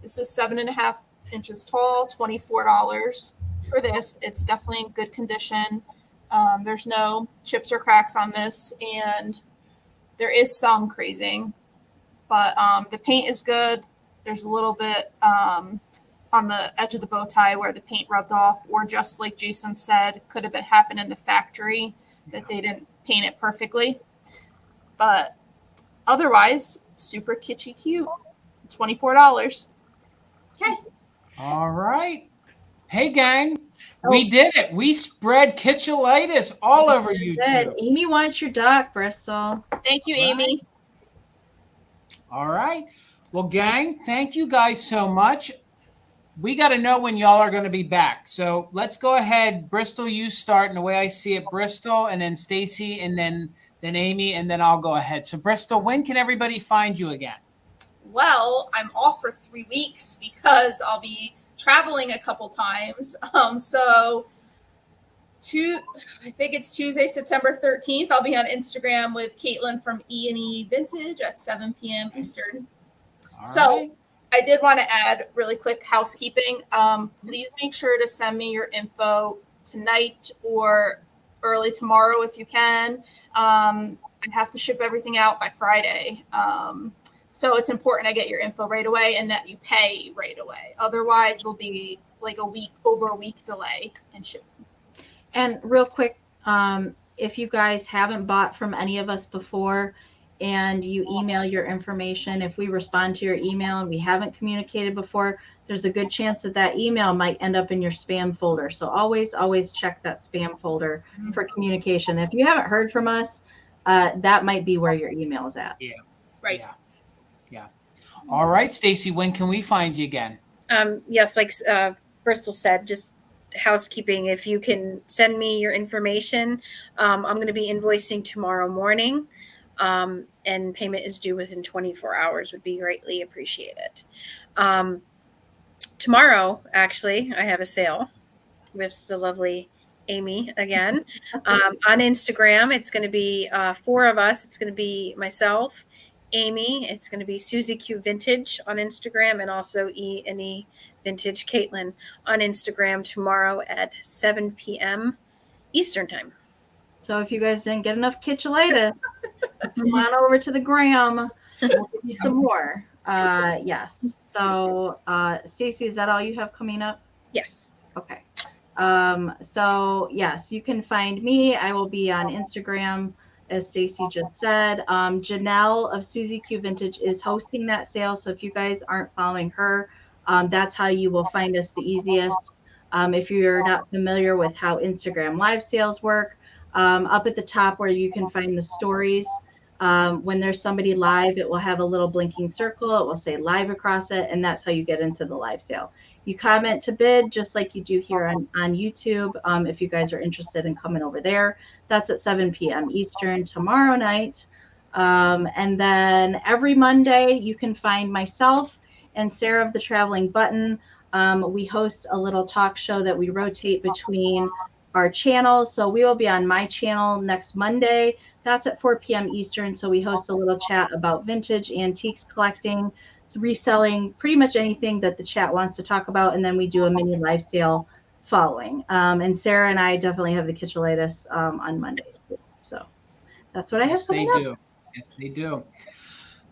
This is 7.5 inches tall, $24 for this. It's definitely in good condition. There's no chips or cracks on this, and there is some crazing, but the paint is good. There's a little bit on the edge of the bow tie where the paint rubbed off, or just like Jason said, could have been happened in the factory that they didn't paint it perfectly. But otherwise, super kitschy cute. $24. Okay. All right. Hey, gang. We did it. We spread kitschalitis all over YouTube. Amy wants your duck, Bristol. Thank you, Amy. All right. Well, gang, thank you guys so much. We got to know when y'all are going to be back. So let's go ahead. Bristol, you start. And the way I see it, Bristol, and then Stacy, and then Amy, and then I'll go ahead. So Bristol, when can everybody find you again? Well, I'm off for 3 weeks because I'll be traveling a couple times. So I think it's Tuesday, September 13th. I'll be on Instagram with Caitlin from E&E Vintage at 7 p.m. Eastern. All right. I did want to add really quick housekeeping. Please make sure to send me your info tonight or early tomorrow if you can. I have to ship everything out by Friday. So it's important I get your info right away and that you pay right away. Otherwise, there'll be like over a week delay in shipping. And real quick, if you guys haven't bought from any of us before and you email your information, if we respond to your email and we haven't communicated before, there's a good chance that email might end up in your spam folder. So always check that spam folder for communication. If you haven't heard from us, that might be where your email is at. Yeah. Right. Yeah. All right, Stacy, when can we find you again? Yes, like Bristol said, just housekeeping. If you can send me your information, I'm going to be invoicing tomorrow morning, and payment is due within 24 hours. Would be greatly appreciated. Tomorrow, actually, I have a sale with the lovely Amy again on Instagram. It's going to be 4 of us. It's going to be myself, Amy. It's going to be Susie Q Vintage on Instagram, and also E&E Vintage Caitlin on Instagram tomorrow at 7 p.m. Eastern time. So if you guys didn't get enough kitschalitis, come on over to the gram. We'll give you some more. Yes. So Stacy, is that all you have coming up? Yes. Okay. So yes, you can find me. I will be on Instagram, as Stacy just said. Janelle of Susie Q Vintage is hosting that sale. So if you guys aren't following her, that's how you will find us the easiest. If you're not familiar with how Instagram live sales work, up at the top where you can find the stories, when there's somebody live, it will have a little blinking circle. It will say live across it, and that's how you get into the live sale. You comment to bid just like you do here on YouTube. If you guys are interested in coming over there, that's at 7 p.m. Eastern tomorrow night. And then every Monday, you can find myself and Sarah of the Traveling Button. We host a little talk show that we rotate between our channels. So we will be on my channel next Monday. That's at 4 p.m. Eastern. So we host a little chat about vintage antiques collecting, reselling, pretty much anything that the chat wants to talk about. And then we do a mini live sale following. And Sarah and I definitely have the kitschalitis on Mondays. So that's what I have coming up. Yes, they do.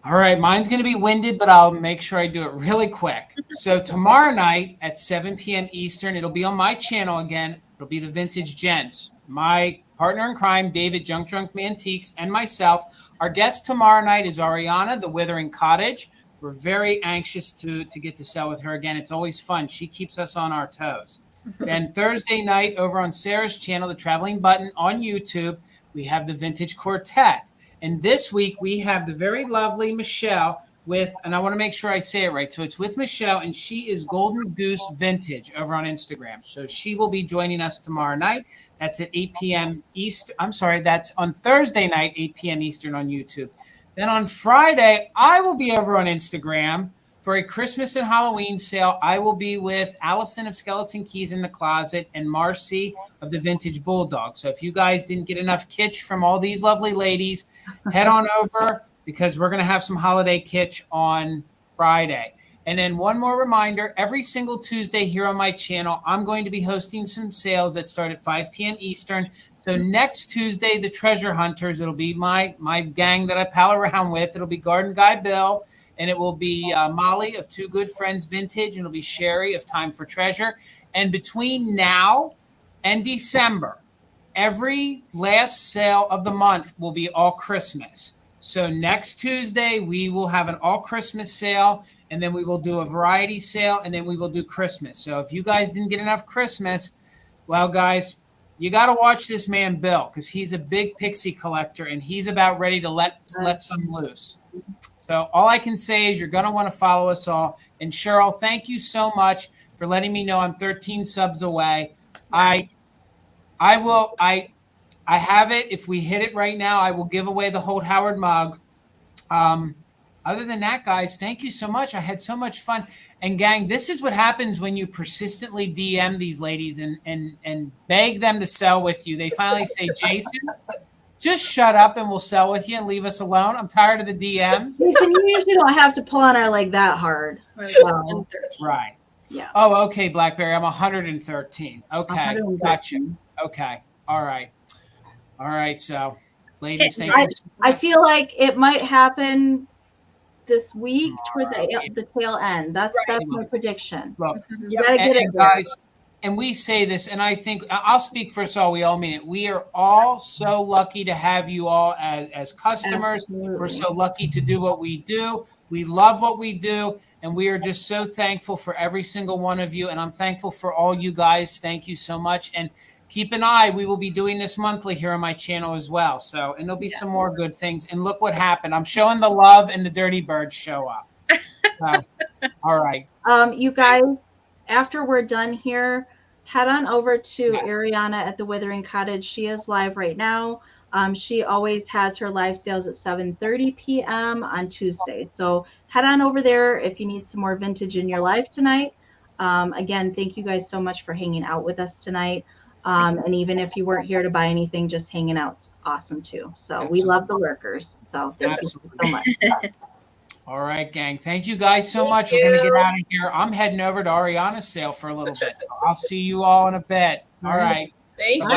All right, mine's going to be winded, but I'll make sure I do it really quick. So tomorrow night at 7 p.m. Eastern, it'll be on my channel again. It'll be the Vintage Gents. My partner in crime, David Junk Drunk Antiques, and myself. Our guest tomorrow night is Ariana, the Withering Cottage. We're very anxious to get to sell with her again. It's always fun. She keeps us on our toes. And Thursday night over on Sarah's channel, The Traveling Button on YouTube, we have the Vintage Quartet. And this week we have the very lovely Michelle with, and I want to make sure I say it right. So it's with Michelle, and she is Golden Goose Vintage over on Instagram. So she will be joining us tomorrow night. That's at 8 p.m. East. I'm sorry, that's on Thursday night, 8 p.m. Eastern on YouTube. Then on Friday, I will be over on Instagram for a Christmas and Halloween sale. I will be with Allison of Skeleton Keys in the Closet and Marcy of the Vintage Bulldog. So if you guys didn't get enough kitsch from all these lovely ladies, head on over because we're going to have some holiday kitsch on Friday. And then one more reminder, every single Tuesday here on my channel, I'm going to be hosting some sales that start at 5 p.m. Eastern. So next Tuesday, the Treasure Hunters, it'll be my gang that I pal around with. It'll be Garden Guy Bill, and it will be Molly of Two Good Friends Vintage, and it'll be Sherry of Time for Treasure. And between now and December, every last sale of the month will be all Christmas. So next Tuesday, we will have an all Christmas sale, and then we will do a variety sale, and then we will do Christmas. So if you guys didn't get enough Christmas, well, guys, you got to watch this man, Bill, because he's a big pixie collector, and he's about ready to let some loose. So all I can say is you're going to want to follow us all. And Cheryl, thank you so much for letting me know I'm 13 subs away. I have it. If we hit it right now, I will give away the Holt Howard mug. Other than that, guys, thank you so much. I had so much fun. And gang, this is what happens when you persistently DM these ladies and beg them to sell with you. They finally say, Jason, just shut up and we'll sell with you and leave us alone. I'm tired of the DMs. Jason, you usually don't have to pull on our leg that hard. So, Right. yeah. Oh, okay, Blackberry. I'm 113. Okay. 113. Gotcha. Okay. All right. All right. So, ladies, thank I, you so I much. feel like it might happen this week toward the tail end. That's my prediction. Look, You gotta get it, guys. And we say this, and I think I'll speak for us all. We all mean it. We are all so lucky to have you all as customers. Absolutely. We're so lucky to do what we do. We love what we do, and we are just so thankful for every single one of you. And I'm thankful for all you guys. Thank you so much. And keep an eye. We will be doing this monthly here on my channel as well. So, and there'll be some more good things. And look what happened. I'm showing the love, and the dirty birds show up. So, all right. You guys, after we're done here, head on over to Ariana at the Withering Cottage. She is live right now. She always has her live sales at 7:30 p.m. on Tuesday. So head on over there if you need some more vintage in your life tonight. Again, thank you guys so much for hanging out with us tonight. And even if you weren't here to buy anything, just hanging out's awesome too. So we love the lurkers. So thank you so much. All right, gang. Thank you guys so much. We're going to get out of here. I'm heading over to Ariana's sale for a little bit. So I'll see you all in a bit. All right. Thank you.